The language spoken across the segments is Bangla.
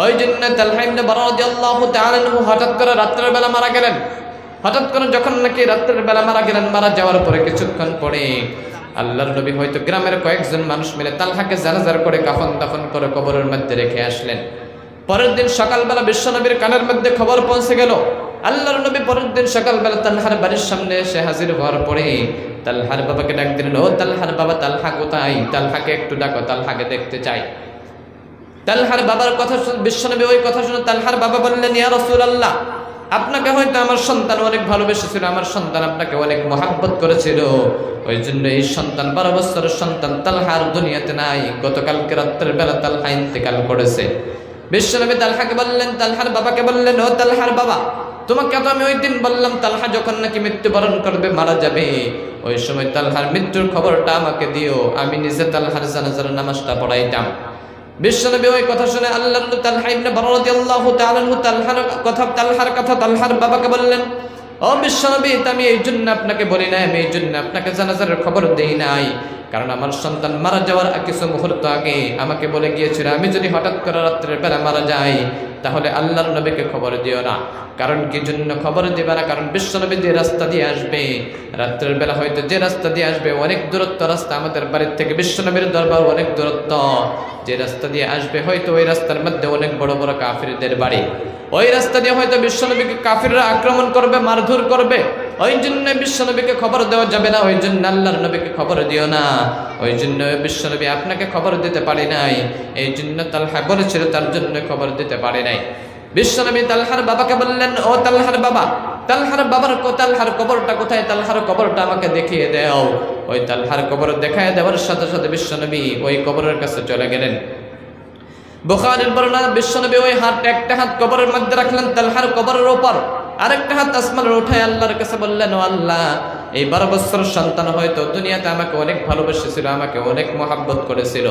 ওই জন্য তালহা ইবনে বারা রাদিয়াল্লাহু তাআলা আনহু হঠাৎ করে রাতের বেলা মারা গেলেন। হঠাৎ করে যখন নাকি রাতের বেলা মারা গেলেন, মারা যাওয়ার পরে কিছুক্ষণ পরে আল্লাহর নবী হয়তো গ্রামের কয়েকজন মানুষ মিলে তালহাকে জানাজার করে কাফন দাফন করে কবরের মধ্যে রেখে আসলেন। পরের দিন সকালবেলা বিশ্বনবীর কানের মধ্যে খবর পৌঁছে গেল। আল্লাহর নবী পরের দিন সকালবেলা তালহার বাড়ির সামনে এসে হাজির হওয়ার পরে তালহার বাবাকে ডাক দিলেন, ও তালহার বাবা, তালহা কোথায়? তালহাকে একটু ডাকো, তালহাকে দেখতে চাই। তালহার বাবার কথা শুনে বিশ্বনবী ওই কথা শুনে তালহার বাবা বললেন, ইয়া রাসূলুল্লাহ, আপনাকে হয়তো আমার সন্তান অনেক ভালোবেসেছিল, আমার সন্তান আপনাকে অনেক মহব্বত করেছিল, ওই জন্য এই সন্তান 12 বছরের সন্তান তালহার দুনিয়াতে নাই, গতকালকে রাতের বেলা তালহা ইন্তেকাল করেছে। বিশ্বনবী তালহাকে বললেন, তালহার বাবাকে বললেন, ও তালহার বাবা, তোমাকে তো আমি ওই দিন বললাম তালহা যখন নাকি মৃত্যুবরণ করবে, মারা যাবে, ওই সময় তালহার মৃত্যুর খবরটা আমাকে দিও, আমি নিজে তালহার জানাজার নামাজটা পড়াইতাম। বিশ্বনবী ওই কথা শুনে আল্লাহর নবী তালহা ইবনে বারা রাদিয়াল্লাহু তাআলা আনহু তালহার কথা তালহার বাবাকে বললেন, ও বিশ্বনবী, আমি এই জন্য আপনাকে বলি নাই, আমি এই জন্য আপনাকে জানাজার খবর দেই নাই, কারণ আমার সন্তান মারা যাওয়ার কিছু মুহূর্ত আগে আমাকে বলে গিয়েছিল, আমি যদি হঠাৎ করে রাত্রের বেলা মারা যাই তাহলে আল্লাহর নবীকে খবর দিও না। কারণ কি জন্য খবর দিবে না? কারণ বিশ্বনবী যে রাস্তা দিয়ে আসবে রাত্রের বেলা, হয়তো যে রাস্তা দিয়ে আসবে অনেক দূরত্ব রাস্তা, আমাদের বাড়ির থেকে বিশ্বনবীর দরবার অনেক দূরত্ব, যে রাস্তা দিয়ে আসবে হয়তো ওই রাস্তার মধ্যে অনেক বড় বড় কাফিরদের বাড়ি, ওই রাস্তা দিয়ে হয়তো বিশ্বনবীকে কাফিররা আক্রমণ করবে, মারধর করবে, ওই জন্য বিশ্বনবীকে খবর দেওয়া যাবে না, ওই জন্য আল্লাহর নবীকে খবর দিও না, ওই জন্য বিশ্বনবী আপনাকে খবর দিতে পারি নাই, এই জন্য তালহা বলেছিল তার জন্য খবর দিতে পারি নাই। বিশ্বনবী তালহার বাবাকে বললেন, ও তালহার বাবা, তালহার বাবার তালহার কবরটা কোথায়? তালহার কবরটা আমাকে দেখিয়ে দাও। ওই তালহার কবর দেখায় দেওয়ার সাথে সাথে বিশ্বনবী ওই কবরের কাছে চলে গেলেন। বুখারীর বর্ণনা, বিশ্বনবী ওই একটা হাত কবরের মধ্যে রাখলেন তালহার কবরের উপর, আরেকটা হাত আসমানের উঠায় আল্লাহর কাছে বললেন, ও আল্লাহ, এই 12 বছরের সন্তান হয়তো দুনিয়াতে আমাকে অনেক ভালোবেসেছিল, আমাকে অনেক মহব্বত করেছিল,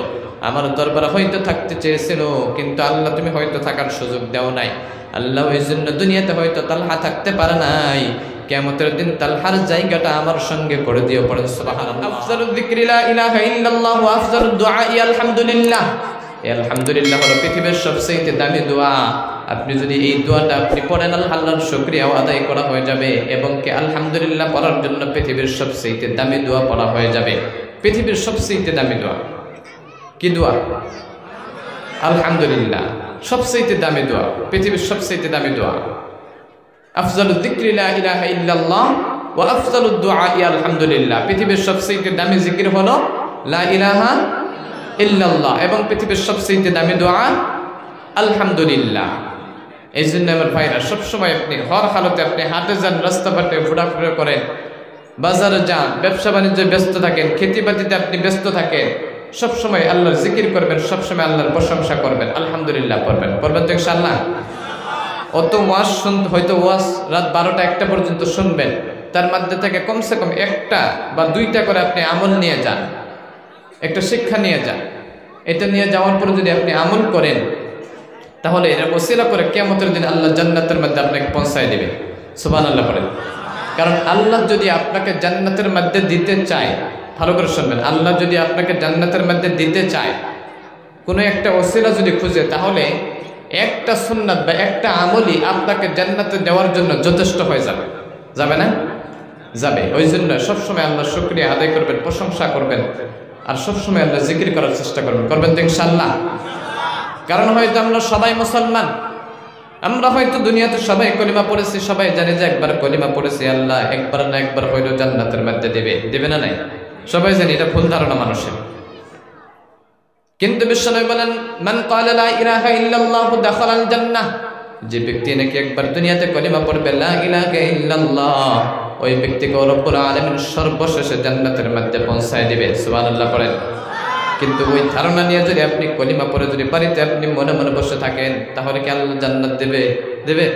আমার দরবারে হয়তো থাকতে চেয়েছিল, কিন্তু আল্লাহ তুমি হয়তো থাকার সুযোগ দাও নাই, আল্লাহ ওই জন্য দুনিয়াতে হয়তো তালহা থাকতে পারে নাই, কিয়ামতের দিন তালহার জায়গাটা আমার সঙ্গে করে দিও। পড়েন সুবহানাল্লাহ। আফজালুয যিকরি লা ইলাহা ইল্লাল্লাহ ওয়া আফজালুদ দুআই আলহামদুলিল্লাহ। আলহামদুলিল্লাহ হলো পৃথিবীর সবচেয়ে দামি দোয়া। আপনি যদি এই দোয়াটা আপনি পড়েন, আল্লাহর শুকরিয়া আদায় করা হয়ে যাবে, এবং কি আলহামদুলিল্লাহ পড়ার জন্য পৃথিবীর সবচেয়ে দামি দোয়া পড়া হয়ে যাবে। পৃথিবীর সবচেয়ে দামি দোয়া কি দোয়া? আলহামদুলিল্লাহ, সবচেয়ে দামি দোয়া, পৃথিবীর সবচেয়ে দামি দোয়া। আফজালুয যিকরি লা ইলাহা ইল্লাল্লাহ ওয়া আফজালুদ দুআই আলহামদুলিল্লাহ। পৃথিবীর সবচেয়ে দামি জিকির হলো লা ইলাহা ইল্লাল্লাহ, এবং পৃথিবীর সবচেয়ে দামি দোয়া আলহামদুলিল্লাহ। এই জন্য আমার ভাইরা, সবসময় আপনি হর হালতে আপনি হাটে যান, রাস্তাঘাটে ঘোরাফেরা করেন, বাজারে যান, ব্যবসা বাণিজ্যে ব্যস্ত থাকেন, খেতিবাতিতে আপনি ব্যস্ত থাকেন, সবসময় আল্লাহর জিকির করবেন, সবসময় আল্লাহর প্রশংসা করবেন, আলহামদুলিল্লাহ পড়বেন তো ইনশাআল্লাহ। অত ওয়াজ হয়তো ওয়াজ রাত 12টা 1টা পর্যন্ত শুনবেন, তার মধ্যে থেকে কমসে কম 1টা বা 2টা করে আপনি আমল নিয়ে যান, একটা শিক্ষা নিয়ে যান। এটা নিয়ে যাওয়ার পরে যদি আপনি আমল করেন, তাহলে এর ওসিলা করে কিয়ামতের দিন আল্লাহ জান্নাতের মধ্যে আপনাকে পৌঁছায় দিবে। সুবহানাল্লাহ পড়েন। কারণ আল্লাহ যদি আপনাকে জান্নাতের মধ্যে দিতে চায়, ভালো করে শুনবেন, আল্লাহ যদি আপনাকে জান্নাতের মধ্যে দিতে চায়, কোনো একটা ওসিলা যদি খুঁজে, তাহলে একটা সুন্নাত বা একটা আমলই আপনাকে জান্নাতে দেওয়ার জন্য যথেষ্ট হয়ে যাবে। যাবে না? যাবে। ওই জন্য সবসময় আল্লাহর শুকরিয়া আদায় করবেন, প্রশংসা করবেন, আর সবসময় আল্লাহ জিকির করার চেষ্টা করবেন তো ইনশাআল্লাহ। কারণ হয়তো আমরা সবাই মুসলমান, আমরা হয়তো দুনিয়াতে সবাই কলিমা পড়েছি, সবাই জানি যে একবার কলিমা পড়েছি আল্লাহ একবার না একবার হইলেও জান্নাতের মধ্যে দেবে না নাই, সবাই জানি, এটা ভুল ধারণা মানুষের। কিন্তু বিশ্বনবী বলেন, মান ক্বালা লা ইলাহা ইল্লাল্লাহু দাখালাল জান্নাহ, যে ব্যক্তি নাকি একবার দুনিয়াতে কলিমা পড়বে লা ইলাহা ইল্লাল্লাহ, ওই ব্যক্তিকে রব্বুল আলামিন সর্বশেষে জান্নাতের মধ্যে পৌঁছায় দিবে। সুবহানাল্লাহ পড়েন। কিন্তু ওই ধারণা নিয়ে যদি আপনি কলিমা পড়ে যদি বাড়িতে আপনি মনে মনে বসে থাকেন, তাহলে কি আল্লাহ জান্নাত দেবে?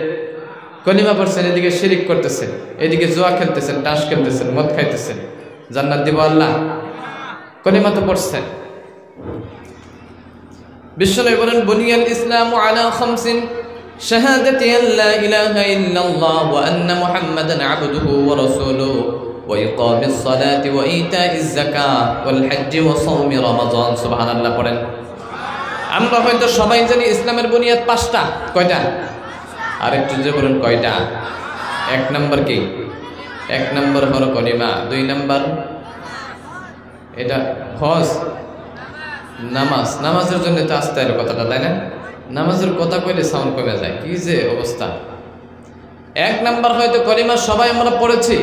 কলিমা পড়ছেন, এদিকে শিরিক করতেছেন, এদিকে জুয়া খেলতেছেন, তাস খেলতেছেন, মদ খাইতেছেন, জান্নাত দিব আল্লাহ? কলিমা তো পড়ছেন। বিশ্বনবী বলেন, বুনিয়াল ইসলামু আলা খামসিন, শাহাদাতি আল্লা ইলাহা ইল্লাল্লাহ ওয়া আন্না মুহাম্মাদান আবদুহু ওয়া রাসূলুহু ওয়া ইকামিস সালাতি ওয়া ইতাইজ যাকাত ওয়াল হজ্জি ওয়া সাওমি রমাযান। সুবহানাল্লাহ পড়েন। আমরা হয়তো সবাই জানি ইসলামের বুনিয়াদ 5টা। কয়টা? আর একটু যে বলুন কয়টা? 1 নম্বর কি? 1 নম্বর হলো কলিমা। 2 নম্বর এটা হজ, নামাজ। নামাজের জন্য তো আসতে হবে কথাটা, তাই না? নামাজের কথা কইলে সাউন্ড কমে যায়, কি যে অবস্থা। 1 নম্বর হয়তো কলিমা সবাই আমরা পড়েছি,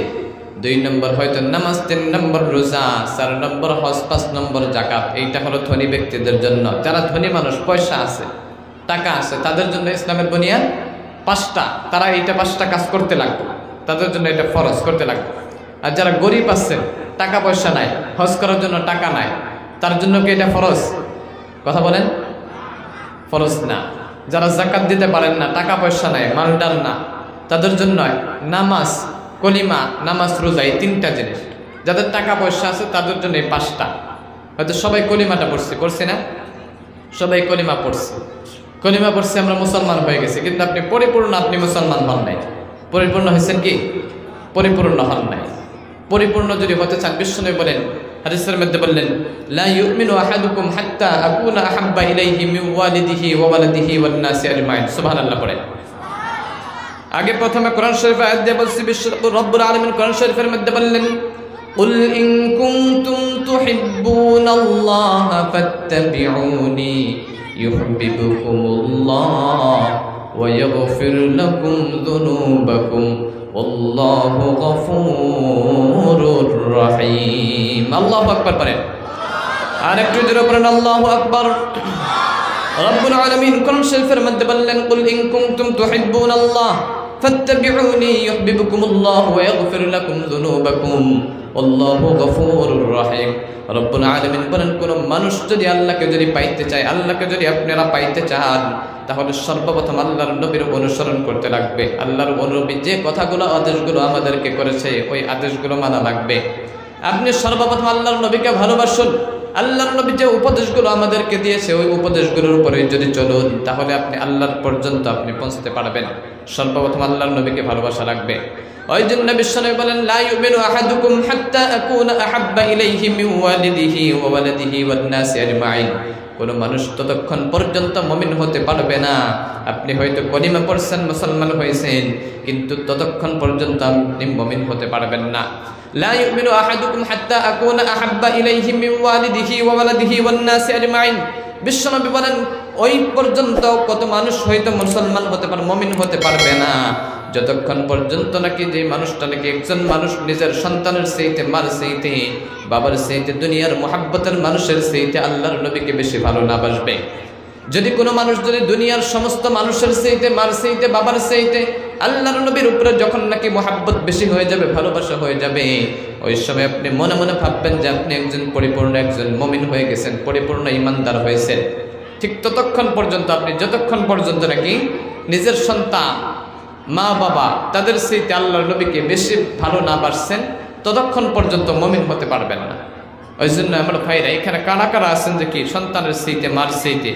2 নম্বর হয়তো নামাজ, 3 নম্বর রোজা, 4 নম্বর হজ, 5 নম্বর যাকাত। এইটা হলো ধনী ব্যক্তিদের জন্য। যারা ধনী মানুষ, পয়সা আছে, টাকা আছে, তাদের জন্য ইসলামের বুনিয়াদ 5টা। তারা এইটা 5টা কাজ করতে লাগবে, তাদের জন্য এটা ফরজ করতে লাগবে। আর যারা গরিব আছে, টাকা পয়সা নাই, হজ করার জন্য টাকা নাই, তার জন্য কি এটা ফরজ? কথা বলেন, ফরজ না। যারা যাকাত দিতে পারেন না, টাকা পয়সা নাই, মালদার না, তাদের জন্য নামাজ, কলিমা, নামাজ, রোজা, এই 3টা জিনিস। যাদের টাকা পয়সা আছে তাদের জন্য এই 5টা। হয়তো সবাই কলিমাটা পড়ছি না? সবাই কলিমা পড়ছে, কলিমা পড়ছে, আমরা মুসলমান হয়ে গেছি, কিন্তু আপনি পরিপূর্ণ, আপনি মুসলমান হন নাই। পরিপূর্ণ হয়েছেন কি? পরিপূর্ণ হন নাই। পরিপূর্ণ যদি হতে চান, বিশ্বনবী বলেন, হাদিসের মধ্যে বললেন, লা ইউমিনু আহাদুকুম হাত্তা আকুনা আহাব্বা ইলাইহি মিন ওয়ালিদিহি ওয়া ওয়ালাদিহি ওয়ান নাসি আজমাইন। সুবহানাল্লাহ পড়েন। আগে প্রথমে কোরআন শরীফে আয়াত দিয়ে বলছি, বিশ্ব রব্বুল আলামিন কোরআন শরীফের মধ্যে বললেন, কুল ইন কুনতুম তুহিব্বুনাল্লাহা ফাত্তাবিউনি ইউহিব্বুকুমুল্লাহ ওয়া ইয়াগফির লাকুম যুনুবাকুম আল্লাহু গফুরুর রহিম। আল্লাহু আকবার পড়েন। আর একটু জোরে পড়েন, আল্লাহু আকবার। রব্বুল আলামিন কোরআন শরীফের মধ্যে বললেন, কুল ইন কুনতুম তুহিব্বুনাল্লাহ ফাত্তাবিউনি ইউহিব্বুকুমুল্লাহ ওয়া ইয়াগফির লাকুম যুনুবাকুম আল্লাহু গফুরুর রহিম। রব্বুল আলামিন বলেন, কোন মানুষ যদি আল্লাহকে যদি পাইতে চায়, আল্লাহকে যদি আপনারা পাইতে চান, তাহলে সর্বপ্রথম আল্লাহর নবীর অনুসরণ করতে লাগবে। আল্লাহর নবী যে কথাগুলো, আদেশগুলো আমাদেরকে করেছে, ওই আদেশগুলো মানা লাগবে। আপনি সর্বপ্রথম আল্লাহর নবীকে ভালোবাসুন। আল্লাহর নবী যে উপদেশগুলো আমাদেরকে দিয়েছে, ওই উপদেশগুলোর উপরে যদি চলুন, তাহলে আপনি আল্লাহর পর্যন্ত আপনি পৌঁছতে পারবেন। সর্বপ্রথম আল্লাহর নবীকে ভালোবাসা লাগবে। ওই জন্য বিশ্বনবী বলেন, লা ইউমিনু আহাদুকুম হাত্তা আকুনা আহাব্বা ইলাইহি মিন ওয়ালিদিহি ওয়া ওয়ালাদিহি ওয়ান নাসি আজমাইন। কোন মানুষ ততক্ষণ পর্যন্ত মুমিন হতে পারবে না। আপনি হয়তো কলিমা পড়ছেন, মুসলমান হয়েছেন, কিন্তু ততক্ষণ পর্যন্ত আপনি মুমিন হতে পারবেন না। লা ইউমিনু আহাদুকুম হাত্তা আকুনা আহাব্বা ইলাইহি মিন ওয়ালিদিহি ওয়া ওয়ালাদিহি ওয়ান নাসি আজমাইন। বিশ্বনবী বলেন, ওই পর্যন্ত কত মানুষ হয়তো মুসলমান হতে পারে, মুমিন হতে পারবে না, যতক্ষণ পর্যন্ত নাকি যে মানুষটা নাকি একজন মানুষ নিজের সন্তানের চাইতে, মার চাইতে, বাবার চাইতে, দুনিয়ার মুহাব্বতের মানুষের চাইতে আল্লাহর নবীকে বেশি ভালো না বাসবে। যদি কোনো মানুষ যদি দুনিয়ার সমস্ত মানুষের চাইতে, মার চাইতে, বাবার চাইতে আল্লাহর নবীর উপরে যখন নাকি মুহাব্বত বেশি হয়ে যাবে, ভালোবাসা হয়ে যাবে, ওই সময় আপনি মনে মনে ভাববেন যে আপনি একজন পরিপূর্ণ, একজন মুমিন হয়ে গেছেন, পরিপূর্ণ ঈমানদার হয়েছেন। ঠিক ততক্ষণ পর্যন্ত আপনি, যতক্ষণ পর্যন্ত নাকি নিজের সন্তান, মা বাবা, তাদের চাইতে আল্লাহর নবীকে বেশি ভালো না বাসছেন, ততক্ষণ পর্যন্ত মুমিন হতে পারবেন না। ওই জন্য আমার ভাইরা, এখানে কারা কারা আছেন যে কি সন্তানের চাইতে, মার চাইতে,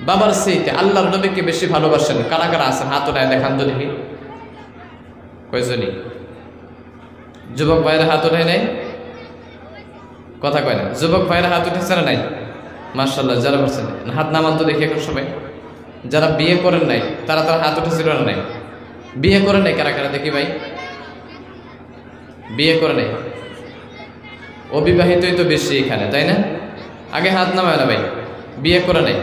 বাবার চাইতে আল্লাহর নবীকে বেশি ভালোবাসেন? কারা কারা আছেন? হাত উঠায় দেখান তো দেখি। কয়জনই? যুবক ভাইরা হাত উঠায় নাই? কথা কয় না। যুবক ভাইরা হাত উঠেছে না নাই? মাশাআল্লাহ। যারা বলছেন হাত নামান তো দেখি এখন সবাই। যারা বিয়ে করেন নাই তারা হাত উঠেছিল না নাই? বিয়ে করে নাই কারা কারা দেখি ভাই? বিয়ে করে নাই। অবিবাহিতই তো বেশি এখানে, তাই না? আগে হাত নামায় না ভাই। বিয়ে করে নাই?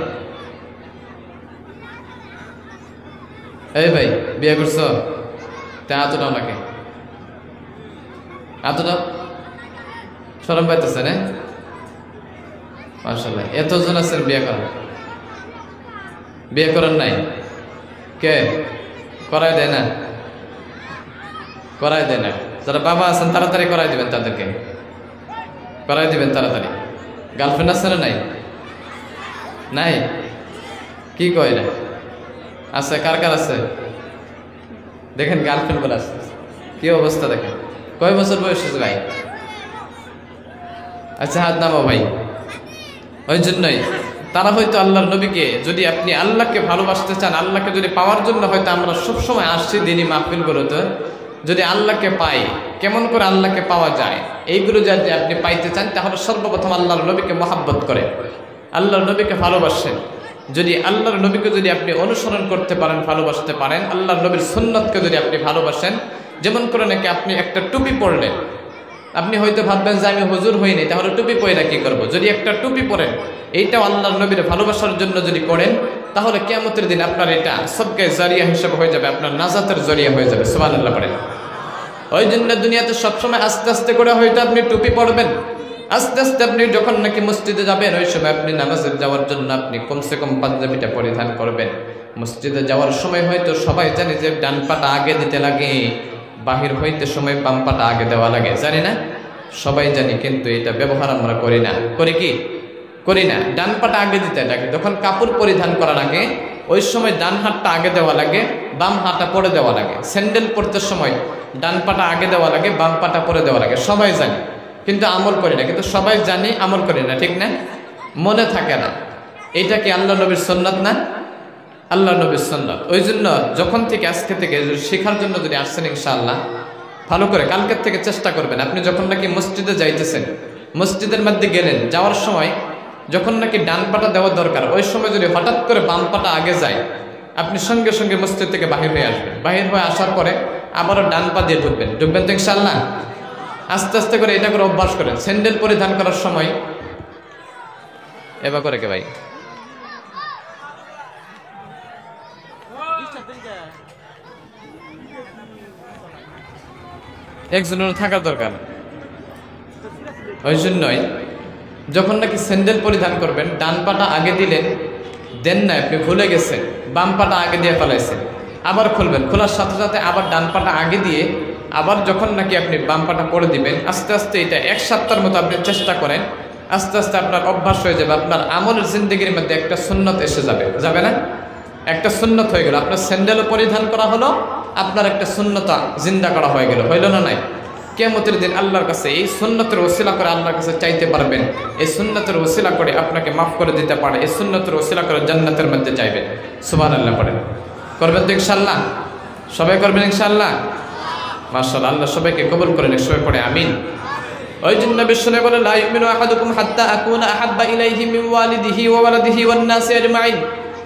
এই ভাই বিয়ে করছো? তা হাত উঠাও নাকি? হাত উঠাও। শরম পাইতেছে না? মাশাআল্লাহ। এতজন আছেন বিয়ে করেন, বিয়ে করেন নাই? কে করাই দেয় না? করাই দেয় না। যারা বাবা আছেন তাড়াতাড়ি করাই দিবেন, তাদেরকে করাই দিবেন তাড়াতাড়ি। গার্লফ্রেন্ড আছে না নাই? নাই? কি কয় না? আছে। কার কার আছে? দেখেন গার্লফ্রেন্ড বলে আছে, কি অবস্থা দেখেন। কয় বছর বয়স ভাই? আচ্ছা হাত নামাও ভাই। ওই জন্যই তারা হয়তো আল্লাহর নবীকে, যদি আপনি আল্লাহকে ভালোবাসতে চান, আল্লাহকে যদি পাওয়ার জন্য হয়তো আমরা সবসময় আসছি দিনই মাহফিলগুলোতে, যদি আল্লাহকে পাই, কেমন করে আল্লাহকে পাওয়া যায়, এইগুলো যদি আপনি পাইতে চান, তাহলে সর্বপ্রথম আল্লাহর নবীকে মহাব্বত করে, আল্লাহর নবীকে ভালোবাসেন। যদি আল্লাহর নবীকে যদি আপনি অনুসরণ করতে পারেন, ভালোবাসতে পারেন, আল্লাহর নবীর সুন্নতকে যদি আপনি ভালোবাসেন, যেমন করে নাকি আপনি একটা টুপি পরলেন, আপনি হয়তো ভাববেন যে আমি হুজুর হইনি, তাহলে টুপি পরে কি করব? যদি একটা টুপি পরেন, এইটাও আল্লাহর নবীর ভালোবাসার জন্য যদি করেন, তাহলে কিয়ামতের দিন আপনার এটা সবকে জারিয়া হিসেবে হয়ে যাবে, আপনার নাজাতের জরিয়া হয়ে যাবে। সুবহানাল্লাহ পড়েন। ওই জন্য দুনিয়াতে সবসময় আস্তে আস্তে করে হয়তো আপনি টুপি পরবেন, আস্তে আস্তে আপনি যখন নাকি মসজিদে যাবেন, ওই সময় আপনি নামাজে যাওয়ার জন্য আপনি কমসে কম পাঞ্জাবিটা পরিধান করবেন। মসজিদে যাওয়ার সময় হয়তো সবাই জানে যে ডান পাটা আগে দিতে লাগে, বাহির হইতে সময় বাম পাটা আগে দেওয়া লাগে, জানি না? সবাই জানি, কিন্তু এটা ব্যবহার আমরা করি না। করি কি? করি না। ডান পাটা আগে দিতে লাগে, যখন কাপড় পরিধান করার আগে ওই সময় ডান হাতটা আগে দেওয়া লাগে, বাম হাতটা পরে দেওয়া লাগে। স্যান্ডেল পরতে সময় ডান পাটা আগে দেওয়া লাগে, বাম পাটা পরে দেওয়া লাগে। সবাই জানি, কিন্তু আমল করি না। কিন্তু সবাই জানি, আমল করি না, ঠিক না? মনে থাকে না। এইটা কি আল্লাহ নবীর সুন্নাত না? আল্লাহ নবীর সুন্নাত। ওই জন্য যখন থেকে আজকে থেকে শেখার জন্য যদি আসছেন, ইনশাআল্লাহ ভালো করে কালকের থেকে চেষ্টা করবেন। আপনি যখন নাকি মসজিদে যাইতেছেন, মসজিদের মধ্যে গেলেন, যাওয়ার সময় যখন নাকি ডান পাটা দেওয়ার দরকার, ওই সময় যদি হঠাৎ করে বাম পাটা আগে যায়, আপনি সঙ্গে সঙ্গে মসজিদ থেকে বাহির হয়ে আসবেন। বাহির হয়ে আসার পরে আবারও ডান পা দিয়ে ঢুকবেন। ঢুকবেন তো ইনশাআল্লাহ? আস্তে আস্তে করে এটা করে অভ্যাস করেন। স্যান্ডেল পরিধান করার সময় এবার করে কে ভাই, একজনের থাকা দরকার। ওই জন্যই যখন নাকি স্যান্ডেল পরিধান করবেন, ডান পাটা আগে দিলেন, দেন না, আপনি ভুলে গেছেন, বাম পাটা আগে দিয়ে ফেলাইছেন, আবার খুলবেন। খোলার সাথে সাথে আবার ডান পাটা আগে দিয়ে আবার যখন নাকি আপনি বাম পাটা পরে দিবেন, আস্তে আস্তে এটা 1 সপ্তাহের মতো আপনি চেষ্টা করেন, আস্তে আস্তে আপনার অভ্যাস হয়ে যাবে। আপনার আমলের জিন্দগির মধ্যে একটা সুন্নত এসে যাবে, যাবে না? একটা সুন্নত হয়ে গেল। আপনার স্যান্ডেলও পরিধান করা হলো, আপনার একটা সুন্নতা জিন্দা করা হয়ে গেল। হইল না? নাই? কিয়ামতের দিন আল্লাহর কাছে এই সুন্নতের ওসিলা করে আল্লাহর কাছে চাইতে পারবেন। এই সুন্নতের ওসিলা করে আপনাকে মাফ করে দিতে পারে, এই সুন্নতের ওসিলা করে জান্নাতের মধ্যে চাইবেন। সুবহানাল্লাহ পড়েন। করবেন তো ইনশাআল্লাহ? সবাই করবেন ইনশাআল্লাহ? মাশাআল্লাহ, আল্লাহ সবাইকে কবুল করেন। সবাই পড়ে আমিন। ওই জন্য বিশ্বনে বলে, লা ইউমিনু আহাদুকুম হাত্তা আকুনা আহাব্বা ইলাইহি মিন ওয়ালিদিহি ওয়া ওয়ালাদিহি ওয়ান নাসি আজমাইন।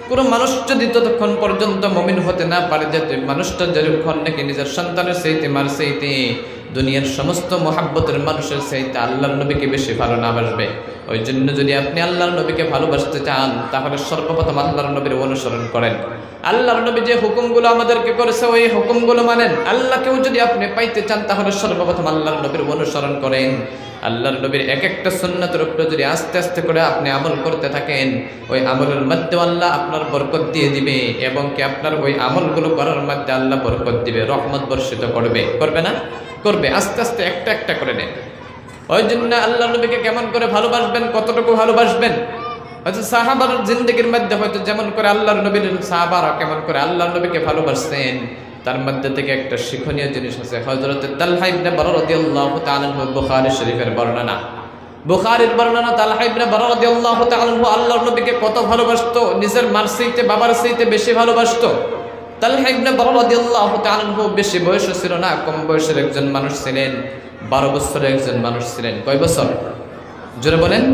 কোন মানুষ যদি ততক্ষণ পর্যন্ত মুমিন হতে না পারে, যাতে মানুষটা যতক্ষণ নাকি নিজের সন্তানের চাইতে, মার চাইতে, দুনিয়ার সমস্ত মোহাব্বতের মানুষের চাইতে আল্লাহর নবীকে বেশি ভালো না বাসবে। ওই জন্য যদি আপনি আল্লাহর নবীকে ভালোবাসতে চান, তাহলে সর্বপ্রথম আল্লাহর নবীর অনুসরণ করেন। আল্লাহর নবী যে হুকুমগুলো আমাদেরকে করেছে, ওই হুকুমগুলো মানেন। আল্লাহকেও যদি আপনি পাইতে চান, তাহলে সর্বপ্রথম আল্লাহর নবীর অনুসরণ করেন। আল্লাহর নবীর এক একটা সুন্নতের উপরে যদি আস্তে আস্তে করে আপনি আমল করতে থাকেন, ওই আমলের মধ্যে আল্লাহ আপনার বরকত দিয়ে দিবে, এবং কি আপনার ওই আমলগুলো করার মধ্যে আল্লাহ বরকত দিবে, রহমত বর্ষিত করবে। করবে না? করবে। আস্তে আস্তে একটা একটা করে নেন। ওই জন্য আল্লাহর নবীকে কেমন করে ভালোবাসবেন, কতটুকু ভালোবাসবেন? হয়তো সাহাবার জিন্দেগির মধ্যে হয়তো যেমন করে আল্লাহর নবীর সাহাবারা কেমন করে আল্লাহর নবীকে ভালোবাসতেন, তার মধ্যে থেকে একটা শিক্ষণীয় জিনিস আছে। হযরত তালহা ইবনে বারা রাদিয়াল্লাহু তাআলা আনহু, বুখারী শরীফের বর্ণনা, বুখারীর বর্ণনা, তালহা ইবনে বারা রাদিয়াল্লাহু তাআলা আনহু আল্লাহর নবীকে কত ভালোবাসতো, নিজের মার চাইতে, বাবার চাইতে বেশি ভালোবাসতো। তালহা ইবনে বারা রাদিয়াল্লাহু তাআলা আনহু বেশি বয়স ছিল না, কম বয়সের একজন মানুষ ছিলেন। 12 বছরের একজন মানুষ ছিলেন। কয় বছর? জোরে বলেন।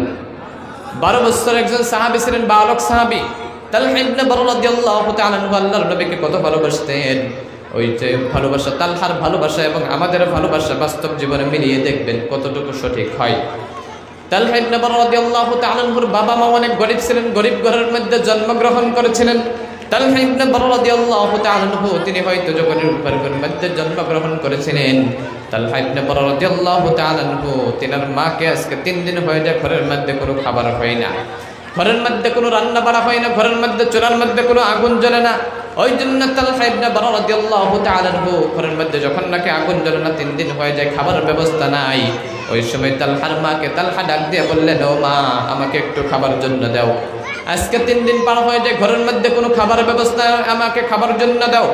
12 বছরের একজন সাহাবী ছিলেন, বালক সাহাবী। তালহা ইবনে বারা রাদিয়াল্লাহু তাআলা আনহু আল্লাহর নবীকে কত ভালোবাসতেন। ওই যে ভালোবাসা, তালহার ভালোবাসা এবং আমাদের ভালোবাসা বাস্তব জীবনে মিলিয়ে দেখবেন কতটুকু সঠিক হয়। তালহা ইবনে বারা রাদিয়াল্লাহু তাআলা আনহুর বাবা মা অনেক গরীব ছিলেন, গরীব ঘরের মধ্যে জন্মগ্রহণ করেছিলেন। তালহা ইবনে বারা রাদিয়াল্লাহু তাআলা আনহু তিনি হয়তো যখন পরিবারের মধ্যে জন্মগ্রহণ করেছিলেন, তালহা ইবনে বারা রাদিয়াল্লাহু তাআলা আনহু তিনার মাকে আজকে 3 দিন হয়ে যায় ঘরের মধ্যে কোনো খাবার হয় না, ঘরের মধ্যে কোনো রান্না বাড়া হয় না, ঘরের মধ্যে চুলার মধ্যে কোনো আগুন জ্বলে না। ওই জন্য তালহা ইবনে বারা রাদিয়াল্লাহু তাআলা আনহু ঘরের মধ্যে যখন নাকি আগুন জ্বলে না, 3 দিন হয়ে যায়, খাবারের ব্যবস্থা নাই। ওই সময় তালহার মাকে তালহা ডাক দিয়ে বললেন, ও মা, আমাকে একটু খাবার জন্য দাও। আজকে 3 দিন পার হয়ে যায়, ঘরের মধ্যে কোনো খাবারের ব্যবস্থা, আমাকে খাবার জন্য দাও।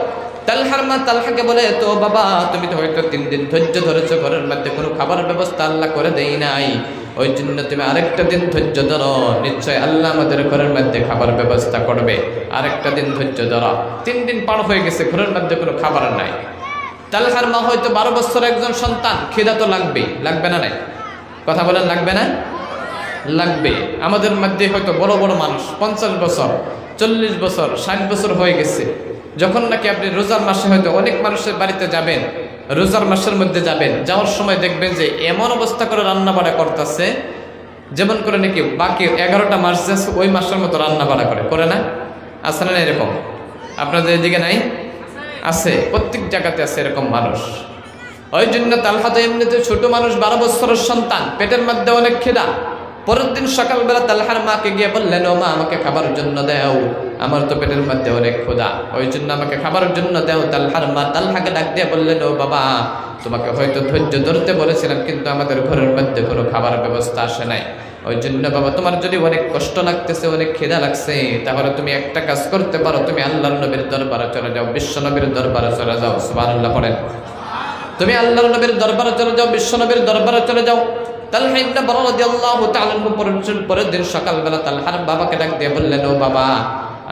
তালহার মা তালহাকে বলে, তো বাবা, তুমি তো হয়তো 3 দিন ধৈর্য ধরেছো, ঘরের মধ্যে কোনো খাবারের ব্যবস্থা আল্লাহ করে দেই নাই, ওই জন্য তুমি আরেকটা দিন ধৈর্য ধরো, নিশ্চয় আল্লাহ আমাদের ঘরের মধ্যে খাবার ব্যবস্থা করবে, আরেকটা দিন ধৈর্য ধরো। 3 দিন পার হয়ে গেছে, ঘরের মধ্যে কোনো খাবার নাই। তালহার মা হয়তো 12 বছরের একজন সন্তান, খিদা তো লাগবেই, লাগবে না? নাই? কথা বলেন, লাগবে না? লাগবে। আমাদের মধ্যে হয়তো বড় বড় মানুষ 50 বছর, 40 বছর 60 বছর হয়ে গেছে, যখন নাকি আপনি রোজার মাসে হয়তো অনেক মানুষের বাড়িতে যাবেন, রোজার মাসের মধ্যে যাবেন, যাওয়ার সময় দেখবেন যে এমন অবস্থা করে রান্না বাড়া করতেছে যেমন করে নাকি বাকি 11টা মাস যে ওই মাসের মতো রান্না বাড়া করে না? আছে না এরকম? আপনাদের এদিকে নাই? আছে, প্রত্যেক জায়গাতে আছে এরকম মানুষ। ওই জন্য তালহা তো এমনিতে ছোট মানুষ, 12 বছরের সন্তান, পেটের মধ্যে অনেক খিদা। পরের দিন সকালবেলা তালহার মাকে গিয়ে বললেন, ও মা আমাকে খাবারের জন্য দাও, আমার তো পেটের মধ্যে অনেক ক্ষুধা, ওই জন্য আমাকে খাবারের জন্য দাও। তালহার মা তালহাকে ডাক দিয়ে বললেন, ও বাবা তোমাকে হয়তো ধৈর্য ধরতে বলেছিলাম, কিন্তু আমাদের ঘরের মধ্যে কোনো খাবার ব্যবস্থা আসে নাই, ওই জন্য বাবা তোমার যদি অনেক কষ্ট লাগতেছে, অনেক খিদা লাগছে, তাহলে তুমি একটা কাজ করতে পারো, তুমি আল্লাহর নবীর দরবারে চলে যাও, বিশ্ব নবীর দরবারে চলে যাও। সুবহানাল্লাহ পড়েন। তুমি আল্লাহর নবীর দরবারে চলে যাও, বিশ্ব নবীর দরবারে চলে যাও। তালহা ইবনে বারা রাদিয়াল্লাহু তাআলা পরের দিন সকালবেলা তালহার বাবাকে ডাক দিয়ে বললেন, ও বাবা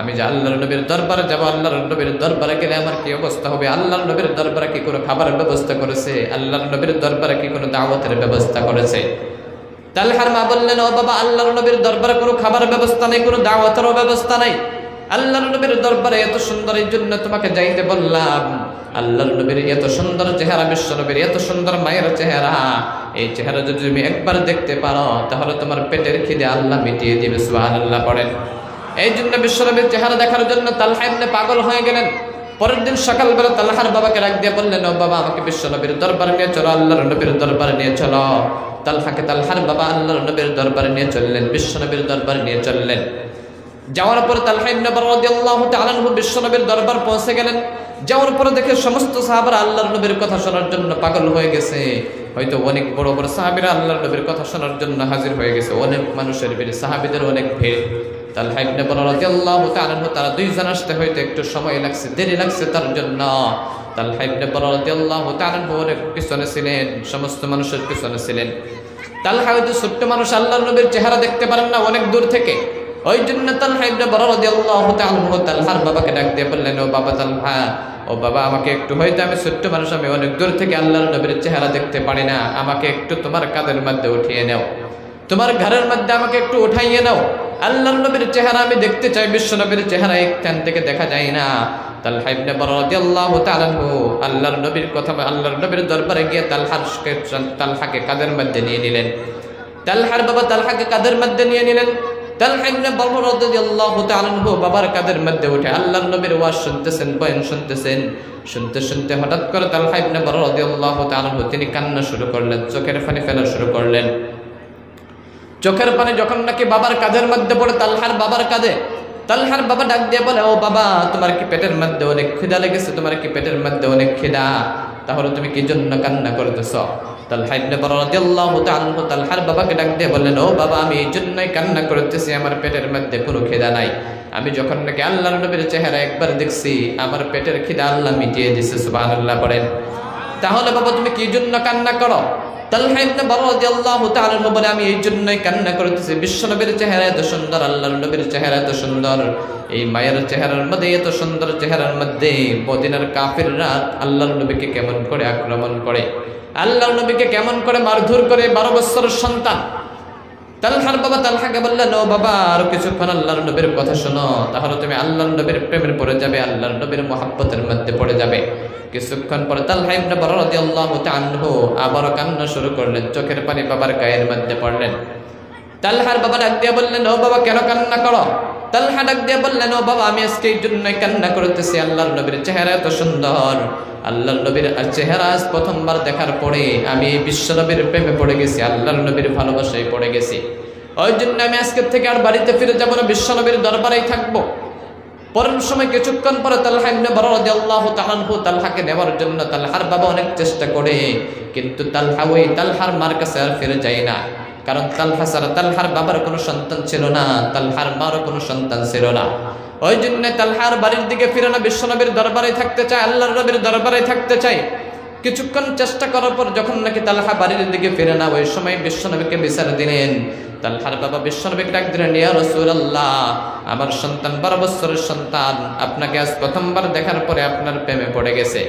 আমি যে আল্লাহর নবীর দরবারে যাব, আল্লাহর নবীর দরবারে গেলে আমার কি অবস্থা হবে? আল্লাহর নবীর দরবারে কি কোনো খাবারের ব্যবস্থা করেছে? আল্লাহর নবীর দরবারে কি কোনো দাওয়াতের ব্যবস্থা করেছে? তালহার মা বললেন, ও বাবা আল্লাহর নবীর দরবারে কোনো খাবারের ব্যবস্থা নেই, কোনো দাওয়াতেরও ব্যবস্থা নাই। আল্লাহর নবীর দরবারে এত সুন্দর, এই জন্য তোমাকে যাইতে বললাম। আল্লাহর নবীর এত সুন্দর চেহারা, বিশ্ব নবীর এত সুন্দর মায়ের চেহারা, এই চেহারা যদি তুমি একবার দেখতে পারো তাহলে তোমার পেটের খিদে আল্লাহ মিটিয়ে দিবে। সুবহানাল্লাহ পড়েন। এই জন্য বিশ্ব নবীর চেহারা দেখার জন্য তালহা ইবনে পাগল হয়ে গেলেন। পরের দিন সকালবেলা তালহার বাবাকে ডাক দিয়ে বললেন, ও বাবা আমাকে বিশ্ব নবীর দরবারে নিয়ে চলো, আল্লাহর নবীর দরবারে নিয়ে চলো। তালহাকে তালহার বাবা আল্লাহর নবীর দরবারে নিয়ে চললেন, বিশ্ব নবীর দরবারে নিয়ে চললেন। যাওয়ার পরে তালহা ইবনে বারা রাদিয়াল্লাহু তাআলা আনহু বিশ্ব নবীর দরবার পৌঁছে গেলেন। যাওয়ার পরে দেখে সমস্ত সাহাবারা আল্লাহর নবীর কথা শোনার জন্য পাগল হয়ে গেছে। হয়তো অনেক বড় বড় সাহাবীরা আল্লাহর নবীর কথা শোনার জন্য হাজির হয়ে গেছে, অনেক মানুষের ভিড়, সাহাবীদের অনেক ভিড়। তালহা ইবনে বারা রাদিয়াল্লাহু তাআলা আনহু তারা দুইজন আসতে হয়তো একটু সময় লাগছে, দেরি লাগছে তার জন্য। তালহা ইবনে বারা রাদিয়াল্লাহু তাআলা আনহু অনেক পিছনে ছিলেন, সমস্ত মানুষের পিছনে ছিলেন। তালহা হয়তো ছোট্ট মানুষ, আল্লাহর নবীর চেহারা দেখতে পারেন না অনেক দূর থেকে, ওই জন্য তালহা ইবনে বারা রাদিয়াল্লাহু তাআলা আনহু তালহার বাবাকে ডাক দিয়ে বললেন, ও বাবা তালহা, ও বাবা আমাকে একটু, হয়তো আমি ছোট্ট মানুষ, আমি অনেক দূর থেকে আল্লাহর নবীর চেহারা দেখতে পারি না, আমাকে একটু তোমার কাঁধের মধ্যে উঠিয়ে নাও, তোমার ঘরের মধ্যে আমাকে একটু উঠাইয়ে নাও। আল্লাহর নবীর চেহারা আমি দেখতে চাই, বিশ্ব নবীর চেহারা একখান থেকে দেখা যায় না। তালহা ইবনে বারা রাদিয়াল্লাহু তাআলা আনহু আল্লাহর নবীর কথা, আল্লাহর নবীর দরবারে গিয়ে তালহাকে কাঁধের মধ্যে নিয়ে নিলেন। তালহার বাবা তালহাকে কাঁধের মধ্যে নিয়ে নিলেন। তালহা ইবনে বারা রাদিয়াল্লাহু তাআলা আনহু বাবার কাঁধের মধ্যে উঠে আল্লাহর নবীর ওয়াজ শুনতেছেন, বয়ান শুনতেছেন। শুনতে শুনতে হঠাৎ করে তালহা ইবনে বারা রাদিয়াল্লাহু তাআলা আনহু তিনি কান্না শুরু করলেন, চোখের পানি ফেলা শুরু করলেন। চোখের পানি যখন নাকি বাবার কাঁধের মধ্যে পড়ে, তালহার বাবার কাঁধে, তালহার বাবা ডাক দিয়ে বলে, ও বাবা তোমার কি পেটের মধ্যে অনেক খিদা লেগেছে? তোমার কি পেটের মধ্যে অনেক খিদা? তাহলে তুমি কি জন্য কান্না করতেছ? তালহা ইবনে বারা রাদিয়াল্লাহু তাআলা আনহু তালহার বাবাকে ডাক দিয়ে বললেন, ও বাবা আমি এই জন্যই কান্না করতেছি, আমার পেটের মধ্যে কোনো খিদা নাই। আমি যখন নাকি আল্লাহর নবীর চেহারা একবার দেখছি, আমার পেটের খিদা আল্লাহ মিটিয়ে দিয়েছে। সুবহানাল্লাহ পড়েন। তাহলে বাবা তুমি কি জন্য কান্না করো? তালহা ইবনে বারা রাদিয়াল্লাহু তাআলা আনহু বলে, আমি এই জন্যই কান্না করতেছি, বিশ্ব নবীর চেহারা এত সুন্দর, আল্লাহর নবীর চেহারা এত সুন্দর, এই মায়ের চেহারার মধ্যে, এত সুন্দর চেহারার মধ্যে মদিনার কাফিররা আল্লাহর নবীকে কেমন করে আক্রমণ করে, আল্লাহর নবীকে কেমন করে মারধর করে। 12 বছরের সন্তান। তালহার বাবা তালহাকে বললেন, ও বাবা আর কিছুক্ষণ আল্লাহর নবীর কথা শোনো, তাহলে তুমি আল্লাহর নবীর প্রেমে পড়ে যাবে, আল্লাহর নবীর মহব্বতের মধ্যে পড়ে যাবে। কিছুক্ষণ পরে তালহা ইবনে বারা রাদিয়াল্লাহু তাআলা আনহু আবারও কান্না শুরু করলেন, চোখের পানি বাবার গায়ের মধ্যে পড়লেন। তালহার বাবা ডাক দিয়ে বললেন, ও বাবা কেন কান্না করো? তালহা ডাক দিয়ে বললেন, ও বাবা আমি আজকে এই জন্যই কান্না করতেছি, আল্লাহর নবীর চেহারা এত সুন্দর, আল্লাহর নবীর চেহারা আজ প্রথমবার দেখার পরে আমি বিশ্ব নবীর প্রেমে পড়ে গেছি, আল্লাহর নবীর ভালোবাসায় পড়ে গেছি। ওই জন্য আমি আজকের থেকে আর বাড়িতে ফিরে যাবো না, বিশ্ব নবীর দরবারেই থাকবো। পরের সময় কিছুক্ষণ পরে তালহা ইবনে বারা রাদিয়াল্লাহু তাআলা আনহু তালহাকে নেওয়ার জন্য তালহার বাবা অনেক চেষ্টা করে, কিন্তু তালহা ওই তালহার মার কাছে আর ফিরে যায় না। কারণ তালহা ছাড়া তালহার বাবার কোনো সন্তান ছিল না, তালহার মারও কোনো সন্তান ছিল না। ওই জন্য তালহার বাড়ির দিকে ফিরে না, বিশ্ব নবীর দরবারে থাকতে চায়, আল্লাহর নবীর দরবারে থাকতে চায়। কিছুক্ষণ চেষ্টা করার পর যখন নাকি তালহা বাড়ির দিকে ফিরে না, ওই সময় বিশ্ব নবীকে বিচার দিলেন। তালহার বাবা বিশ্ব নবীকে ডাক দিলেন, ইয়া রাসূলুল্লাহ আমার সন্তান 12 বছরের সন্তান আপনাকে আজ প্রথমবার দেখার পরে আপনার প্রেমে পড়ে গেছে,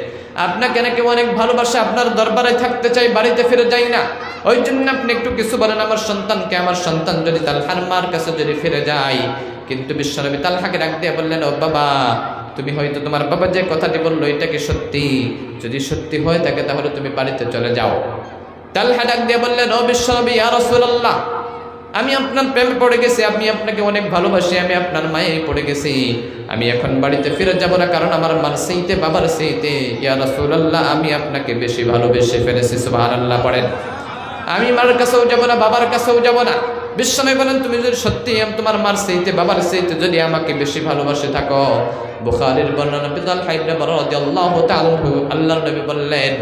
আপনাকে নাকি অনেক ভালোবাসে, আপনার দরবারে থাকতে চাই, বাড়িতে ফিরে যাই না। ওই জন্য আপনি একটু কিছু বলেন আমার সন্তানকে, আমার সন্তান যদি তালহার মার কাছে যদি ফিরে যায়, কিন্তু বিশ্বনবী তালহাকে ডাক দিয়ে বললেন, ও বাবা, তুমি হয়তো তোমার বাবা যে কথাটি বললো এটা কি সত্যি? যদি সত্যি হয়ে থাকে তাহলে তুমি বাড়িতে চলে যাও। তালহা ডাক দিয়ে বললেন, ও বিশ্বনবী, ইয়া রাসূলুল্লাহ, আমি আপনার প্রেমে পড়ে গেছি, আমি আপনাকে অনেক ভালোবাসি, আমি আপনার মায়ে পড়ে গেছি, আমি এখন বাড়িতে ফিরে যাব না, কারণ আমার মার সেইতে বাবার সেইতে ইয়া রাসূলুল্লাহ আমি আপনাকে বেশি ভালোবেসে ফেলেছি। সুবহানাল্লাহ পড়েন। আমি মার কাছেও যাব না, বাবার কাছেও যাব না। বিশ্বনবী বলেন, তুমি যদি সত্যি তোমার মার সেইতে বাবার সেইতে যদি আমাকে বেশি ভালোবাসে থাকো, বুখারীর বর্ণনা তালহা ইবনে বারা রাদিয়াল্লাহু তাআলা আনহু, আল্লাহর নবী বললেন,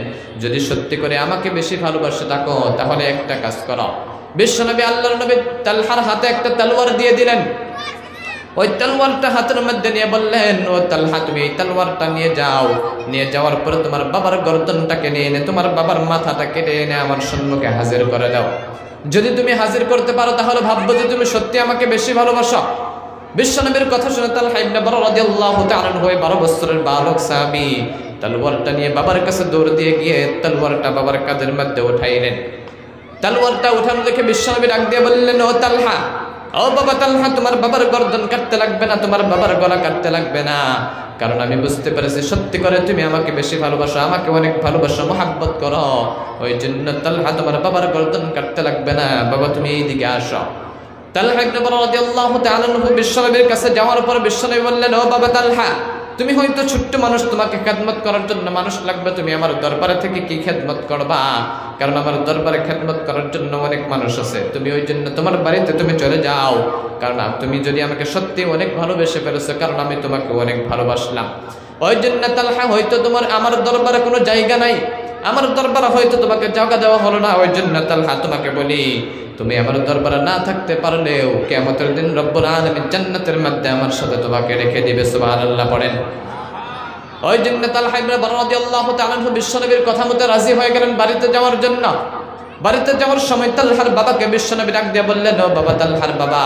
যদি সত্যি করে আমাকে বেশি ভালোবাসে থাকো তাহলে একটা কাজ করো। বিশ্বনবী আল্লাহর নবী তালহার হাতে একটা তলোয়ার দিয়ে দিলেন। ওই তলোয়ারটা হাতের মধ্যে নিয়ে বললেন, ও তালহা, তুমি এই তলোয়ারটা নিয়ে যাও, নিয়ে যাওয়ার পরে তোমার বাবার গর্দনটাকে নিয়ে এনে তোমার বাবার মাথাটা কেটে এনে আমার সম্মুখে হাজির করে দাও। যদি তুমি হাজির করতে পারো তাহলে ভাববো যে তুমি সত্যি আমাকে বেশি ভালোবাসো। বিশ্বনবীর কথা শুনে তালহা ইবনে বারা রাদিয়াল্লাহু তাআলা আনহু 12 বছরের বালক সাহাবী তলোয়ারটা নিয়ে বাবার কাছে দৌড় দিয়ে গিয়ে তলোয়ারটা বাবার কাঁধের মধ্যে উঠাইলেন। তলোয়ারটা উঠানো দেখে বিশ্বনবী ডাক দিয়ে বললেন, ও তালহা, ও বাবা তালহা, তোমার বাবার গর্দন কাটতে লাগবে না, তোমার বাবার গলা কাটতে লাগবে না, কারণ আমি বুঝতে পেরেছি সত্যি করে তুমি আমাকে বেশি ভালোবাসো, আমাকে অনেক ভালোবাসো, মহাব্বত করো, ওই জন্য তালহা তোমার বাবার গর্দন কাটতে লাগবে না, বাবা তুমি এইদিকে আসো। তালহা ইবনে বারা রাদিয়াল্লাহু তাআলা আনহু বিশ্বনবীর কাছে যাওয়ার পর বিশ্বনবী বললেন, ও বাবা তালহা, তুমি হয়তো ছোট্ট মানুষ, তোমাকে খেদমত করার জন্য মানুষ লাগবে, তুমি আমার দরবারে থেকে কি খেদমত করবা? কারণ আমার দরবারে খেদমত করার জন্য অনেক মানুষ আছে, তুমি ওই জন্য তোমার বাড়িতে তুমি চলে যাও, কারণ তুমি যদি আমাকে সত্যি অনেক ভালোবেসে ফেলেছো, কারণ আমি তোমাকে অনেক ভালোবাসলাম, ওই জন্য তালহা হয়তো তোমার আমার দরবারে কোনো জায়গা নাই, আমার দরবারে হয়তো তোমাকে জায়গা দেওয়া হলো না, ওই জন্য তালহা তোমাকে বলি, তুমি আমার দরবারে না থাকতে পারলেও কিয়ামতের দিন রব্বুল আলামিন জান্নাতের মধ্যে আমার সাথে তোমাকে রেখে দিবে। সুবহানাল্লাহ পড়েন। ওই জন্য তালহা ইবনে বারা রাদিয়াল্লাহু তাআলা আনহু বিশ্বনবীর কথা মতো রাজি হয়ে গেলেন বাড়িতে যাওয়ার জন্য। বাড়িতে যাওয়ার সময় তালহার বাবাকে বিশ্বনবী ডাক দিয়ে বললেন, ও বাবা তালহার বাবা,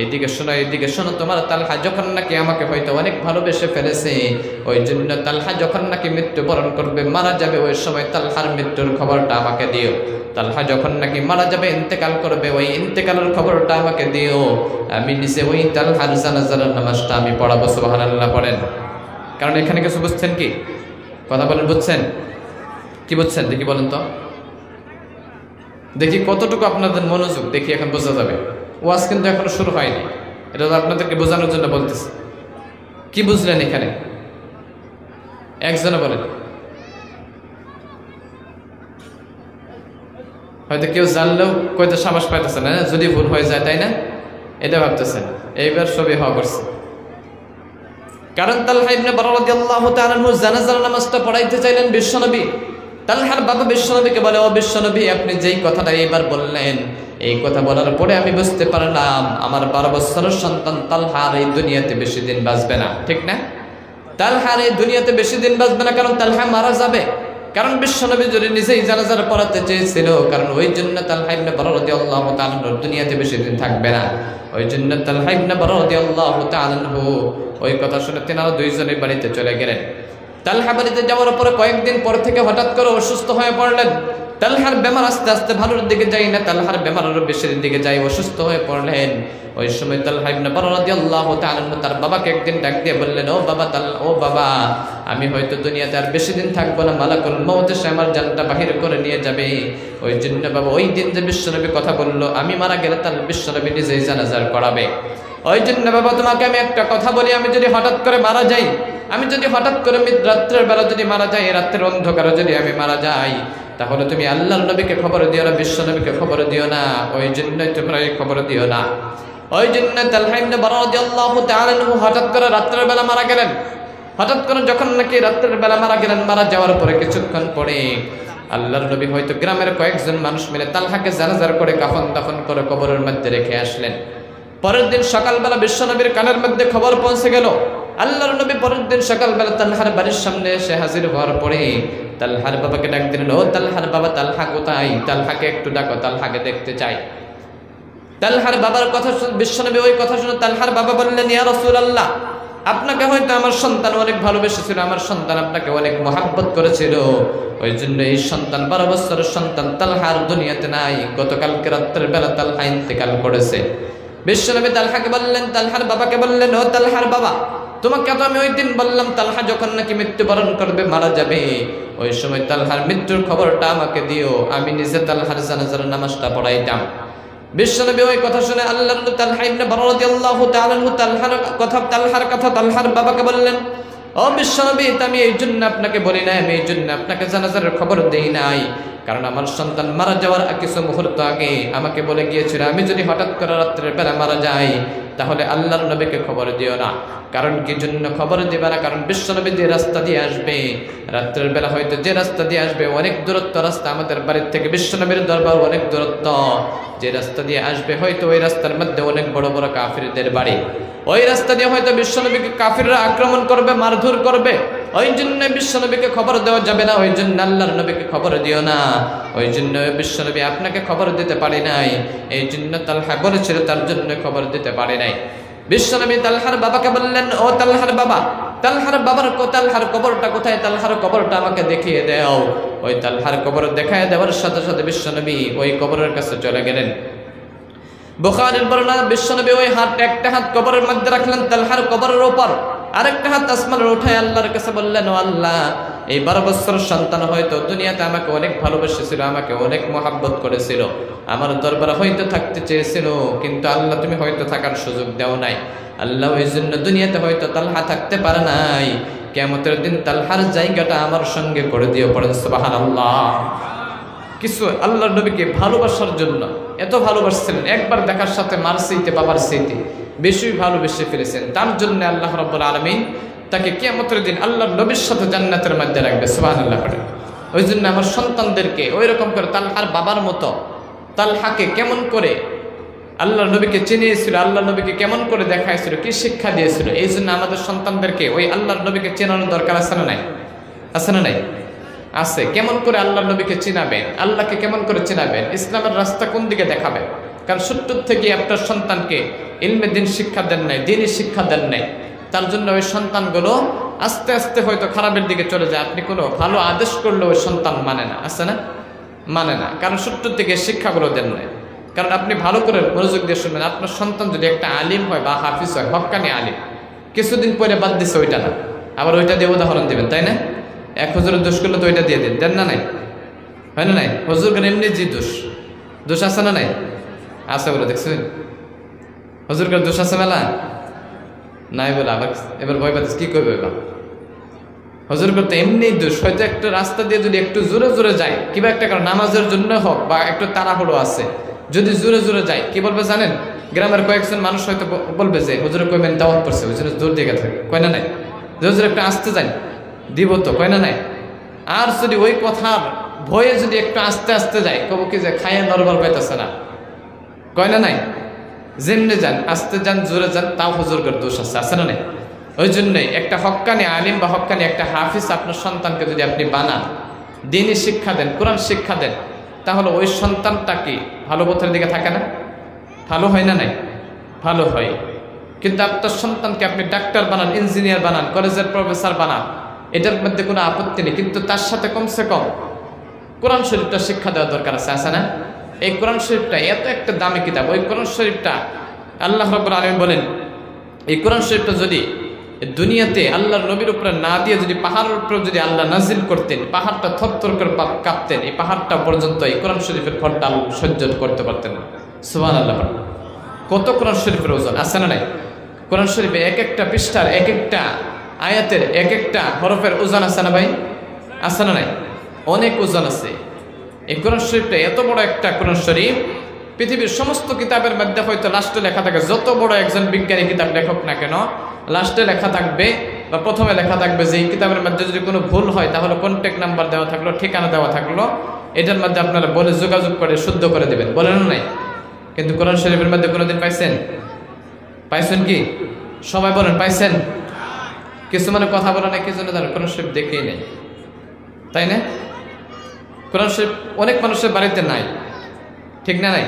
এইদিকে শোনো, এইদিকে শোনো, তোমার তালহা যখন নাকি আমাকে হয়তো অনেক ভালোবেসে ফেলেছে, ওই জন্য তালহা যখন নাকি মৃত্যুবরণ করবে, মারা যাবে, ওই সময় তালহার মৃত্যুর খবরটা আমাকে দিও। তালহা যখন নাকি মারা যাবে, ইন্তেকাল করবে, ওই ইন্তেকালের খবরটা আমাকে দিও, আমি নিচে ওই তালহার জানাজার নামাজটা আমি পড়াবো। সুবহানাল্লাহ পড়েন। কারণ এখানে কিছু বুঝছেন কি? কথা বলেন, বুঝছেন কি? বুঝছেন দেখি বলেন তো, দেখি কতটুকু আপনাদের মনোযোগ, দেখি এখন বোঝা যাবে। ওয়াজ কিন্তু এখনো শুরু হয়নি, এটা আপনাদেরকে বোঝানোর জন্য বলতেছি। কি বুঝলেন এখানে? একজনে বলেন। হয়তো কেউ জানলেও কয়তো সাবাস পাইতেছে না, যদি ভুল হয়ে যায়, তাই না? এটা ভাবতেছেন। এইবার সবই হওয়া করছে, কারণ তালহা ইবনে বারা রাদিয়াল্লাহু তাআলা আনহু জানাজার নামাজটা পড়াইতে চাইলেন বিশ্বনবী। তালহার বাবা বিশ্বনবীকে বলে, ও বিশ্বনবী, আপনি যেই কথাটা এইবার বললেন, এই কথা বলার পরে আমি বুঝতে পারলাম আমার 12 বছরের সন্তান তালহার এই দুনিয়াতে বেশি দিন বাঁচবে না, ঠিক না? তালহার এই দুনিয়াতে বেশি দিন বাঁচবে না, কারণ তালহা মারা যাবে। কারণ বিশ্বনবী যদি নিজেই জানাজার পড়াতে চেয়েছিল, কারণ ওই জন্য তালহা ইবনে বারা রাদিয়াল্লাহু তাআলা আনহু দুনিয়াতে বেশি দিন থাকবে না, ওই জন্য তালহা ইবনে বারা রাদিয়াল্লাহু তাআলা আনহু ওই কথা শুনে তেনারা দুইজনে বাড়িতে চলে গেলেন। তালহা বাড়িতে যাওয়ার পরে কয়েকদিন পর থেকে হঠাৎ করে অসুস্থ হয়ে পড়লেন। তালহার বেমার আস্তে আস্তে ভালোর দিকে যায় না, তালহার বেমার আরো বেশির দিকে যায়, অসুস্থ হয়ে পড়লেন। ওই সময় তালহা ইবনে বারা রাদিয়াল্লাহু তাআলা আনহু তার বাবাকে একদিন ডাক দিয়ে বললেন, ও বাবা ও বাবা, আমি হয়তো দুনিয়াতে আর বেশি দিন থাকবো না, মালাকুল মউত এসে আমার জানটা বাহির করে নিয়ে যাবে, ওই জন্য বাবা ওই দিন যে বিশ্বনবী কথা বললো, আমি মারা গেলে তার বিশ্বনবী নিজেই জানাজার করাবে, ওই জন্য বাবা তোমাকে আমি একটা কথা বলি, আমি যদি হঠাৎ করে মারা যাই, আমি যদি হঠাৎ করে রাত্রের বেলা যদি মারা যাই, রাত্রের অন্ধকারে যদি আমি মারা যাই, তাহলে তুমি আল্লাহর নবীকে খবর দিও না, বিশ্ব নবীকে খবর দিও না, ওই জন্যই তোমরা এই খবর দিও না। ওই জন্য তালহা ইবনে বারা রাদিয়াল্লাহু তাআলা আনহু হঠাৎ করে রাত্রের বেলা মারা গেলেন। হঠাৎ করে যখন নাকি রাত্রের বেলা মারা গেলেন, মারা যাওয়ার পরে কিছুক্ষণ পরে আল্লাহর নবী হয়তো গ্রামের কয়েকজন মানুষ মিলে তালহাকে জানাজার করে কাফন দাফন করে কবরের মধ্যে রেখে আসলেন। পরের দিন সকালবেলা বিশ্বনবীর কানের মধ্যে খবর পৌঁছে গেল। আল্লাহর নবী পরের দিন সকালবেলা তালহার বাড়ির সামনে এসে হাজির হওয়ার পরে তালহার বাবাকে ডাক দিলেন, ও তালহার বাবা, তালহা কোথায়? তালহাকে একটু ডাকো, তালহাকে দেখতে চাই। তালহার বাবার কথা শুনে বিশ্বনবী ওই কথা শুনে তালহার বাবা বললেন, ইয়া রাসূলুল্লাহ, আপনাকে হয়তো আমার সন্তান অনেক ভালোবেসেছিল, আমার সন্তান আপনাকে অনেক মহাব্বত করেছিল, ওই জন্য এই সন্তান 12 বছরের সন্তান তালহার দুনিয়াতে নাই, গতকালকে রাত্রের বেলা তালহা ইন্তেকাল করেছে। বিশ্বনবী তালহাকে বললেন, তালহার বাবাকে বললেন, ও তালহার বাবা, তোমাকে তো আমি ওই দিন বললাম তালহা যখন নাকি মৃত্যুবরণ করবে, মারা যাবে, ওই সময় তালহার মৃত্যুর খবরটা আমাকে দিও, আমি নিজে তালহার জানাজার নামাজটা পড়াইতাম। বিশ্বনবী ওই কথা শুনে আল্লাহর নবী তালহা ইবনে বারা রাদিয়াল্লাহু তাআলা আনহু তালহার কথা তালহার বাবাকে বললেন, ও বিশ্বনবী, আমি এই জন্য আপনাকে বলি নাই, আমি এই জন্য আপনাকে জানাজার খবর দেই নাই, কারণ আমার সন্তান মারা যাওয়ার কিছু মুহূর্ত আগে আমাকে বলে গিয়েছিল, আমি যদি হঠাৎ করে রাত্রের বেলা মারা যাই তাহলে আল্লাহর নবীকে খবর দিও না। কারণ কি জন্য খবর দিবে না? কারণ বিশ্বনবী যে রাস্তা দিয়ে আসবে, রাত্রের বেলা হয়তো যে রাস্তা দিয়ে আসবে, অনেক দূরত্ব রাস্তা, আমাদের বাড়ির থেকে বিশ্বনবীর দরবার অনেক দূরত্ব, যে রাস্তা দিয়ে আসবে হয়তো ওই রাস্তার মধ্যে অনেক বড় বড় কাফিরদের বাড়ি, ওই রাস্তা দিয়ে হয়তো বিশ্বনবীকে কাফিররা আক্রমণ করবে, মারধর করবে, ওই জন্য বিশ্বনবীকে খবর দেওয়া যাবে না, ওই জন্য আল্লাহর নবীকে খবর দিও না, ওই জন্য বিশ্বনবী আপনাকে খবর দিতে পারে নাই, এই জন্য তালহা বলেছিল তার জন্য খবর দিতে পারে নাই। বিশ্বনবী তালহার বাবাকে বললেন, ও তালহার বাবা, তালহার কবরটা কোথায়? তালহার কবরটা আমাকে দেখিয়ে দাও। ওই তালহার কবর দেখায় দেওয়ার সাথে সাথে বিশ্বনবী ওই কবরের কাছে চলে গেলেন। বুখারীর বর্ণনা, বিশ্বনবী ওই একটা হাত কবরের মধ্যে রাখলেন তালহার কবরের উপর, আরেকটা হাত আসমানের উঠায় আল্লাহর কাছে বললেন, ও আল্লাহ, এই 12 বছরের সন্তান হয়তো দুনিয়াতে আমাকে অনেক ভালোবেসেছিল, আমাকে অনেক মহাব্বত করেছিল, আমার দরবারে হয়তো থাকতে চেয়েছিল, কিন্তু আল্লাহ তুমি হয়তো থাকার সুযোগ দাও নাই। আল্লাহ ওই জন্য দুনিয়াতে হয়তো তালহা থাকতে পারে নাই, কিয়ামতের দিন তালহার জায়গাটা আমার সঙ্গে করে দিও। পড়েন সুবহানাল্লাহ। কিছু আল্লাহর নবীকে ভালোবাসার জন্য এত ভালোবাসছিলেন, একবার দেখার সাথে মার স্মৃতি, বাবার স্মৃতি বেশি ভালোবেসে ফেলেছেন, তার জন্য আল্লাহ রাব্বুল আলামিন তাকে কিয়ামতের দিন আল্লাহর নবীর সাথে জান্নাতের মধ্যে রাখবে। সুবহানাল্লাহ। ওই জন্য আমার সন্তানদেরকে ওই রকম করে তালহার বাবার মতো তালহাকে কেমন করে আল্লাহর নবীকে চিনিয়েছিল, আল্লাহর নবীকে কেমন করে দেখাইছিল, কি শিক্ষা দিয়েছিল, এই জন্য আমাদের সন্তানদেরকে ওই আল্লাহর নবীকে চেনানোর দরকার আছে না নাই? আছে না নাই? আছে। কেমন করে আল্লাহর নবীকে চিনাবেন, আল্লাহকে কেমন করে চিনাবেন, ইসলামের রাস্তা কোন দিকে দেখাবেন? কারণ ছোট্ট থেকে আপনার সন্তানকে ইলমে দিন শিক্ষা দেন নাই, দিনই শিক্ষা দেন নাই, তার জন্য ওই সন্তানগুলো আস্তে আস্তে হয়তো খারাপের দিকে চলে যায়। আপনি কোনো ভালো আদেশ করলে ওই সন্তান মানে না, আছে না? মানে না, কারণ ছোট্ট থেকে শিক্ষাগুলো দেন নাই। কারণ আপনি ভালো করে মনোযোগ দিয়ে শুনবেন, আপনার সন্তান যদি একটা আলিম হয় বা হাফিজ হয়, হক্কানি আলিম, কিছুদিন পরে বাদ দিছে ওইটা না, আবার ওইটা দিয়ে উদাহরণ দিবেন, তাই না? এক হুজুরের দোষ করলে তো ওইটা দিয়ে দেন না? নাই? হয় না? নাই? হুজুর এমনি যে দোষ আছে না? নাই? আছে বলে দেখছেন? হুজুরকার দোষ আছে মেলা নাই বলে আবার এবার ভয় পাচ্ছিস, কি করবে? হুজুর করতে এমনি দোষ, হয়তো একটা রাস্তা দিয়ে যদি একটু জোরে জোরে যায়, কিংবা একটা কারণ নামাজের জন্য হোক বা একটু তাড়াহুড়ো আছে, যদি জোরে জোরে যায়, কি বলবে জানেন? গ্রামের কয়েকজন মানুষ হয়তো বলবে যে হুজুরে কইবেন দাওয়াত পড়ছে, ওই জন্য জোর দিয়ে থাকে, কয় না? নাই? হুজুর একটু আসতে যান, দিব তো, কয় না? নাই? আর যদি ওই কথার ভয়ে যদি একটু আস্তে আস্তে যায়, কব কি যে খাইয়া নরবল পাইতেছে না, কয় না? নাই? যেমনি যান, আস্তে যান, জোরে যান, তাও হুজুরকার দোষ আছে, আছে না? নাই? ওই জন্যই একটা হক্কানি আলিম বা হক্কানি একটা হাফিজ আপনার সন্তানকে যদি আপনি বানান, দিনই শিক্ষা দেন, কোরআন শিক্ষা দেন, তাহলে ওই সন্তানটা কি ভালো পথের দিকে থাকে না? ভালো হয় না? নাই? ভালো হয়। কিন্তু আপনার সন্তানকে আপনি ডাক্তার বানান, ইঞ্জিনিয়ার বানান, কলেজের প্রফেসর বানান, এটার মধ্যে কোনো আপত্তি নেই, কিন্তু তার সাথে কমসে কম কোরআন শরীফটা শিক্ষা দেওয়া দরকার আছে, আছে না? এই কোরআন শরীফটা এত একটা দামি কিতাব, ওই কোরআন শরীফটা আল্লাহ রাব্বুল আলামিন বলেন, এই কোরআন শরীফটা যদি দুনিয়াতে আল্লাহর নবীর উপরে না দিয়ে যদি পাহাড়ের উপরে যদি আল্লাহ নাজিল করতেন, পাহাড়টা থরথর করে কাঁপতেন, এই পাহাড়টা পর্যন্ত এই কোরআন শরীফের ফলটা সহ্য করতে পারতেন না। সুবহানাল্লাহ। কত কোরআন শরীফের ওজন, আছে না? নাই? কোরআন শরীফে এক একটা পৃষ্ঠার এক একটা আয়াতের এক একটা হরফের ওজন আছে না ভাই? আছে না? নাই? অনেক ওজন আছে। এই কোরআন শরীফটা এত বড় একটা কোরআন শরীফ, পৃথিবীর সমস্ত কিতাবের মধ্যে হয়তো লাস্টে লেখা থাকে, যত বড় একজন বিজ্ঞানী কিতাব লেখক না কেন, লাস্টে লেখা থাকবে বা প্রথমে লেখা থাকবে যে এই কিতাবের মধ্যে যদি কোনো ভুল হয় তাহলে কন্ট্যাক্ট নাম্বার দেওয়া থাকলো, ঠিকানা দেওয়া থাকলো, এটার মধ্যে আপনারা বলে যোগাযোগ করে শুদ্ধ করে দেবেন, বলেন না? নাই? কিন্তু কোরআন শরীফের মধ্যে কোনোদিন পাইছেন? পাইছেন কি? সবাই বলেন পাইছেন? কিছু মানে কথা বলে না, কি জন্য জানেন? কোরআন শরীফ দেখেই নেই, তাই না? কোরআন শরীফ অনেক মানুষের বাড়িতে নাই, ঠিক না? নাই?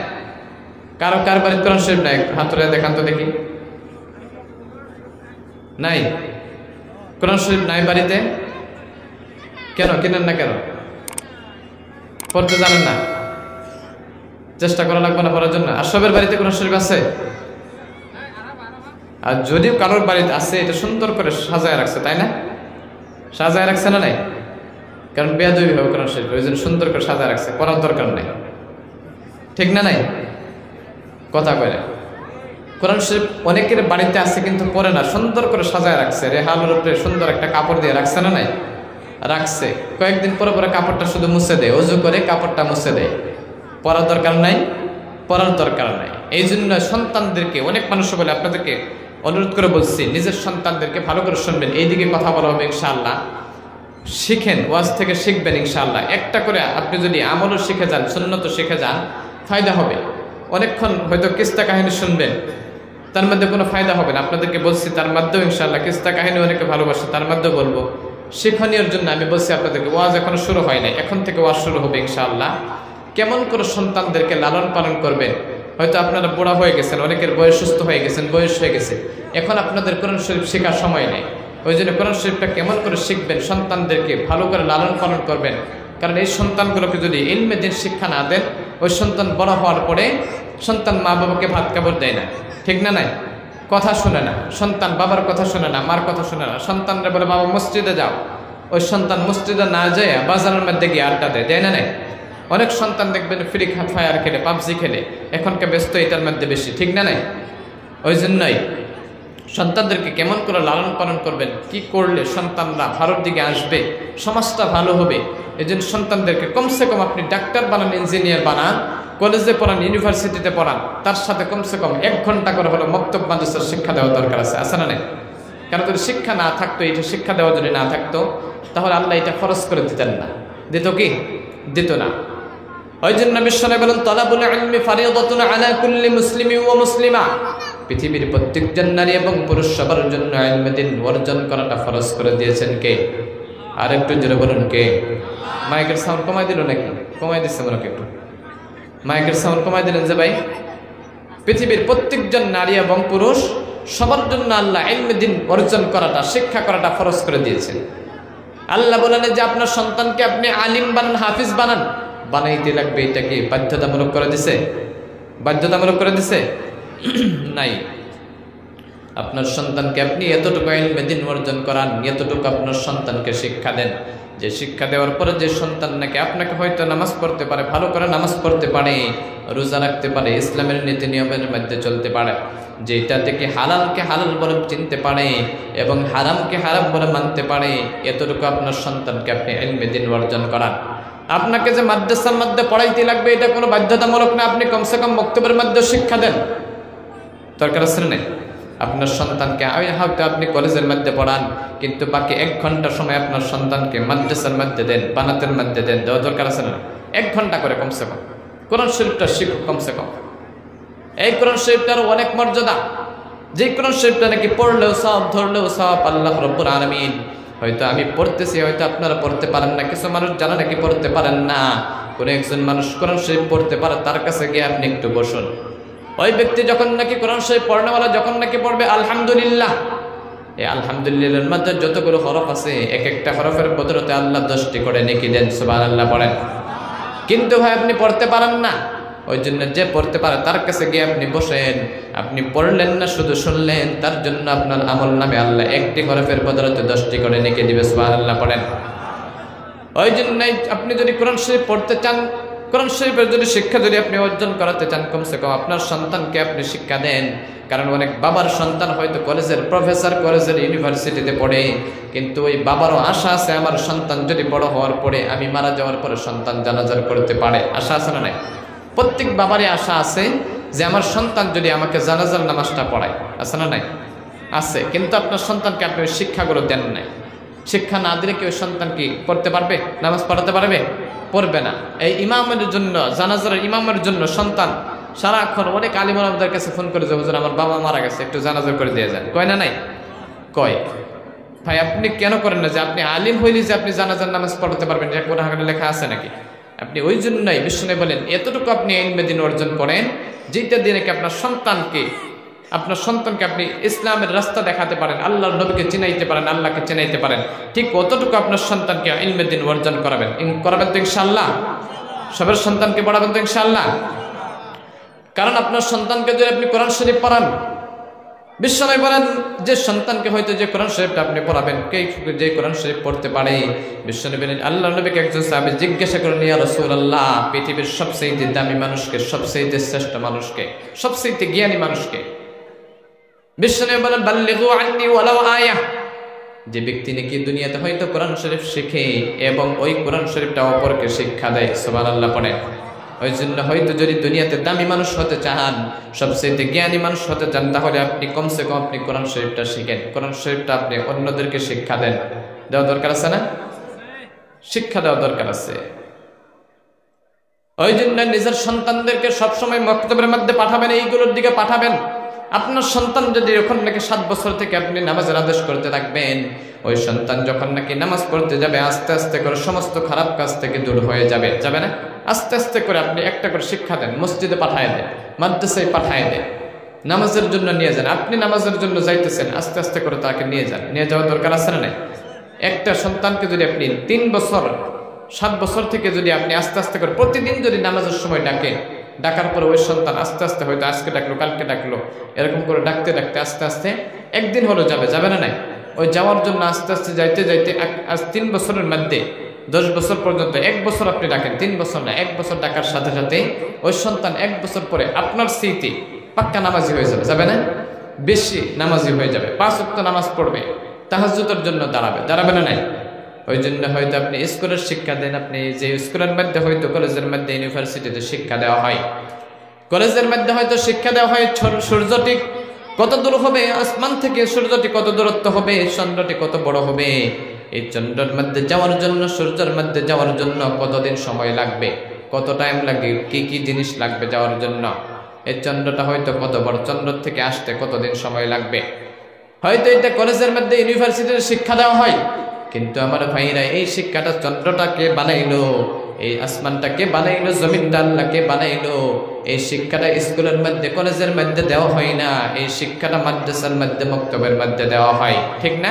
কার বাড়িতে কোরআন শরীফ নাই? হাতরে দেখান তো দেখি। নাই? কোরআন শরীফ নাই বাড়িতে? কেন কিনেন না? কেন পড়তে জানেন না? চেষ্টা করা লাগবে না পড়ার জন্য? আর সবের বাড়িতে কোরআন শরীফ আছে? আর যদিও কারোর বাড়িতে আছে এটা সুন্দর করে সাজায় রাখছে, তাই না? সাজায় রাখছে না নাই? কারণ বেয়াদবি হবে কোরআন শরীফ, ওই জন্য সুন্দর করে সাজায় রাখছে, পড়ার দরকার নাই, ঠিক না নাই? কথা কয় না। কোরআন শরীফ অনেকের বাড়িতে আছে কিন্তু পড়ে না, সুন্দর করে সাজায় রাখছে, রেহালের উপরে সুন্দর একটা কাপড় দিয়ে রাখছে না নাই? রাখছে। কয়েকদিন পরে পরে কাপড়টা শুধু মুছে দেয়, অজু করে কাপড়টা মুছে দেয়। পড়ার দরকার নাই, পড়ার দরকার নাই। এই জন্য সন্তানদেরকে, অনেক মানুষ বলে, আপনাদেরকে অনুরোধ করে বলছি, নিজের সন্তানদেরকে ভালো করে শুনবেন, এইদিকে কথা বলা হবে ইনশাআল্লাহ। শিখেন, ওয়াজ থেকে শিখবেন ইনশাআল্লাহ। একটা করে আপনি যদি আমলও শিখে যান, সুন্নত শিখে যান, ফায়দা হবে। অনেকক্ষণ হয়তো কিস্তা কাহিনী শুনবেন, তার মধ্যে কোনো ফায়দা হবে না। আপনাদেরকে বলছি তার মাধ্যমে ইনশাআল্লাহ, কিস্তা কাহিনী অনেকে ভালোবাসে, তার মাধ্যমে বলবো শিক্ষণীয়র জন্য আমি বলছি আপনাদেরকে। ওয়াজ এখনো শুরু হয় নাই, এখন থেকে ওয়াজ শুরু হবে ইনশাআল্লাহ। কেমন করে সন্তানদেরকে লালন পালন করবেন। হয়তো আপনারা বুড়া হয়ে গেছেন, অনেকের বয়স সুস্থ হয়ে গেছেন, বয়স হয়ে গেছে, এখন আপনাদের কোরআন শরীফ শেখার সময় নেই। ওই জন্য কোরআন শরীফটা কেমন করে শিখবেন, সন্তানদেরকে ভালো করে লালন পালন করবেন। কারণ এই সন্তানগুলোকে যদি ইলমে দ্বীন শিক্ষা না দেন, ওই সন্তান বড় হওয়ার পরে সন্তান মা বাবাকে ভাত কাপড় দেয় না, ঠিক না নাই? কথা শুনে না সন্তান, বাবার কথা শুনে না, মার কথা শুনে না। সন্তানরা বলে বাবা মসজিদে যাও, ওই সন্তান মসজিদে না যায় বাজারের মধ্যে গিয়ে আড্ডা দেয় না নাই? অনেক সন্তান দেখবেন ফ্রি ফায়ার খেলে, পাবজি খেলে, এখনকার ব্যস্ত এটার মধ্যে বেশি, ঠিক না নাই? ওই জন্যই সন্তানদেরকে কেমন করে লালন পালন করবেন, কি করলে সন্তানরা ভালোর দিকে আসবে, সমাজটা ভালো হবে। এই জন্য সন্তানদেরকে কমসে কম আপনি ডাক্তার বানান, ইঞ্জিনিয়ার বানান, কলেজে পড়ান, ইউনিভার্সিটিতে পড়ান, তার সাথে কমসে কম 1 ঘন্টা করে হলো মক্তব মাদ্রাসার শিক্ষা দেওয়া দরকার আছে না নাই? কারণ যদি শিক্ষা না থাকতো, এটা শিক্ষা দেওয়া যদি না থাকতো, তাহলে আল্লাহ এটা খরচ করে দিতেন না। দিত কি? দিত না। ওই জন্য বিশ্বনবী বলেন, তালাবুল ইলমি ফারিদাতুন আলা কুল্লি মুসলিমিন ওয়া মুসলিমা। পৃথিবীর প্রত্যেকজন নারী এবং পুরুষ সবার জন্য ইলমে দ্বীন অর্জন করাটা ফরজ করে দিয়েছেন কে? আর একটু জোরে বলুন কে? মাইকের সাউন্ড কমাই দিল নাকি? কমাই দিচ্ছে মনে একটু, মাইকের সাউন্ড কমাই দিলেন যে ভাই। পৃথিবীর প্রত্যেকজন নারী এবং পুরুষ সবার জন্য আল্লাহ ইলমে দ্বীন অর্জন করাটা, শিক্ষা করাটা ফরজ করে দিয়েছেন। আল্লাহ বলেন যে আপনার সন্তানকে আপনি আলিম বানান, হাফিজ বানান, বানাইতে লাগবে। এটাকে বাধ্যতামূলক করে দিছে? বাধ্যতামূলক করে দিছে? নাই। আপনার সন্তানকে আপনি এতটুকু ইলমে দ্বীন অর্জন করান, এতটুকু আপনার সন্তানকে শিক্ষা দেন, যে শিক্ষা দেওয়ার পরে যে সন্তান নাকি আপনাকে হয়তো নামাজ পড়তে পারে, ভালো করে নামাজ পড়তে পারে, রোজা রাখতে পারে, ইসলামের নীতি নিয়মের মধ্যে চলতে পারে, যেটা থেকে হালালকে হালাল বলে চিনতে পারে এবং হারামকে হারাম বলে মানতে পারে, এতটুকু আপনার সন্তানকে আপনি ইলমে দ্বীন অর্জন করান। আপনাকে যে মাদ্রাসার মধ্যে পড়াইতে লাগবে এটা কোনো বাধ্যতামূলক না, আপনি কমসে কম বক্তব্যের মধ্যে শিক্ষা দেন, দরকার আছে না? আপনার সন্তানকে হয়তো আপনি কলেজের মধ্যে পড়ান, কিন্তু বাকি 1 ঘন্টা সময় আপনার সন্তানকে মাদ্রাসার মধ্যে দেন, বানাতের মধ্যে দেন, দেওয়া দরকার আছে না? 1 ঘন্টা করে কমসে কম কোরআন শরীফটা শিখুক কমসে কম। এই কোরআন শরীফটার অনেক মর্যাদা, যে কোরআন শরীফটা নাকি পড়লেও সব, ধরলেও সব। আল্লাহ রাব্বুল আলামিন, হয়তো আমি পড়তেছি, হয়তো আপনারা পড়তে পারেন না, কিছু মানুষ জানা নাকি পড়তে পারেন না। কোন একজন মানুষ কোরআন শরীফ পড়তে পারে, তার কাছে গিয়ে আপনি একটু বসুন। ওই ব্যক্তি যখন নাকি কোরআন শরীফ পড়নেওয়ালা যখন নাকি পড়বে আলহামদুলিল্লাহ, এই আলহামদুলিল্লাহর মধ্যে যতগুলো হরফ আছে, এক একটা হরফের বদলতে আল্লাহ 10টি করে নেকি দেন, সুবহানাল্লাহ পড়েন। কিন্তু ভাই আপনি পড়তে পারেন না, ওই জন্য যে পড়তে পারে তার কাছে গিয়ে আপনি বসেন। আপনি পড়লেন না, শুধু শুনলেন, তার জন্য আপনার আমল নামে আল্লাহ 1টি হরফের বদলতে 10টি করে নেকি দিবে, সুবহানাল্লাহ পড়েন। ওই জন্য আপনি যদি কোরআন শরীফ পড়তে চান, কোরআন শরীফের যদি শিক্ষা যদি আপনি অর্জন করাতে চান, কমসে কম আপনার সন্তানকে আপনি শিক্ষা দেন। কারণ অনেক বাবার সন্তান হয়তো কলেজের প্রফেসর, কলেজের ইউনিভার্সিটিতে পড়ে, কিন্তু ওই বাবারও আশা আছে আমার সন্তান যদি বড় হওয়ার পরে, আমি মারা যাওয়ার পরে সন্তান জানাজার করতে পারে। আশা আছে না নাই? প্রত্যেক বাবারই আশা আছে যে আমার সন্তান যদি আমাকে জানাজার নামাজটা পড়ায়, আছে না নাই? আছে। কিন্তু আপনার সন্তানকে আপনি ওই শিক্ষাগুলো দেন নাই। শিক্ষা না দিলে কি ওই সন্তান কি পড়তে পারবে? নামাজ পড়াতে পারবে? পড়বে না। এই ইমামের জন্য, জানাজার ইমামের জন্য সন্তান সারাক্ষণ অনেক আলিম ওলামাদের কাছে ফোন করে যে হুজুর আমার বাবা মারা গেছে, একটু জানাজা করে দিয়ে যান, কয় না নাই? কয়। ভাই আপনি কেন করেন না? যে আপনি আলিম হইলে যে আপনি জানাজার নামাজ পড়াতে পারবেন, যে কোন হাঁকানে লেখা আছে নাকি? আপনি ওই জন্যই বিষ্ণু বলেন এতটুকু আপনি ইলমে দ্বীন অর্জন করেন, যেটা দিয়ে নাকি আপনার সন্তানকে আপনি ইসলামের রাস্তা দেখাতে পারেন, আল্লাহর নবীকে চিনাইতে পারেন, আল্লাহকে চিনাইতে পারেন, ঠিক অতটুকু আপনার সন্তানকে ইলমে দ্বীন অর্জন করাবেন তো ইনশাআল্লাহ। সবার সন্তানকে পড়াবেন তো ইনশাআল্লাহ। কারণ আপনার সন্তানকে যদি আপনি কোরআন শরীফ পড়ান, বিশ্বনবী বলেন, যে সন্তানকে হয়তো যে কোরআন শরীফটা আপনি পড়াবেন, যে কোরআন শরীফ পড়তে পারে, বিশ্বনবী বলেন, আল্লাহ নবীকে একজন সাহাবী জিজ্ঞাসা করেন, ইয়া রাসূলুল্লাহ, পৃথিবীর সবচেয়ে দামি মানুষকে, সবচেয়ে শ্রেষ্ঠ মানুষকে, সবচেয়ে জ্ঞানী মানুষকে? বিশ্বনবী বলেন, বাল্লিগু আন্নী ওয়ালাউ আয়াহ। যে ব্যক্তি নাকি দুনিয়াতে হয়তো কোরআন শরীফ শিখে এবং ওই কোরআন শরীফটা অপরকে শিক্ষা দেয়, সুবহানাল্লাহ পড়ে। ওই জন্য হয়তো যদি দুনিয়াতে দামি মানুষ হতে চান, সবচেয়ে জ্ঞানী মানুষ হতে চান, তাহলে আপনি কমসে কম আপনি কোরআন শরীফটা শিখেন, কোরআন শরীফটা আপনি অন্যদেরকে শিক্ষা দেন। দেওয়া দরকার আছে না? শিক্ষা দেওয়া দরকার আছে। ওই জন্য নিজের সন্তানদেরকে সবসময় মক্তবের মধ্যে পাঠাবেন, এইগুলোর দিকে পাঠাবেন। আপনার সন্তান যদি যখন নাকি 7 বছর থেকে আপনি নামাজের আদেশ করতে থাকবেন, ওই সন্তান যখন নাকি নামাজ পড়তে যাবে, আস্তে আস্তে করে সমস্ত খারাপ কাজ থেকে দূর হয়ে যাবে, যাবে না? আস্তে আস্তে করে আপনি একটা করে শিক্ষা দেন, মসজিদে পাঠায় দেন, মাদ্রাসায় পাঠায় দেন, নামাজের জন্য নিয়ে যান। আপনি নামাজের জন্য যাইতেছেন, আস্তে আস্তে করে তাকে নিয়ে যান। নিয়ে যাওয়ার দরকার আছে না নাই? একটা সন্তানকে যদি আপনি 3 বছর 7 বছর থেকে যদি আপনি আস্তে আস্তে করে প্রতিদিন যদি নামাজের সময় ডাকেন, ডাকার পরে ওই সন্তান আস্তে আস্তে হয়তো আজকে ডাকলো, কালকে ডাকলো, এরকম করে ডাকতে ডাকতে আস্তে আস্তে একদিন হলো যাবে, যাবে না নাই? ওই যাওয়ার জন্য আস্তে আস্তে যাইতে যাইতে আজ 3 বছরের মধ্যে 10 বছর পর্যন্ত 1 বছর আপনি ডাকেন, 3 বছর না, 1 বছর ডাকার সাথে সাথে ওই সন্তান 1 বছর পরে আপনার স্মৃতি পাক্কা নামাজি হয়ে যাবে, যাবে না? বেশি নামাজি হয়ে যাবে, 5 ওয়াক্ত নামাজ পড়বে, তাহাজ্জুদের জন্য দাঁড়াবে, দাঁড়াবে না নাই? ওই জন্য হয়তো আপনি স্কুলের শিক্ষা দেন, আপনি যে স্কুলের মধ্যে হয়তো কলেজের মধ্যে ইউনিভার্সিটিতে শিক্ষা দেওয়া হয়, কলেজের মধ্যে হয়তো শিক্ষা দেওয়া হয় সূর্যটি কত দূর হবে, আসমান থেকে সূর্যটি কত দূরত্ব হবে, চন্দ্রটি কত বড় হবে, এই চন্দ্রের মধ্যে যাওয়ার জন্য, সূর্যের মধ্যে যাওয়ার জন্য কতদিন সময় লাগবে, কত টাইম লাগবে, কি কি জিনিস লাগবে যাওয়ার জন্য, এই চন্দ্রটা হয়তো কত বড়, চন্দ্র থেকে আসতে কতদিন সময় লাগবে, হয়তো এটা কলেজের মধ্যে ইউনিভার্সিটির শিক্ষা দেওয়া হয়। কিন্তু আমার ভাইরা, এই শিক্ষাটা চন্দ্রটাকে বানাইলো, এই আসমানটাকে বানাইলো, জমিনটা আল্লাহকে বানাইলো, এই শিক্ষাটা স্কুলের মধ্যে কলেজের মধ্যে দেওয়া হয় না, এই শিক্ষাটা মাদ্রাসার মধ্যে মক্তবের মধ্যে দেওয়া হয়, ঠিক না?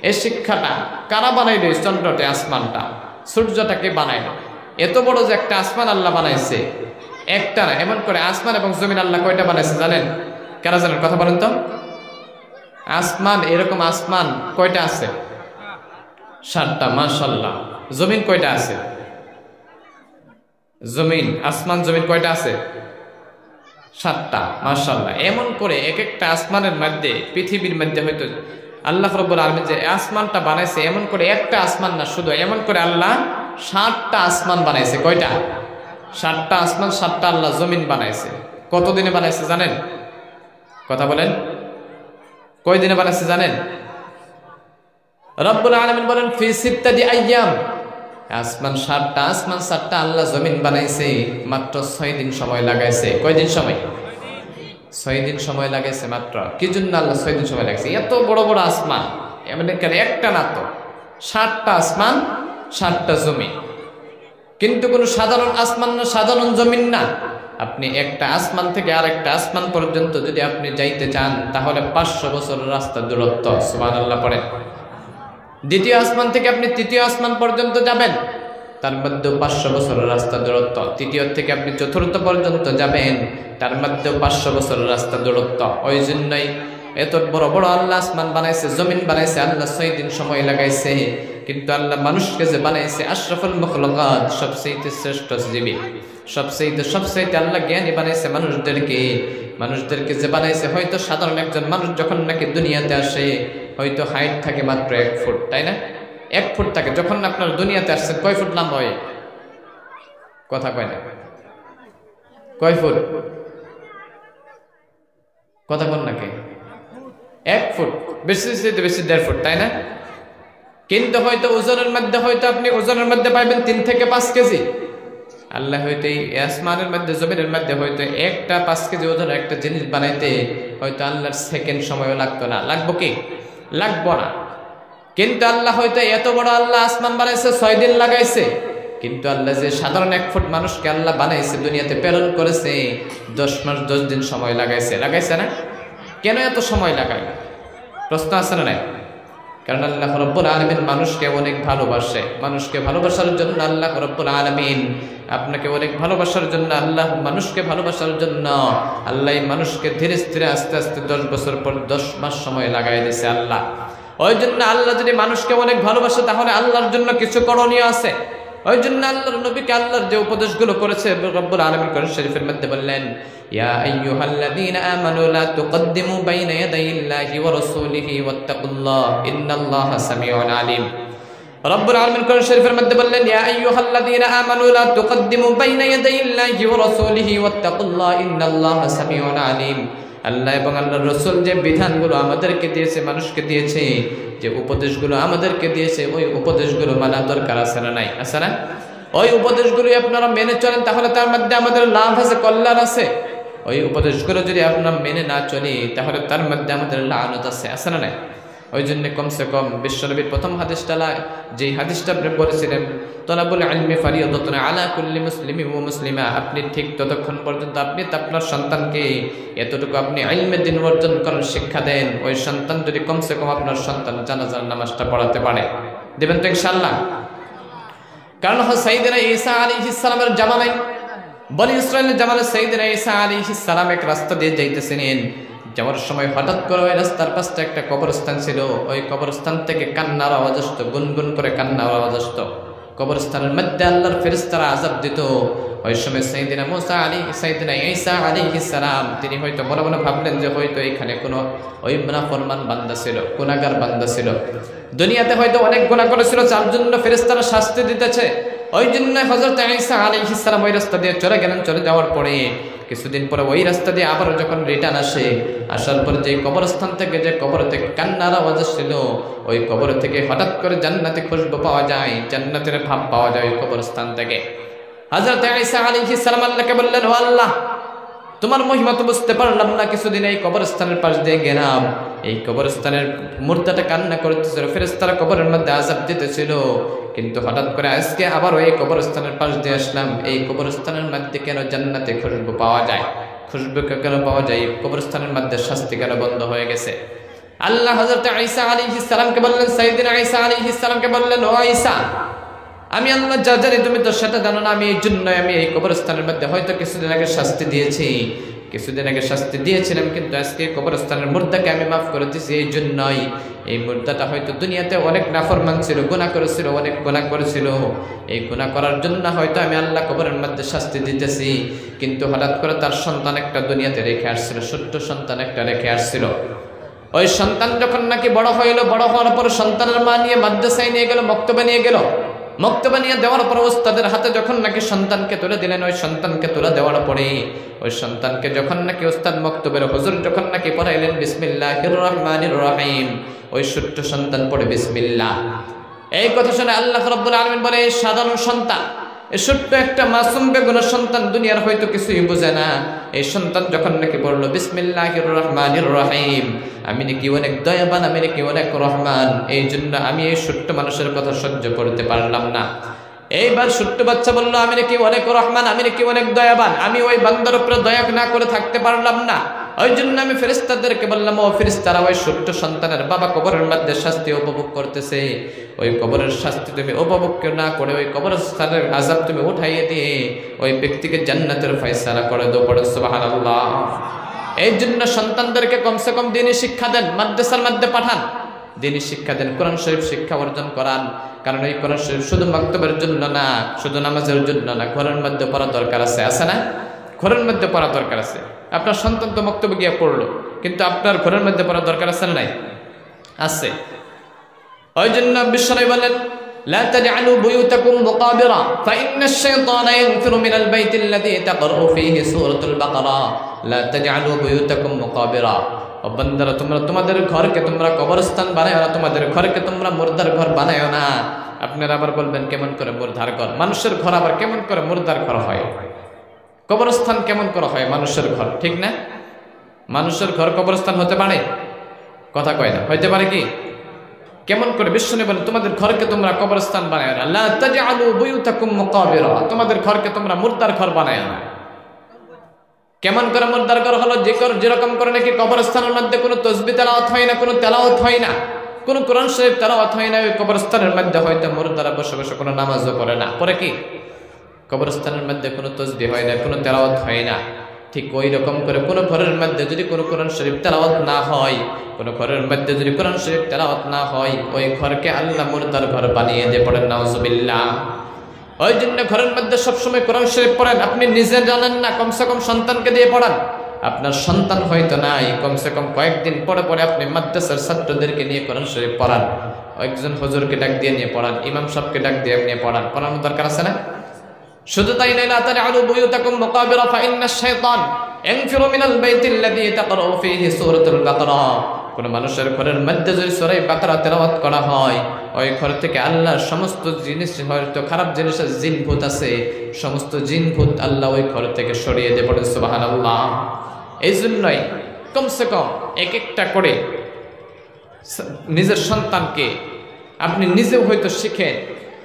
এই শিক্ষাটা কারা বানাইলো? চন্দ্রটা, আসমানটা, সূর্যটাকে বানাইলো। এত বড় যে একটা আসমান আল্লাহ বানাইছে, একটা না, এমন করে আসমান এবং জমিন আল্লাহ কয়টা বানাইছে জানেন? কারা জানেন? কথা বলেন তো। আসমান, এরকম আসমান কয়টা আছে? 7টা, মাশাআল্লাহ। জমিন কয়টা আছে? জমিন, আসমান জমিন কয়টা আছে? 7টা, মাশাআল্লাহ। এমন করে এক একটা আসমানের মধ্যে, পৃথিবীর মধ্যে হয়তো আল্লাহ রাব্বুল আলামিন যে আসমানটা বানাইছে, এমন করে একটা আসমান না, শুধু এমন করে আল্লাহ 7টা আসমান বানাইছে। কয়টা? 7টা আসমান, 7টা আল্লাহ জমিন বানাইছে। কত দিনে বানাইছে জানেন? কথা বলেন, কয় দিনে বানাইছে জানেন? রব্বুল আলামিন বলেন, ফি 6 আইয়াম। আসমান 7টা, আসমান 7টা, আল্লাহ জমিন বানাইছে মাত্র 6 দিন সময় লাগাইছে। কয় দিন সময়? 6 দিন সময় লাগাইছে মাত্র। কি জন্য আল্লাহ 6 দিন সময় লাগাইছে? এত বড় বড় আসমান, এমন একটা না তো, 7টা আসমান, 7টা জমিন। কিন্তু কোন সাধারণ আসমান না, সাধারণ জমিন না। আপনি একটা আসমান থেকে আরেকটা আসমান পর্যন্ত যদি আপনি যাইতে চান, তাহলে 500 বছরের রাস্তা দূরত্ব। সুবহানাল্লাহ পড়েন। দ্বিতীয় আসমান থেকে আপনি তৃতীয় আসমান পর্যন্ত যাবেন, তার মধ্যে 500 বছরের রাস্তা দূরত্ব। তৃতীয় থেকে আপনি চতুর্থ পর্যন্ত যাবেন, তার মধ্যে 500 বছরের রাস্তা দূরত্ব। ওই জন্যই এত বড় বড় আল্লাহ আসমান বানাইছে, জমিন বানাইছে, আল্লাহ 6 দিন সময় লাগাইছে। কিন্তু আল্লাহ মানুষকে যে বানাইছে, আশরাফুল মাখলুকাত, সবচেয়ে শ্রেষ্ঠ জীবী, সবচেয়ে আল্লাহ জ্ঞানী বানাইছে মানুষদেরকে যে বানাইছে, হয়তো সাধারণ একজন মানুষ যখন নাকি দুনিয়াতে আসে, হয়তো হাইট থাকে মাত্র 1 ফুট, তাই না? 1 ফুট থাকে। যখন আপনার দুনিয়াতে আসছেন, কয় ফুট লম্বা হয়? কথা কয় না, কয় ফুট? কথা বল নাকি? 1 ফুট, বেশি বেশি 1.5 ফুট, তাই না? কিন্তু হয়তো ওজনের মধ্যে, হয়তো আপনি ওজনের মধ্যে পাইবেন 3 থেকে 5 কেজি। আল্লাহ হয়তো এই আসমানের মধ্যে, জমিনের মধ্যে হয়তো একটা 5 কেজি ওজনের একটা জিনিস বানাইতে হয়তো আল্লাহর সেকেন্ড সময়ও লাগতো না। লাগবো কি? লাগবো না। কিন্তু আল্লাহ হয়তো এত বড় আল্লাহ আসমান বানাইছে, 6 দিন লাগাইছে। কিন্তু আল্লাহ যে সাধারণ 1 ফুট মানুষকে আল্লাহ বানাইছে, দুনিয়াতে প্রেরণ করেছে, 10 মাস 10 দিন সময় লাগাইছে। লাগাইছে না? কেন এত সময় লাগায়? প্রশ্ন আছে না নাই? কারণ আল্লাহ রাব্বুল আলামিন মানুষকে অনেক ভালোবাসে। মানুষকে ভালোবাসার জন্য আল্লাহ রাব্বুল আলামিন আপনাকে অনেক ভালোবাসার জন্য আল্লাহ মানুষকে ভালোবাসার জন্য আল্লাহ মানুষকে ধীরে ধীরে আস্তে আস্তে 10 বছর পর 10 মাস সময় লাগাই দিয়েছে আল্লাহ। ওই জন্য আল্লাহ যদি মানুষকে অনেক ভালোবাসে তাহলে আল্লাহর জন্য কিছু করণীয় আছে। ওই জন্য আল্লাহর নবীকে আল্লাহর যে উপদেশগুলো করেছে রব্বুল আলামিন কোরআন শরীফের মধ্যে বললেন, ইয়া আইয়ুহাল্লাযীনা আমানু লা তুকদ্দিমু বাইনা ইয়াদাইল্লাহি ওয়া রাসূলিহি ওয়াত্তাকুল্লাহ ইন্নাল্লাহা সামিউন আলিম। রব্বুল আলামিন কোরআন শরীফের মধ্যে বললেন, ইয়া আইয়ুহাল্লাযীনা আমানু লা তুকদ্দিমু বাইনা ইয়াদাইল্লাহি ওয়া রাসূলিহি ওয়াত্তাকুল্লাহ ইন্নাল্লাহা সামিউন আলিম। আল্লাহ এবং আল্লাহর রাসূল যে বিধানগুলো আমাদেরকে দিয়েছে, মানুষকে দিয়েছে, যে উপদেশগুলো আমাদেরকে দিয়েছে, ওই উপদেশগুলো মানা দরকার আছে না নাই? আছে না? ওই উপদেশগুলো আপনারা মেনে চলেন তাহলে তার মধ্যে আমাদের লাভ আছে, কল্যাণ আছে। ওই উপদেশগুলো যদি আপনারা মেনে না চলি তাহলে তার মধ্যে আমাদের লানত আছে, আছে না নাই? ওই জন্য কমসে কম বিশ্বনবীর প্রথম হাদিসটা, যেই হাদিসটা আপনি বলেছিলেন, তলাবুল ইলমি ফারিয়াদাতুন আলা কুল্লি মুসলিমিন ওয়া মুসলিমা, আপনি ঠিক ততক্ষণ পর্যন্ত আপনি আপনার সন্তানকে এতটুকু আপনি ইলমে দিন অর্জন করার শিক্ষা দেন, ওই সন্তান যদি কমসে কম আপনার সন্তান জানাজার নামাজটা পড়াতে পারে, দেবেন তো ইনশাআল্লাহ? কারণ সাইয়েদনা ঈসা আলাইহিস সালামের জামানায়, বনি ইসরাইলের জামানায় সাইয়েদনা ঈসা আলাইহিস সালাম এক রাস্তা দিয়ে যাইতেছিলেন। যাওয়ার সময় হঠাৎ করে ওই রাস্তার পাশে একটা কবরস্থান ছিল। ওই কবরস্থান থেকে কান্নার আওয়াজ আসতো, গুনগুন করে কান্নার আওয়াজ আসতো। কবরস্থানের মধ্যে আল্লাহর ফেরেশতারা আযাব দিত। ওই সময় সাইয়েদনা ঈসা আলাইহিস সালাম তিনি হয়তো মনে মনে ভাবলেন যে হয়তো এখানে কোনো ওই নাফরমান বান্দা ছিল, গুনাহগার বান্দা ছিল, দুনিয়াতে হয়তো অনেক গুনাহ করেছিল, যার জন্য ফেরেশতারা শাস্তি দিতেছে। ওই জন্য হযরত ঈসা আলাইহিস সালাম ওই রাস্তা দিয়ে চলে গেলেন। চলে যাওয়ার পরে কিছুদিন পরে ওই রাস্তা দিয়ে আবার যখন রিটার্ন আসে, আসার পরে যে কবরস্থান থেকে, যে কবর থেকে কান্নার আওয়াজ ছিল, ওই কবর থেকে হঠাৎ করে জান্নাতে খুশবু পাওয়া যায়, জান্নাতের ভাব পাওয়া যায় ওই কবরস্থান থেকে। হযরত ঈসা আলাইহিস সালাম আল্লাহকে বললেন, ও আল্লাহ, তোমার মহিমা তো বুঝতে পারলাম না। কিছুদিন এই কবরস্থানের পাশ দিয়ে গেলাম, এই কবরস্থানের মুর্দাটা কান্না করতেছিল, ফেরেশতারা কবরের মধ্যে আযাব দিতেছিল, কিন্তু হঠাৎ করে আজকে আবার ওই কবরস্থানের পাশ দিয়ে আসলাম। এই কবরস্থানের মধ্যে কেন জান্নাতে খুশবু পাওয়া যায়? খুশবু কেন পাওয়া যায়? কবরস্থানের মধ্যে শাস্তি কেন বন্ধ হয়ে গেছে? আল্লাহ হযরত ঈসা আলাইহিস সালামকে বললেন, সাইয়েদনা ঈসা আলাইহিস সালামকে বললেন, ও ঈসা, আমি আল্লাহ যা জানি তুমি তো সেটা জানো না। আমি এই জন্যই আমি এই কবরস্থানের মধ্যে হয়তো কিছুদিন আগে শাস্তি দিয়েছিলাম, কিন্তু আজকে কবরস্থানের মুর্দাকে আমি মাফ করে দিয়েছি। এই জন্যই এই মুর্দাটা হয়তো দুনিয়াতে অনেক নাফরমান ছিল, গুনাহ করেছিল, অনেক গুনাহ করেছিল। এই গুনাহ করার জন্য হয়তো আমি আল্লাহ কবরের মধ্যে শাস্তি দিতেছি। কিন্তু হঠাৎ করে তার সন্তান একটা দুনিয়াতে রেখে আসছিল, ছোট্ট সন্তান একটা রেখে আসছিল। ওই সন্তান যখন নাকি বড় হইল, বড় হওয়ার পর সন্তানের মা নিয়ে মাদ্রাসায় নিয়ে গেল, মক্তবে নিয়ে গেল। মক্তবা নিয়ে দেওয়ার পর ওস্তাদের হাতে যখন নাকি সন্তানকে তুলে দিলেন, ওই সন্তানকে তুলে দেওয়ার পরে ওই সন্তানকে যখন নাকি ওস্তাদ মক্তবের হুজুর যখন নাকি পড়াইলেন বিসমিল্লাহির রহমানির রহিম, ওই ছোট্ট সন্তান পড়ে বিসমিল্লাহ। এই কথা শুনে আল্লাহ রাব্বুল আলামিন বলে, এই সাধারণ সন্তান, এই ছোট্ট একটা মাসুম বেগুনার সন্তান, দুনিয়ার হয়তো কিছুই বোঝে না, এই সন্তান যখন নাকি বলল বিসমিল্লাহির রহমানির রহিম, আমি নাকি অনেক দয়াবান, আমি নাকি অনেক রহমান, এই জন্য আমি এই ছোট্ট মানুষের কথা সহ্য করতে পারলাম না। এইবার ছোট্ট বাচ্চা বলল, আমি নাকি অনেক রহমান, আমি নাকি অনেক দয়াবান, আমি ওই বান্দার উপরে দয়া না করে থাকতে পারলাম না। ওই জন্য আমি ফেরেশতাদেরকে বললাম, ও ফেরেশতারা, ওই ছোট্ট সন্তানের বাবা কবরের মধ্যে শাস্তি উপভোগ করতেছে, ওই কবরের শাস্তি তুমি উপভোগ না করে ওই কবরস্থানের আযাব তুমি উঠাইয়ে দিয়ে ওই ব্যক্তিকে জান্নাতের ফয়সালা করে দাও। পড়ে সুবহানাল্লাহ। এই জন্য সন্তানদেরকে কমসে কম দ্বীনি শিক্ষা দেন, মাদ্রাসার মধ্যে পাঠান, দ্বীনি শিক্ষা দেন, কোরআন শরীফ শিক্ষা অর্জন করান। কারণ এই কোরআন শরীফ শুধু মাকতবের জন্য না, শুধু নামাজের জন্য না, ঘরের মধ্যে পড়া দরকার আছে, আছে না? ঘরের মধ্যে পড়া দরকার আছে। আপনার সন্তান তো মক্তবে গিয়ে পড়লো, কিন্তু আপনার ঘরের মধ্যে পড়া দরকার আছে না নাই? আছে। ওই জন্য বিশ্বনবী বলেন, لا تجعلوا بيوتكم مقابرا فإن الشيطان ينفر من البيت الذي تقرأ فيه سورة البقرة لا تجعلوا بيوتكم مقابرا। ও বান্দারা, তোমরা তোমাদের ঘরকে তোমরা কবরস্থান বানায়ো না, তোমাদের ঘরকে তোমরা মুর্দার ঘর বানায়ো না। আপনারা আবার বলবেন, কেমন করে মুর্দার ঘর? মানুষের ঘর আবার কেমন করে মুর্দার ঘর হয়? কবরস্থান কেমন করে হয় মানুষের ঘর? ঠিক না? মানুষের ঘর কবরস্থান হতে পারে? কথা কয় না, হইতে পারে কি? কেমন করে? বিশ্বনবী বলেন, তোমাদের ঘরকে তোমরা কবরস্থান বানায় না। লা তাজআলু বুয়ুতাকুম মুকাবিরা, তোমাদের ঘরকে তোমরা মুর্দার ঘর বানায় না। কেমন করে মুর্দার ঘর হলো? যেরকম করে নাকি কবরস্থানের মধ্যে কোনো তাসবিহ তেলাওয়াত হয় না, কোনো তেলাওয়াত হয় না, কোন কোরআন শরীফ তেলাওয়াত হয় না, ওই কবরস্থানের মধ্যে হয়তো মুর্দারা বসে বসে কোনো নামাজও পড়ে না। পরে কি? কবরস্থানের মধ্যে কোনো তসবিহ হয় না, কোনো তেলাওয়াত হয় না। ঠিক ওই রকম করে কোনো ঘরের মধ্যে যদি কোনো কোরআন শরীফ তেলাওয়াত না হয়, কোনো ঘরের মধ্যে যদি কোরআন শরীফ তেলাওয়াত না হয়, ওই ঘরকে আল্লাহ মুর্দার ঘর বানিয়ে দিয়ে পড়েন নাউজুবিল্লাহ। ওই জন্য ঘরের মধ্যে সবসময় কোরআন শরীফ পড়েন। আপনি নিজে জানেন না, কমসে কম সন্তানকে দিয়ে পড়ান। আপনার সন্তান হয়তো নাই, কমসে কম কয়েকদিন পরে পরে আপনি মাদ্রাসার ছাত্রদেরকে নিয়ে কোরআন শরীফ পড়ান। একজন হুজুরকে ডাক দিয়ে নিয়ে পড়ান, ইমাম সাহেবকে ডাক দিয়ে নিয়ে পড়ান। পড়ানোর দরকার আছে না? শুধু তাই নয়, লা তাজআলু বুয়ুতাকুম মাকাবিরা ফাইন্নাশ শাইতান ইয়ানফিরু মিনাল বাইতিল্লাযী তাকরাউ ফীহি সূরাতুল বাকারা। কোন মানুষের ঘরের মধ্যে যদি সূরা বাকারা তেলাওয়াত করা হয়, ওই ঘর থেকে আল্লাহর সমস্ত জিনিস, হয়তো খারাপ জিনিসের জিন ভূত আছে, সমস্ত জিন ভূত আল্লাহ ওই ঘর থেকে সরিয়ে দিয়ে পড়েন সুবহানাল্লাহ। এই জন্যই কমসে কম এক একটা করে নিজের সন্তানকে আপনি নিজেও হয়তো শিখেন,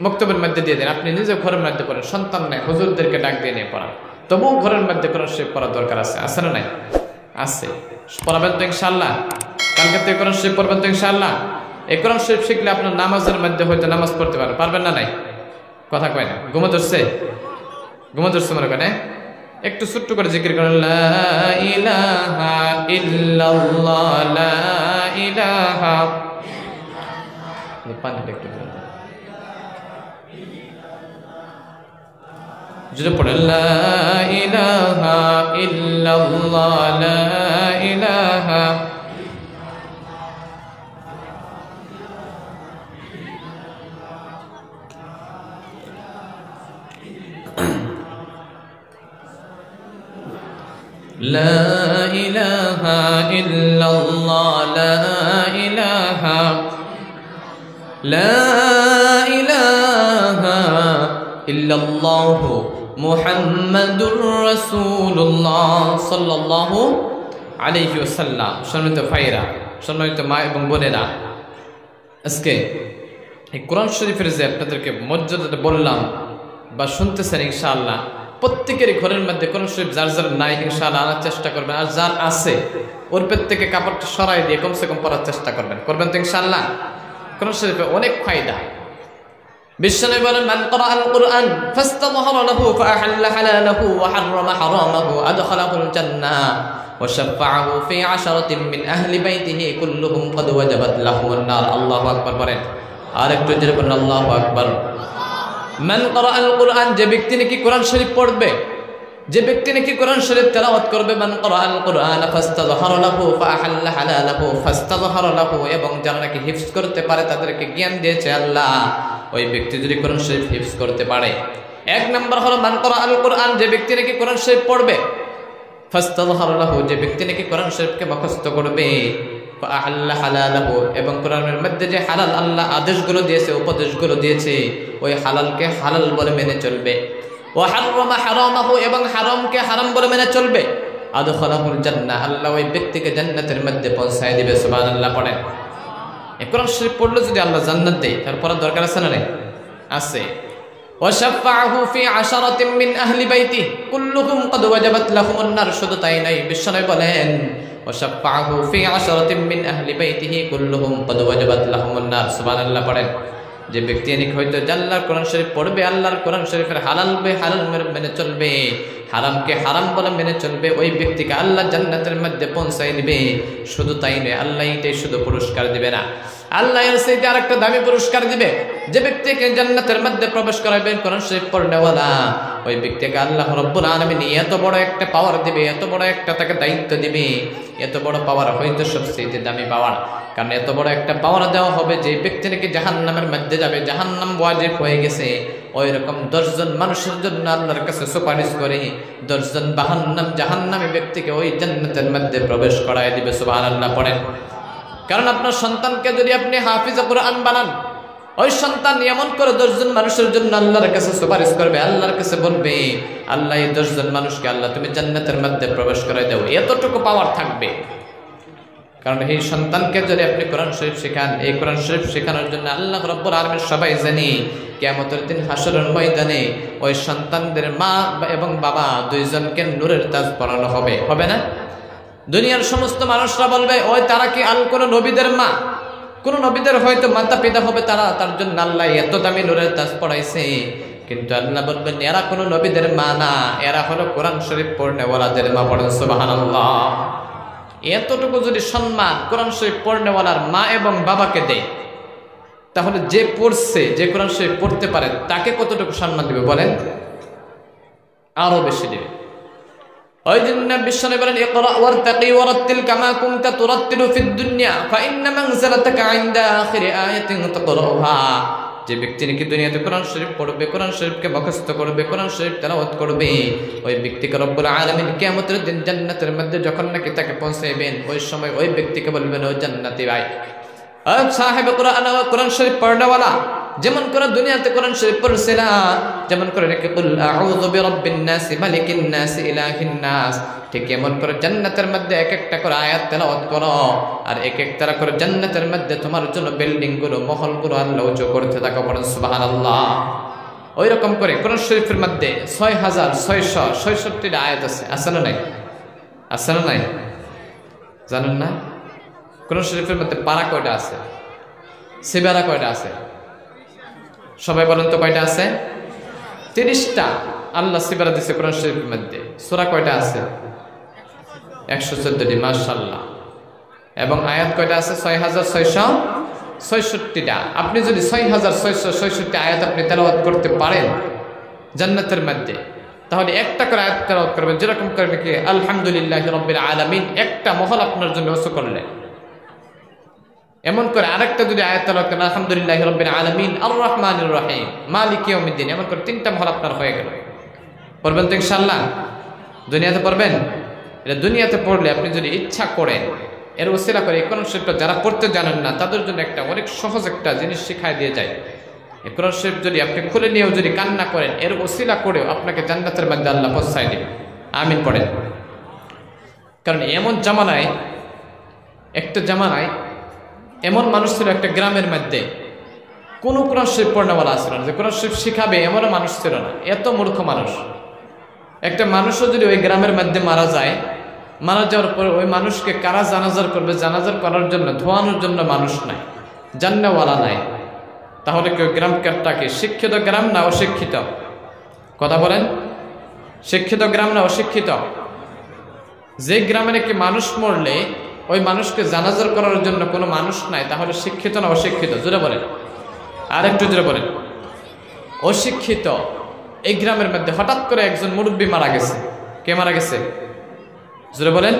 মক্তবের মধ্যে দিয়ে দেন, আপনি নিজেও ঘরের মধ্যে পড়েন। সন্তান নাই, হুজুরদেরকে ডাক দিয়ে নিয়ে পড়ান। তবুও ঘরের মধ্যে কোরআন শরীফ পড়ার দরকার আছে, আছে না নাই? আছে। পড়াবেন তো ইনশাআল্লাহ? কালকে থেকে কোরআন শরীফ পড়বেন তো ইনশাআল্লাহ? এই কোরআন শরীফ শিখলে আপনার নামাজের মধ্যে হয়তো নামাজ পড়তে পারবেন না? নাই কথা কয় না? ঘুমো ধরছে? ঘুমো ধরছে মনে করেন? একটু ছোট্ট করে জিকির করেন, লা ইলাহা ইল্লাল্লাহ, লা ইলাহা। পানিটা একটু যদি পড়েন, লা ইলাহা ইল্লাল্লাহ, লা ইলাহা। لا إله إلا الله لا إله لا إله إلا الله محمد رسول الله صلى الله عليه وسلم। সম্মানিত ভাইরা, সম্মানিত মা এবং বোনেরা, আজকে এই কোরআন শরীফের যে আপনাদেরকে মর্যাদাটা বললাম বা শুনতেছেন, ইনশাআল্লাহ প্রত্যেকেরই ঘরের মধ্যে কোরআন শরীফ যার যার নাই ইনশাআল্লাহ আনার চেষ্টা করবেন। আর যার আছে ওর পেট থেকে কাপড়টা সরাই দিয়ে কমসে কম পড়ার চেষ্টা করবেন তো ইনশাআল্লাহ। কোরআন শরীফে অনেক ফায়দা। বিশ্বনবী বলেন, মান ক্বারাআল কুরআন ফাস্তাযহারা লাহু ফাআহাল্লা হালালাহু ওয়া হাররামা হারামাহু আদখালাহুল জান্নাহ ওয়া শাফাআহু ফি 'আশরাতিন মিন আহলি বাইতিহি কুল্লুহুম ক্বাদ ওয়াজাবাত লাহুমুন নার। আল্লাহু আকবার বলেন। আর একটু জোরে বলেন আল্লাহু আকবার। মান ক্বারাআল কুরআন, যে ব্যক্তি নাকি কোরআন শরীফ পড়বে, যে ব্যক্তি নাকি কোরআন শরীফ তেলাওয়াত করবে, মান ক্বারাআল কুরআন ফাস্তাযহারা লাহু ফাআহাল্লা হালালাহু ফাস্তাযহারা লাহু, এবং যারা নাকি হিফজ করতে পারে, তাদেরকে জ্ঞান দিয়েছে আল্লাহ, ওই ব্যক্তি যদি কোরআন শরীফ হিফজ করতে পারে। এক নাম্বার হলো মান ক্বারাআল কুরআন, যে ব্যক্তি নাকি কোরআন শরীফ পড়বে, ফাস্তাযহারা লাহু, যে ব্যক্তি নাকি কোরআন শরীফকে মুখস্থ করবে, ফাআহাল্লা হালালাহু, এবং কোরআনের মধ্যে যে হালাল আল্লাহ আদেশগুলো দিয়েছে, উপদেশগুলো দিয়েছে, ওই হালালকে হালাল বলে মেনে চলবে, ওয়া হাররামা হারামাহু, এবং হারামকে হারাম বলে মেনে চলবে, আদখালাহুল জান্নাহ, আল্লাহ ওই ব্যক্তিকে জান্নাতের মধ্যে পৌঁছায় দিবে। সুবহানাল্লাহ পড়েন। এই কোরআন শরীফ পড়লে যদি আল্লাহ জান্নাত দেয়, তারপর দরকার আছে না? নাই আছে। ওয়া শাফাআহু ফি 'আশরাতিন মিন আহলি বাইতিহি কুল্লুহুম ক্বাদ ওয়াজাবাত লাহুমুন নার। শুধু তাই নাই, বিশ্বনবী বলেন, ওয়া শাফাআহু ফি 'আশরাতিন মিন আহলি বাইতিহি কুল্লুহুম ক্বাদ ওয়াজাবাত লাহুমুন নার। সুবহানাল্লাহ পড়েন। যে ব্যক্তি হয়তো আল্লাহর কোরআন শরীফ পড়বে, আল্লাহর কোরআন শরীফের হালাল মেনে চলবে, হারামকে হারাম বলে মেনে চলবে, ওই ব্যক্তিকে আল্লাহ জান্নাতের মধ্যে পৌঁছায় দিবে। শুধু তাই নয়, আল্লাহ এটাই শুধু পুরস্কার দিবে না, আল্লাহ এর সাথে আরেকটা দামি পুরস্কার দিবে। যে ব্যক্তিকে জান্নাতের মধ্যে প্রবেশ করাবেন কোরআন শরীফ পড়নেওয়ালা, ওই ব্যক্তিকে আল্লাহ রাব্বুল আলামিন এত বড় একটা পাওয়ার দিবে, এত বড় একটা তাকে দায়িত্ব দিবে। এত বড় পাওয়ার হয়তো সবচেয়ে দামি পাওয়ার, কারণ এত বড় একটা পাওয়ার দেওয়া হবে, যে ব্যক্তি নাকি জাহান্নামের মধ্যে যাবে, জাহান্নাম ওয়াজিব হয়ে গেছে, ওই রকম 10 জন মানুষের জন্য আল্লাহর কাছে সুপারিশ করে 10 জন জাহান্নামী ব্যক্তিকে ওই জান্নাতের মধ্যে প্রবেশ করায় দিবে। সুবহানাল্লাহ পড়েন। কারণ আপনার সন্তানকে যদি আপনি হাফিজে কুরআন বানান, ওই সন্তান এমন করে 10 জন মানুষের জন্য আল্লাহর কাছে সুপারিশ করবে, আল্লাহর কাছে বলবে, আল্লাহ এই 10 জন মানুষকে আল্লাহ তুমি জান্নাতের মধ্যে প্রবেশ করায় দাও। এতটুকু পাওয়ার থাকবে। কারণ এই সন্তানকে যদি আপনি কোরআন শরীফ শেখান, এই কোরআন শরীফ শেখানোর জন্য আল্লাহ রাব্বুল আলামিন সবাই জানি কিয়ামতের দিন হাসরের ময়দানে ওই সন্তানদের মা এবং বাবা দুইজনকে নূরের তাজ পরানো হবে, হবে না? দুনিয়ার সমস্ত মানুষরা বলবে, ওই তারা কি আল কোন নবীদের মা? কোন নবীদের হয়তো মাতা পিতা হবে, তারা তার জন্য আল্লাহ এত দামি নূরের তাজ পড়াইছে, কিন্তু আল্লাহ বলবেন এরা কোন নবীদের মা না, এরা হলো কোরআন শরীফ পড়নেওয়ালাদের মা। পড়েন সুবহানাল্লাহ। এতটুকু যদি সম্মান কোরআন শরীফ পড়নেওয়ালার মা এবং বাবাকে দেয়, তাহলে যে পড়ছে, যে কোরআন শরীফ পড়তে পারে, তাকে কতটুকু সম্মান দিবে বলেন? আরো বেশি দিবে। ওই জন্য বিশ্বনবী বলেন ইকরা ওয়ারতাকি ওয়ারাত্তিল কামা কুনতা তুরাত্তিলু ফিদ দুনিয়া ফাইন্না মানজিলাতাকা ইনদা আখিরি আয়াতিন তাকরাউহা। যে ব্যক্তি নাকি দুনিয়াতে কোরআন শরীফ পড়বে, কোরআন শরীফকে মুখস্থ করবে, কোরআন শরীফ তেলাওয়াত করবে, ওই ব্যক্তিকে রব্বুল আলামিন কিয়ামতের দিন জান্নাতের মধ্যে যখন নাকি তাকে পৌঁছাইবেন, ওই সময় ওই ব্যক্তিকে বলবেন ও জান্নাতি ভাই, ও সাহেবে কোরআন, কোরআন শরীফ পড়নেওয়ালা, যেমন করে দুনিয়াতে কোরআন শরীফ পড়ছে না, যেমন করে নাকি কুল আউযু বিরাব্বিন নাস মালিকিন নাস ইলাহিন নাস, ঠিক এমন করে জান্নাতের মধ্যে এক একটা করে আয়াত তেলাওয়াত করো, আর এক একটা করে জান্নাতের মধ্যে তোমার জন্য বিল্ডিং গুলো, মহল গুলো আল্লাহ উঁচু করতে থাকো। পড়েন সুবহানাল্লাহ। ওই রকম করে কোরআন শরীফের মধ্যে 6666টা আয়াত আছে, আছে না নাই? আছে না নাই? জানেন না? কোরআন শরীফের মধ্যে পারা কয়টা আছে? সিবারা কয়টা আছে? সবাই বলেন তো কয়টা আছে? 30টা আল্লাহ সিবারা দিয়েছে কোরআন শরীফের মধ্যে। সূরা কয়টা আছে? 114টি, মাশাআল্লাহ। এবং আয়াত কয়টা আছে? 6666টা। আপনি যদি 6666 আয়াত আপনি তেলাওয়াত করতে পারেন জান্নাতের মধ্যে, তাহলে একটা করে আয়াত তেলাওয়াত করবেন, যেরকম করে নাকি আলহামদুলিল্লাহি রাব্বিল আলামিন একটা মহল আপনার জন্য ওযু করলেন। এমন করে আরেকটা যদি আয়াত তেলাওয়াত করেন, আলহামদুলিল্লাহি রাব্বিল আলামিন আর রহমানির রহিম মালিক ইয়াউমিদ্দিন, এমন করে 3টা মহল আপনার হয়ে গেল। পড়বেন তো ইনশাআল্লাহ? দুনিয়াতে পড়বেন? এটা দুনিয়াতে পড়লে আপনি যদি ইচ্ছা করেন, এর ওসিলা করে এই কোরআন শরীফটা যারা পড়তে জানেন না তাদের জন্য একটা অনেক সহজ একটা জিনিস শিখাই দিয়ে যায়। এই কোরআন শরীফ যদি আপনি খুলে নিয়েও যদি কান্না করেন, এর ওসিলা করেও আপনাকে জান্নাতের মধ্যে আল্লাহ পৌঁছায় দিবে। আমিন পড়েন। কারণ এমন জামানায়, একটা জামানায় এমন মানুষ ছিল একটা গ্রামের মধ্যে, কোনো কোরআন শরীফ পড়নেওয়ালা ছিল না, যে কোরআন শরীফ শিখাবে এমনও মানুষ ছিল না। এত মূর্খ মানুষ। একটা মানুষও যদি ওই গ্রামের মধ্যে মারা যায়, মারা যাওয়ার পর ওই মানুষকে কারা জানাজার করবে, জানাজার করার জন্য ধোয়ানোর জন্য মানুষ নাই, জান্নাওয়ালা নাই, তাহলে কেউ গ্রামটাকে শিক্ষিত গ্রাম না অশিক্ষিত? কথা বলেন, শিক্ষিত গ্রাম না অশিক্ষিত? যে গ্রামে নাকি মানুষ মরলে ওই মানুষকে জানাজার করার জন্য কোনো মানুষ নাই, তাহলে শিক্ষিত না অশিক্ষিত? জোরে বলেন, আর একটু জোরে বলেন। অশিক্ষিত। এই গ্রামের মধ্যে হঠাৎ করে একজন মুরব্বী মারা গেছে। কে মারা গেছে? জোরে বলেন।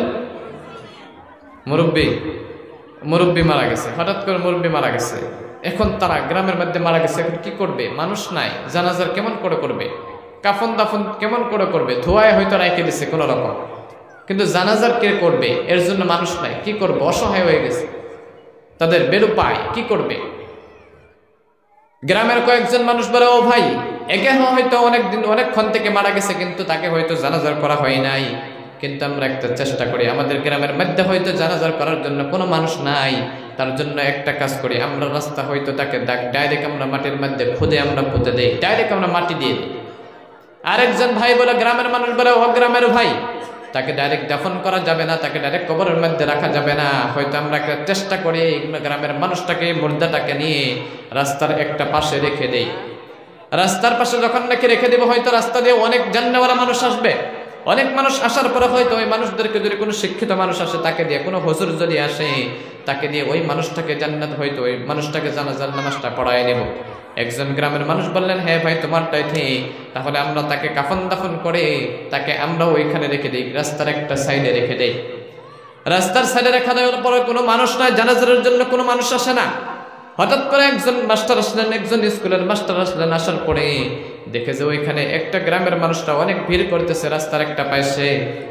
মুরব্বী মারা গেছে, হঠাৎ করে মুরব্বী মারা গেছে। এখন তারা গ্রামের মধ্যে মারা গেছে, এখন কি করবে? মানুষ নাই, জানাজার কেমন করে করবে? কাফন দাফন কেমন করে করবে? ধোয়ায় হয়তো রাইখে দিছে কোন রকম, কিন্তু জানাজার কে করবে? এর জন্য মানুষ নাই, কি করবে? অসহায় হয়ে গেছে, তাদের বেরুপায়, কি করবে? গ্রামের কয়েকজন মানুষ বলে, ও ভাই, একে হয়তো অনেকক্ষণ থেকে মারা গেছে, কিন্তু তাকে হয়তো জানাজার করা হয় নাই, কিন্তু আমরা একটা চেষ্টা করি, আমাদের গ্রামের মধ্যে হয়তো জানাজার করার জন্য কোনো মানুষ নাই, তার জন্য একটা কাজ করি, আমরা রাস্তা হয়তো তাকে ডাইরেক্ট আমরা মাটির মধ্যে খুদে আমরা পুঁতে দেই, ডাইরেক্ট আমরা মাটি দিয়ে দিই। আরেকজন ভাই বলে, গ্রামের মানুষ বলে, ও গ্রামের ভাই, তাকে ডাইরেক্ট দাফন করা যাবে না, তাকে ডাইরেক্ট কবরের মধ্যে রাখা যাবে না, হয়তো আমরা একটা চেষ্টা করি গ্রামের মানুষটাকে, মুর্দাটাকে নিয়ে রাস্তার একটা পাশে রেখে দেই। রাস্তার পাশে যখন নাকি রেখে দেবো, হয়তো রাস্তা দিয়ে অনেক জান্নাওয়ালা মানুষ আসবে, অনেক মানুষ আসার পরে হয়তো ওই মানুষদেরকে যদি কোনো শিক্ষিত মানুষ আসে, তাকে দিয়ে কোনো হুজুর যদি আসে, তাকে দিয়ে ওই মানুষটাকে জান্নাত, হয়তো ওই মানুষটাকে জানাজার নামাজটা পড়ায় নেব। একজন গ্রামের মানুষ বললেন, হ্যাঁ ভাই, তোমারটাই ঠিক, তাহলে আমরা তাকে কাফন দাফন করে তাকে আমরা ওইখানে রেখে দিই, রাস্তার একটা সাইডে রেখে দেই। রাস্তার সাইডে রেখা দেওয়ার পরে কোনো মানুষ নয়, জানাজার জন্য কোনো মানুষ আসে না। হঠাৎ করে একজন মাস্টার আসলেন, একজন স্কুলের মাস্টার আসলেন, আসার পরে দেখে যে ওইখানে একটা গ্রামের মানুষরা অনেক ভিড় করতেছে রাস্তার একটা পাশে,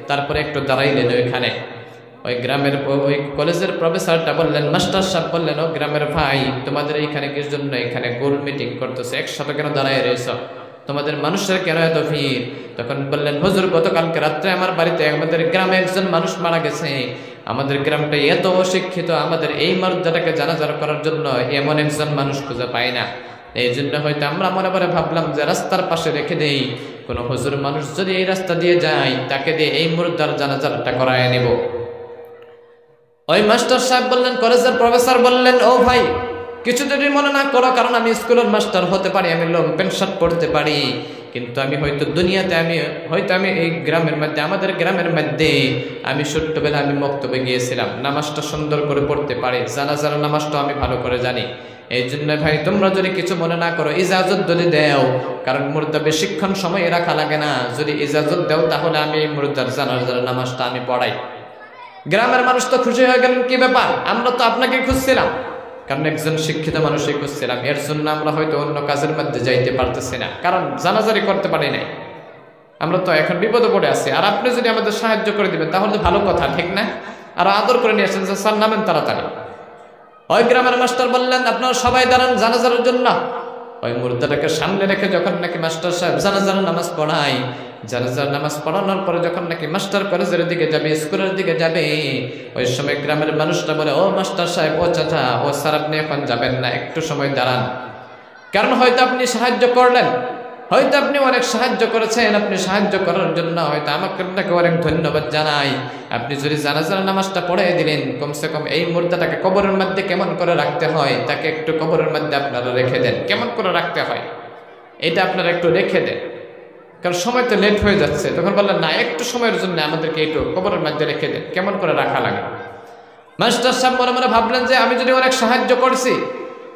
তারপরে একটু দাঁড়াইলেন ওইখানে। ওই গ্রামের ওই কলেজের প্রফেসরটা বললেন, মাস্টার সাহেব বললেন, ও গ্রামের ভাই, তোমাদের এইখানে কি জন্য এখানে গোল মিটিং করতেছে, একসাথে কেন দাঁড়ায় রয়েছ, তোমাদের মানুষের কেন এত ভিড়? তখন বললেন, হুজুর, গতকালকে রাত্রে আমার বাড়িতে আমাদের গ্রামে একজন মানুষ মারা গেছে, আমাদের গ্রামটা এত অশিক্ষিত, আমাদের এই মর্যাদাকে জানাজার করার জন্য এমন একজন মানুষ খুঁজে পাই না, এই জন্য হয়তো আমরা মনে মনে ভাবলাম যে রাস্তার পাশে রেখে দেই, কোন হুজুর মানুষ যদি এই রাস্তা দিয়ে যায়, তাকে দিয়ে এই মুর্দার জানাজারটা করায় নেব। ওই মাস্টার সাহেব বললেন, কলেজের প্রফেসর বললেন, ও ভাই কিছু যদি মনে না করো, কারণ আমি স্কুলের মাস্টার হতে পারি, আমি লং প্যান্ট শার্ট পরতে পারি, কিন্তু আমি হয়তো দুনিয়াতে আমি এই গ্রামের মধ্যে, আমাদের গ্রামের মধ্যে আমি ছোট্টবেলা আমি মক্তবে গিয়েছিলাম, নামাজটা সুন্দর করে পড়তে পারি, জানাজার নামাজটা আমি ভালো করে জানি। এই জন্য ভাই তোমরা যদি কিছু মনে না করো, ইজাজত যদি দেও, কারণ মুর্দা বেশিক্ষণ সময় রাখা লাগে না, যদি ইজাজত দেও তাহলে আমি মুর্দার জানাজার নামাজটা আমি পড়াই। গ্রামের মানুষ তো খুশি হয়ে গেলেন, কি ব্যাপার, আমরা তো আপনাকে খুঁজছিলাম, কারণ একজন শিক্ষিত মানুষই খুঁজছিলাম, এর জন্য আমরা হয়তো অন্য কাজের মধ্যে যাইতে পারতেছি না, কারণ জানাজারি করতে পারি নাই, আমরা তো এখন বিপদে পড়ে আছি, আর আপনি যদি আমাদের সাহায্য করে দিবেন তাহলে ভালো কথা, ঠিক না? আর আদর করে নিয়ে আসেন যে স্যার নামেন তাড়াতাড়ি। ওই গ্রামের মাস্টার বললেন, আপনারা সবাই দাঁড়ান জানাজার জন্য। ওই মুর্দাটাকে সামনে রেখে যখন নাকি মাস্টার সাহেব জানাজার নামাজ পড়ায়, জানাজার নামাজ পড়ানোর পরে যখন নাকি মাস্টার কলেজের দিকে যাবে, স্কুলের দিকে যাবে, ওই সময় গ্রামের মানুষটা বলে, ও মাস্টার সাহেব, ও চাচা, ও স্যার, আপনি এখন যাবেন না, একটু সময় দাঁড়ান, কারণ হয়তো আপনি সাহায্য করলেন, হয়তো আপনি অনেক সাহায্য করেছেন, আপনি সাহায্য করার জন্য হয়তো আমাকে আপনাকে অনেক ধন্যবাদ জানাই। আপনি যদি জানাজার নামাজটা পড়াই দিলেন, কমসে কম এই মুর্দাটাকে কবরের মধ্যে কেমন করে রাখতে হয়, তাকে একটু কবরের মধ্যে আপনারা রেখে দেন, কেমন করে রাখতে হয় এটা আপনারা একটু রেখে দেন, কারণ সময় তো লেট হয়ে যাচ্ছে। তখন বললেন, না, একটু সময়ের জন্য আমাদেরকে একটু কবরের মধ্যে রেখে দেন, কেমন করে রাখা লাগে। মাস্টার সাহেব মনে মনে ভাবলেন যে আমি যদি অনেক সাহায্য করছি,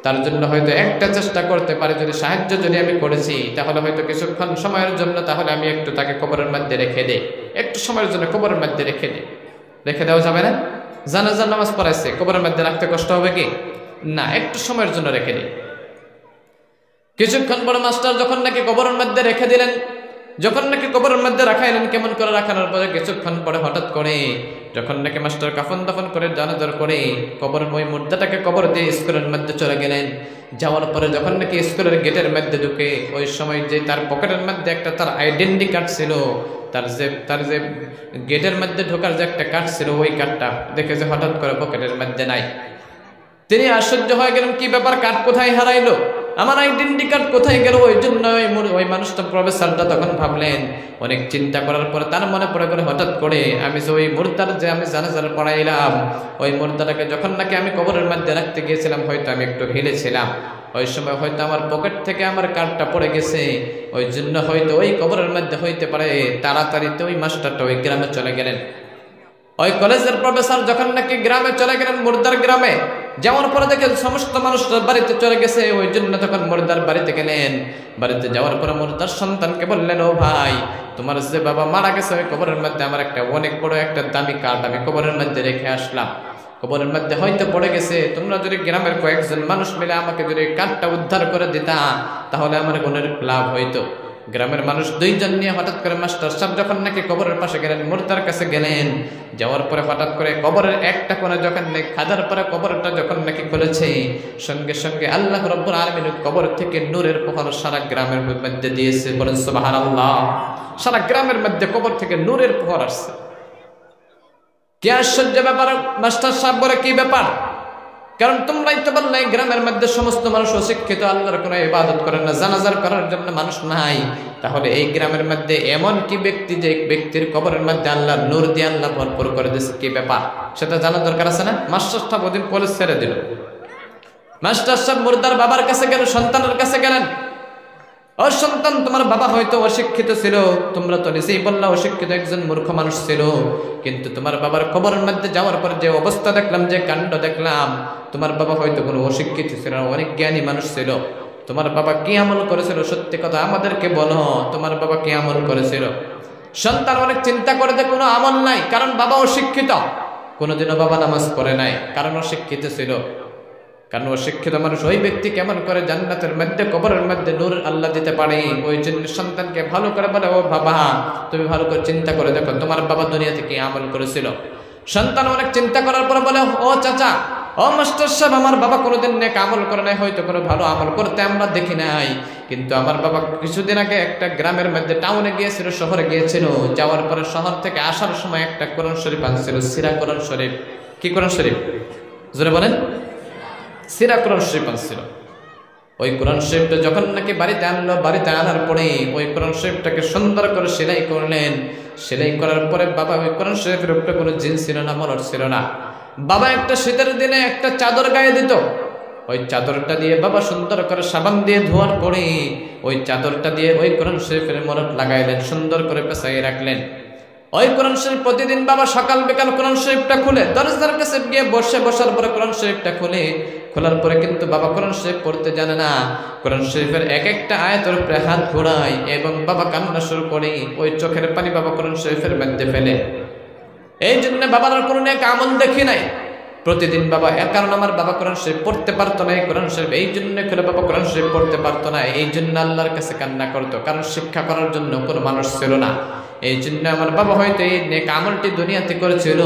তার জন্য হয়তো একটা চেষ্টা করতে পারি, যদি সাহায্য যদি আমি করেছি তাহলে হয়তো কিছুক্ষণ সময়ের জন্য তাহলে আমি একটু তাকে কবরের মধ্যে রেখে দেই, একটু সময়ের জন্য কবরের মধ্যে রেখে দিই। রেখে দেওয়া যাবে না? জানাজার নামাজ পড়াইছে, কবরের মধ্যে রাখতে কষ্ট হবে কি না? একটু সময়ের জন্য রেখে দিই। কিছুক্ষণ পরে মাস্টার যখন নাকি কবরের মধ্যে রেখে দিলেন, যখন নাকি কবরের মধ্যে রাখাইলেন, কেমন করে রাখানোর পরে কিছুক্ষণ পরে হঠাৎ করে যখন নাকি মাস্টার কাফন দাফন করে জানাজার করে কবরের ওই মুর্দাটাকে কবর দিয়ে স্কুলের মধ্যে চলে গেলেন। যাওয়ার পরে যখন নাকি স্কুলের গেটের মধ্যে ঢুকে, ওই সময় যে তার পকেটের মধ্যে একটা তার আইডেন্টি কার্ড ছিল, তার যে গেটের মধ্যে ঢোকার যে একটা কার্ড ছিল, ওই কার্ডটা দেখে যে হঠাৎ করে পকেটের মধ্যে নাই। তিনি আশ্চর্য হয়ে গেলেন, কি ব্যাপার, কার্ড কোথায় হারাইলো, আমার আইডেন্টি কার্ড কোথায় গেল? ওই জন্য ওই মানুষটা, প্রফেসরটা তখন ভাবলেন, অনেক চিন্তা করার পরে তার মনে পড়ে গেল হঠাৎ করে, আমি যে ওই মুর্দার যে আমি জানাজার পড়াইলাম, ওই মুর্দাটাকে যখন নাকি আমি কবরের মধ্যে রাখতে গিয়েছিলাম, হয়তো আমি একটু হেলেছিলাম, ওই সময় হয়তো আমার পকেট থেকে আমার কার্ডটা পড়ে গেছে, ওই জন্য হয়তো ওই কবরের মধ্যে হইতে পারে। তাড়াতাড়িতে ওই মাস্টারটা ওই গ্রামে চলে গেলেন। ওই কলেজের প্রফেসর যখন নাকি গ্রামে চলে গেলেন, মুর্দার গ্রামে যাওয়ার পরে দেখেন সমস্ত মানুষ বাড়িতে চলে গেছে, ওই জন্য তখন মুর্দার বাড়িতে গেলেন। বাড়িতে যাওয়ার পরে মুর্দার সন্তানকে বললেন, ও ভাই, তোমার যে বাবা মারা গেছে, ওই কবরের মধ্যে আমার একটা অনেক বড় একটা দামি কার্ড আমি কবরের মধ্যে রেখে আসলাম, কবরের মধ্যে হয়তো পড়ে গেছে, তোমরা যদি গ্রামের কয়েকজন মানুষ মিলে আমাকে যদি কার্ডটা উদ্ধার করে দিতা তাহলে আমার অনেক লাভ হইতো। গ্রামের মানুষ দুইজন নিয়ে হঠাৎ করে মাস্টার সাহেব যখন নাকি কবরের পাশে গেলেন, মুর্দার কাছে গেলেন। যাওয়ার পরে হঠাৎ করে কবরের একটা কোণে যখন নাকি খাদার পরে কবরটা যখন নাকি খুলেছে, সঙ্গে সঙ্গে আল্লাহ রাব্বুল আলামিন কবর থেকে নূরের প্রহর সারা গ্রামের মধ্যে দিয়েছে। বলেন সুবহানাল্লাহ। সারা গ্রামের মধ্যে কবর থেকে নূরের প্রহর আসছে। কি আশ্চর্য ব্যাপার! মাস্টার সাহেব বলে, কি ব্যাপার? কারণ তোমরাই তো বললে গ্রামের মধ্যে সমস্ত মানুষ অশিক্ষিত, আল্লাহর কোনো ইবাদত করে না, জানাজার করার জন্য মানুষ নাই। তাহলে এই গ্রামের মধ্যে এমন কি ব্যক্তি, যে ব্যক্তির কবরের মধ্যে আল্লাহর নূর দিয়ে আল্লাহ ভরপুর করে দিয়েছে, কি ব্যাপার সেটা জানার দরকার আছে না? মাস্টার সাহেব ওদিন কলেজ ছেড়ে দিল। মাস্টার সাহেব মুর্দার বাবার কাছে গেল, সন্তানের কাছে গেলেন। ও সন্তান, তোমার বাবা হয়তো অশিক্ষিত ছিল, তোমরা তো নিজেই বললা অশিক্ষিত একজন মূর্খ মানুষ ছিল, কিন্তু তোমার বাবার কবরের মধ্যে যাওয়ার পর যে অবস্থা দেখলাম, যে কাণ্ড দেখলাম, তোমার বাবা হয়তো কোনো অশিক্ষিত ছিল না, অনেক জ্ঞানী মানুষ ছিল। তোমার বাবা কি আমল করেছিল, সত্যি কথা আমাদেরকে বলো, তোমার বাবা কি আমল করেছিল? সন্তান অনেক চিন্তা করে যে কোনো আমল নাই, কারণ বাবা অশিক্ষিত, কোনোদিনও বাবা নামাজ পড়ে নাই, কারণ অশিক্ষিত ছিল। কারণ অশিক্ষিত মানুষ ওই ব্যক্তি কেমন করে জান্নাতের মধ্যে কবরের মধ্যে নূর আল্লাহ দিতে পারে? ওই জন্য সন্তানকে ভালো করে বলে, ও বাবা, তুমি ভালো করে চিন্তা করে দেখো তোমার বাবা দুনিয়াতে কি আমল করেছিল। সন্তান অনেক চিন্তা করার পর বলে, ও চাচা, ও মাস্টার সাহেব, আমার বাবা কোনোদিন নেক আমল করে নাই, হয়তো কোনো ভালো আমল করতে আমরা দেখি নাই, কিন্তু আমার বাবা কিছুদিন আগে একটা গ্রামের মধ্যে টাউনে গিয়েছিল, শহরে গিয়েছিল, যাওয়ার পরে শহর থেকে আসার সময় একটা কোরআন শরীফ আনছিল, সিরা কোরআন শরীফ। কি কোরআন শরীফ? জোরে বলেন। সিরা কোরআন শরীফ আনছিল। ওই কোরআন শরীফটা যখন নাকি বাড়িতে আনলো, বাড়িতে আনার পরে ওই কোরআন শরীফটাকে সুন্দর করে সেলাই করলেন। সেলাই করার পরে বাবা ওই কোরআন শরীফের উপরে কোনো জিন ছিল না, মলর ছিল না। বাবা একটা শীতের দিনে একটা চাদর গায়ে দিত, ওই চাদরটা দিয়ে বাবা সুন্দর করে সাবান দিয়ে ধোয়ার পরে ওই চাদরটা দিয়ে ওই কোরআন শরীফের মোড়ক লাগাইলেন, সুন্দর করে পেঁচাই রাখলেন। ওই কোরআন শরীফ প্রতিদিন বাবা সকাল বিকাল কোরআন শরীফটা খুলে দরজার কাছে গিয়ে বসার পরে কোরআন শরীফটা খোলার পরে কিন্তু বাবা কোরআন শরীফ পড়তে জানে না। কোরআন শরীফের এক একটা আয়াতের উপরে হাত ঘোরায় এবং বাবা কান্না শুরু করে, ওই চোখের পানি বাবা কোরআন শরীফের মধ্যে ফেলে। এই জন্য বাবার আর কোনো এক আমল দেখি নাই। প্রতিদিন বাবা, এর কারণ আমার বাবা কোরআন শরীফ পড়তে পারতো না, এই কোরআন শরীফ এই জন্য খুলে বাবা কোরআন শরীফ পড়তে পারতো না, এই জন্য আল্লাহর কাছে কান্না করতো, কারণ শিক্ষা করার জন্য কোনো মানুষ ছিল না। এই জন্য আমার বাবা হয়তো এই নেক আমলটি দুনিয়াতে করেছিল।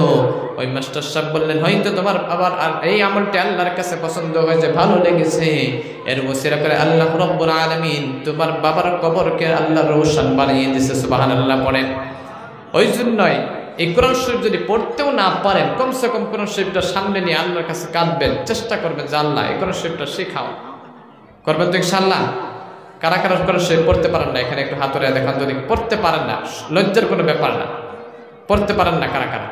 ওই মাস্টার সাহেব বললেন, হয়তো তোমার বাবার আর এই আমলটি আল্লাহর কাছে পছন্দ হয়েছে, ভালো লেগেছে, এর ওসিলা করে আল্লাহ রাব্বুল আলামিন তোমার বাবার কবরকে আল্লাহ রোশন বানিয়ে দিয়েছে। সুবহানাল্লাহ পড়েন। ওই জন্যই এই কোরআন শরীফ যদি পড়তেও না পারেন, কমসে কম কোরআন শরীফটা সামনে নিয়ে আল্লাহর কাছে কাঁদবেন, চেষ্টা করবেন যে আল্লাহ এই কোরআন শরীফটা শেখাও। করবেন তো ইনশাআল্লাহ? কারা কারা কোরআন শরীফ পড়তে পারেন না এখানে একটু হাত উঠিয়ে দেখান যদি। পড়তে পারেন না, লজ্জার কোনো ব্যাপার না, পড়তে পারেন না কারা কারা?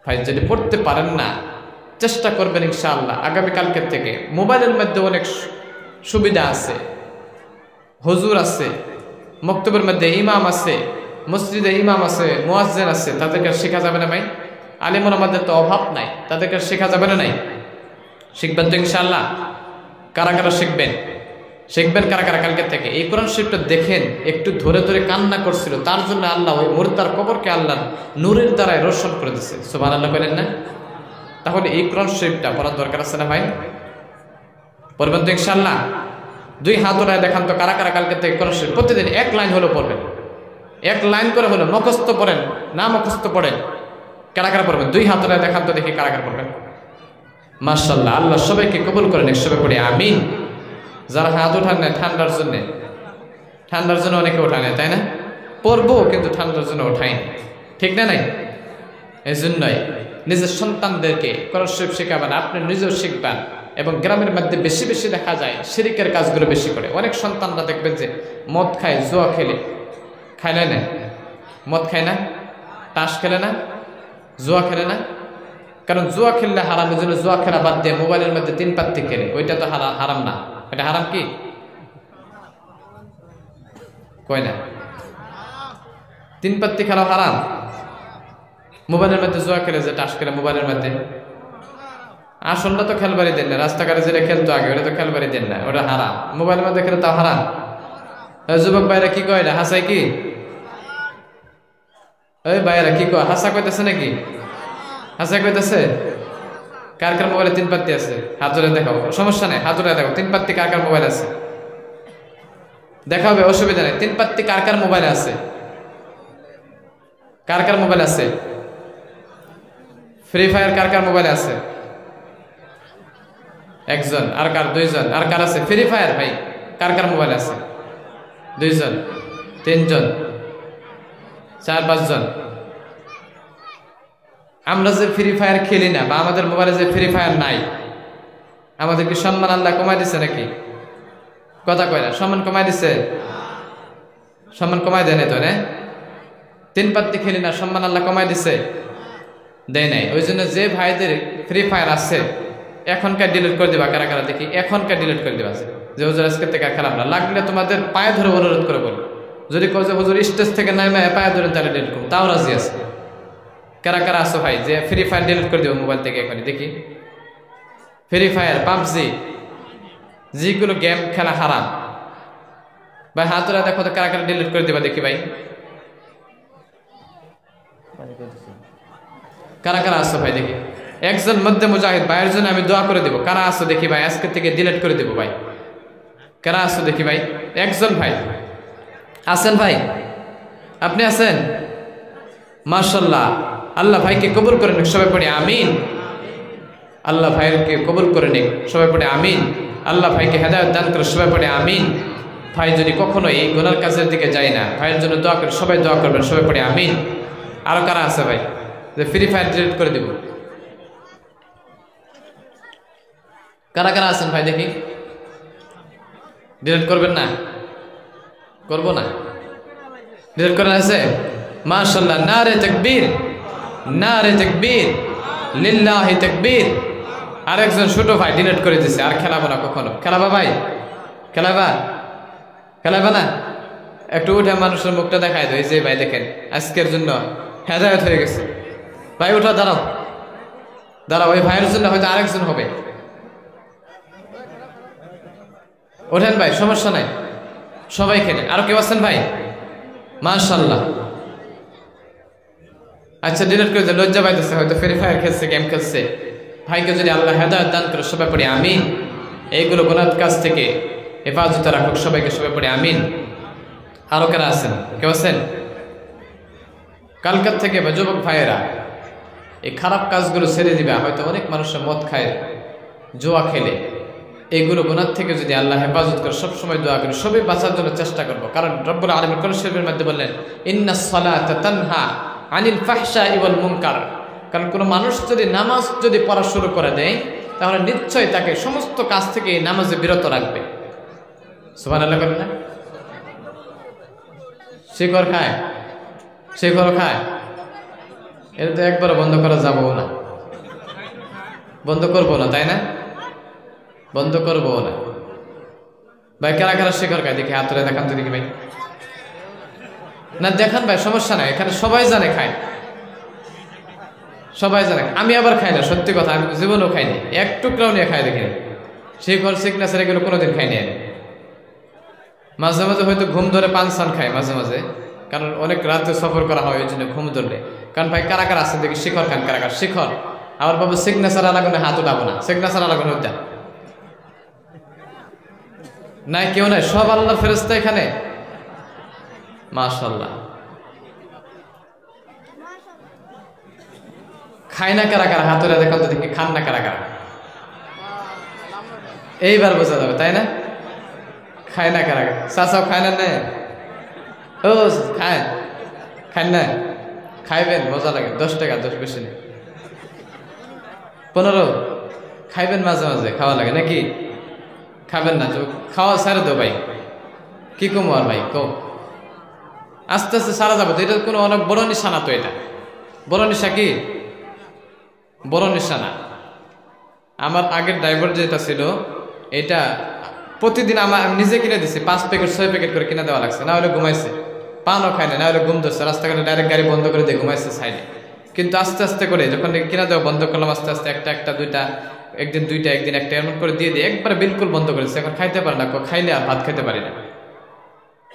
ভাই যদি পড়তে পারেন না, চেষ্টা করবেন ইনশাআল্লাহ আগামীকালকের থেকে। মোবাইলের মধ্যে অনেক সুবিধা আছে, হুজুর আছে, মক্তবের মধ্যে ইমাম আছে, মসজিদে ইমাম আছে, মুয়াজ্জিন আছে, তাদেরকে শেখা যাবে না ভাই? আলিমুল আমাদের তো অভাব নাই, তাদেরকে শেখা যাবে না? নাই শিখবেন তো ইনশাআল্লাহ? কারা কারা শিখবেন? শিখবেন কারা কারা কালকে থেকে? এই কোরআন শরীফটা দেখেন, একটু ধরে ধরে কান্না করছিল, তার জন্য আল্লাহ ওই মুর্দার কবরকে আল্লাহ নূরের দ্বারাই রোশন করে দিচ্ছে। সুবহানাল্লাহ বলেন না? তাহলে এই কোরআন শরীফটা পড়ার দরকার আছে না ভাই? পড়বেন তো ইনশাআল্লাহ? দুই হাত উঠায় দেখান তো কারা কারা কালকে থেকে কোরআন শরীফ প্রতিদিন এক লাইন হলো পড়বেন, এক লাইন করে হলো, মুখস্থ পড়েন না মুখস্থ পড়েন, কারা কারা পড়বেন? দুই হাত উঠায় দেখান তো দেখি কারা কারা পড়বেন। মাশাআল্লাহ, আল্লাহ সবাইকে কবুল করেন, সবাই পড়ে আমিন। যারা হাত উঠান না ঠান্ডার জন্য অনেকে ওঠায় না, তাই না? পড়বো কিন্তু ঠান্ডার জন্য ওঠাই, ঠিক না? নাই এই জন্যই নিজের সন্তানদেরকে কোরআন শরীফ শেখাবেন, আপনি নিজেও শিখবেন। এবং গ্রামের মধ্যে বেশি বেশি দেখা যায় শিরিকের কাজগুলো বেশি করে। অনেক সন্তানরা দেখবেন যে মদ খায়, জুয়া খেলে, খায় না? মদ খায় না, তাস খেলে না, জুয়া খেলে না? কারণ জুয়া খেললে হারাম, এই জন্য জুয়া খেলা বাদ দিয়ে মোবাইলের মধ্যে 3 পাত্তি খেলে, ওইটা তো হারাম না? এটা হারাম কি? কয় না? 3 পাত্তি খেলা হারাম। মোবাইলের মধ্যে জুয়া খেলে, যে তাস খেলে মোবাইলের মধ্যে, আসলটা তো খেলবারই দেন না, রাস্তাঘাটে যেটা খেলতো আগে ওটা তো খেলবারই দেন না, ওটা হারাম। মোবাইলের মধ্যে খেলে তাও হারাম। যুবক ভাইরা কি কয়? এটা হাসাই কি? ওই ভাইরা কি কয়? হাসা কইতেছে নাকি? হাসা কইতেছে? কার কার মোবাইলে 3 পাত্তি আছে? হাত ধরে দেখাও, সমস্যা নেই, হাত ধরে দেখো 3 পাত্তি কার কার মোবাইল আছে, দেখাবে, অসুবিধা নেই। 3 পাত্তি কার কার মোবাইল আছে? কার কার মোবাইল আছে? ফ্রি ফায়ার কার কার মোবাইল আছে? একজন। আর কার? 2 জন। আর কার আছে ফ্রি ফায়ার? ভাই কার কার মোবাইল আছে? 2 জন, 3 জন, 4-5 জন। আমরা যে ফ্রি ফায়ার খেলি না, বা আমাদের মোবাইলে যে ফ্রি ফায়ার নাই, আমাদের কি সম্মান আল্লাহ কমাই দিছে নাকি? কথা কয় না? সম্মান কমাই দিছে? সম্মান কমাই দেয় নাই তো? 3 পাত্তি খেলি না, সম্মান আল্লাহ কমাই দিছে? দেয় নাই। ওই জন্য যে ভাইদের ফ্রি ফায়ার আছে এখনকার ডিলিট করে দিবা। কারা কারা দেখি এখনকার ডিলিট করে দিবা, যে হুজুর আজকে থেকে খেলাম না। লাগলে তোমাদের পায়ে ধরে অনুরোধ করে বলি, যদি কয় যে হুজুর স্টেজ থেকে নামে পায়ে ধরে তাহলে ডিলিট করুন, তাও রাজি আছে। কারা কারা আসো ভাই যে ফ্রি ফায়ার ডিলিট করে দিবা মোবাইল থেকে এখনই? দেখি ফ্রি ফায়ার, পাবজি, যেগুলো গেম খেলা হারাম, ভাই হাতুরা দেখো তো কারা কারা ডিলিট করে দিবা দেখি ভাই। কারা কারা আসো ভাই দেখি? একজন মধ্যে মুজাহিদ ভাইয়ের জন্য আমি দোয়া করে দেবো। কারা আসো দেখি ভাই? আজকে থেকে ডিলিট করে দেবো ভাই। কারা আসো দেখি ভাই? একজন ভাই আছেন? ভাই আপনি আছেন? মাশাআল্লাহ, আল্লাহ ভাইকে কবুল করে নিক, সবাই পড়ে আমিন। আল্লাহ ভাইকে কবুল করে নিক, সবাই পড়ে আমিন। আল্লাহ ভাইকে হেদায়েত দান করে, সবাই পড়ে আমিন। ভাই যদি কখনো এই গুনার কাজের দিকে যায় না, ভাইয়ের জন্য দোয়া করে, সবাই দোয়া করবেন, সবাই পড়ে আমিন। আরো কারা আছে ভাই যে ফ্রি ফায়ার ডিলিট করে দেব? কারা কারা আছেন ভাই দেখি? ডিলিট করবেন না? করবো না? ডিলিট করেন আছে? মাশাআল্লাহ, নারে তাকবীর, নারে তাকবীর, লিল্লাহি তাকবীর। আরেকজন ছোট ভাই ডিলেট করে দিছে, আর খেলাবো না কখনো। খেলাবা ভাই? খেলাবা না? একটু উঠে মানুষের মুখটা দেখায় দেয়, যে ভাই দেখেন আজকের জন্য হেদায়েত হয়ে গেছে। ভাই উঠা, দাঁড়াও, ওই ভাইয়ের জন্য হয়তো আরেকজন হবে। ওঠেন ভাই, সমস্যা নাই, সবাই খেলে। আরো কেউ আছেন ভাই? মাশাআল্লাহ। আচ্ছা, ডিলেট করে যে লজ্জা পাইতেছে, হয়তো ফ্রি ফায়ার খেলছে, গেম খেলছে। ভাইকে যদি আল্লাহ হেদায়েত দান করে, সবাই পড়ি আমিন। এইগুলো গুনাহ কাজ থেকে হেফাজতে রাখুক সবাইকে, সবাই পড়ি আমিন। আরো কারা আছেন? কেউ আছেন? কালকার থেকে বা যুবক ভাইয়েরা এই খারাপ কাজগুলো ছেড়ে দিবা। হয়তো অনেক মানুষের মদ খায়, জুয়া খেলে। এইগুলো গুনাহ থেকে যদি আল্লাহ হেফাজত করে, সবসময় দোয়া করি, সবাই বাঁচার জন্য চেষ্টা করবো। কারণ রব্বুল আলামিন কোরআন শরীফের মধ্যে বললেন, ইন্নাস সালাতা তানহা আনিল ফাহশাই ওয়াল মুনকার। কারণ কোনো মানুষ যদি নামাজ পড়া শুরু করে দেয়, তাহলে নিশ্চয়ই তাকে সমস্ত কাজ থেকে এই নামাজে বিরত রাখবে। সুবহানাল্লাহ বলেন না? শিকড় খায়, এটা তো একবার বন্ধ করা যাবো না, বন্ধ করবো না, তাই না? বন্ধ করবো না ভাই। কারা কারা শিকড় খায় দেখি হাত তুলে দেখান তো দেখি ভাই। না দেখান ভাই, সমস্যা নাই, এখানে সবাই জানে খায়, সবাই জানে। আমি আবার খাই না, সত্যি কথা, আমি জীবনেও খাইনি, এক টুকরাও নিয়ে খাই দেখি। শিকড় সিগনেচার এগুলো কোনোদিন খাইনি আমি। মাঝে মাঝে হয়তো ঘুম ধরে পান সান খাই মাঝে মাঝে, কারণ অনেক রাতে সফর করা হয়, ওই জন্য ঘুম ধরলে। কারণ ভাই কারা কারা আছে দেখি শিখর খান, কারা কারা শিখর। আমার বাবু সিগনেচার আলাগুনে হাত উঠাবো না, সিগনেচার আলাগুনে উঠা নাই, কেউ নাই, সব আল্লাহর ফেরেশতা এখানে। মাশাআল্লাহ। খায় না কারা কারা? হাত উঠে দেখান তো দেখি, খান না কারা কারা? এইবার বোঝা যাবে, তাই না? খায় না কারা কারা? চাচাও খায় না? ও খায় না? খাইবেন, মজা লাগে। 10 টাকা, 10 বেশি নেই, 15 খাইবেন, মাঝে মাঝে খাওয়া লাগে নাকি? খাবেন না? খাওয়া ছেড়ে দো ভাই, কি কম আর ভাই, কম আস্তে আস্তে সারা যাবে তো। এটা কোনো অনেক বড় নিশানা তো, এটা বড় নিশা। কি বড় নিশানা? আমার আগের ড্রাইভার যেটা ছিল, এটা প্রতিদিন আমার নিজে কিনে দিছি, 5 প্যাকেট 6 প্যাকেট করে কিনে দেওয়া লাগছে, না হলে ঘুমাইছে। পানও খায় না হলে ঘুম ধরছে, রাস্তাঘাটে ডাইরেক্ট গাড়ি বন্ধ করে দিয়ে ঘুমাইছে সাইডে। কিন্তু আস্তে আস্তে করে যখন কিনা দেওয়া বন্ধ করলাম, আস্তে আস্তে একটা দুইটা, একদিন দুইটা, একদিন একটা, এমন করে দিয়ে একবারে বিলকুল বন্ধ করেছে। এখন খাইতে পারে না, খাইলে আর ভাত খাইতে পারি না।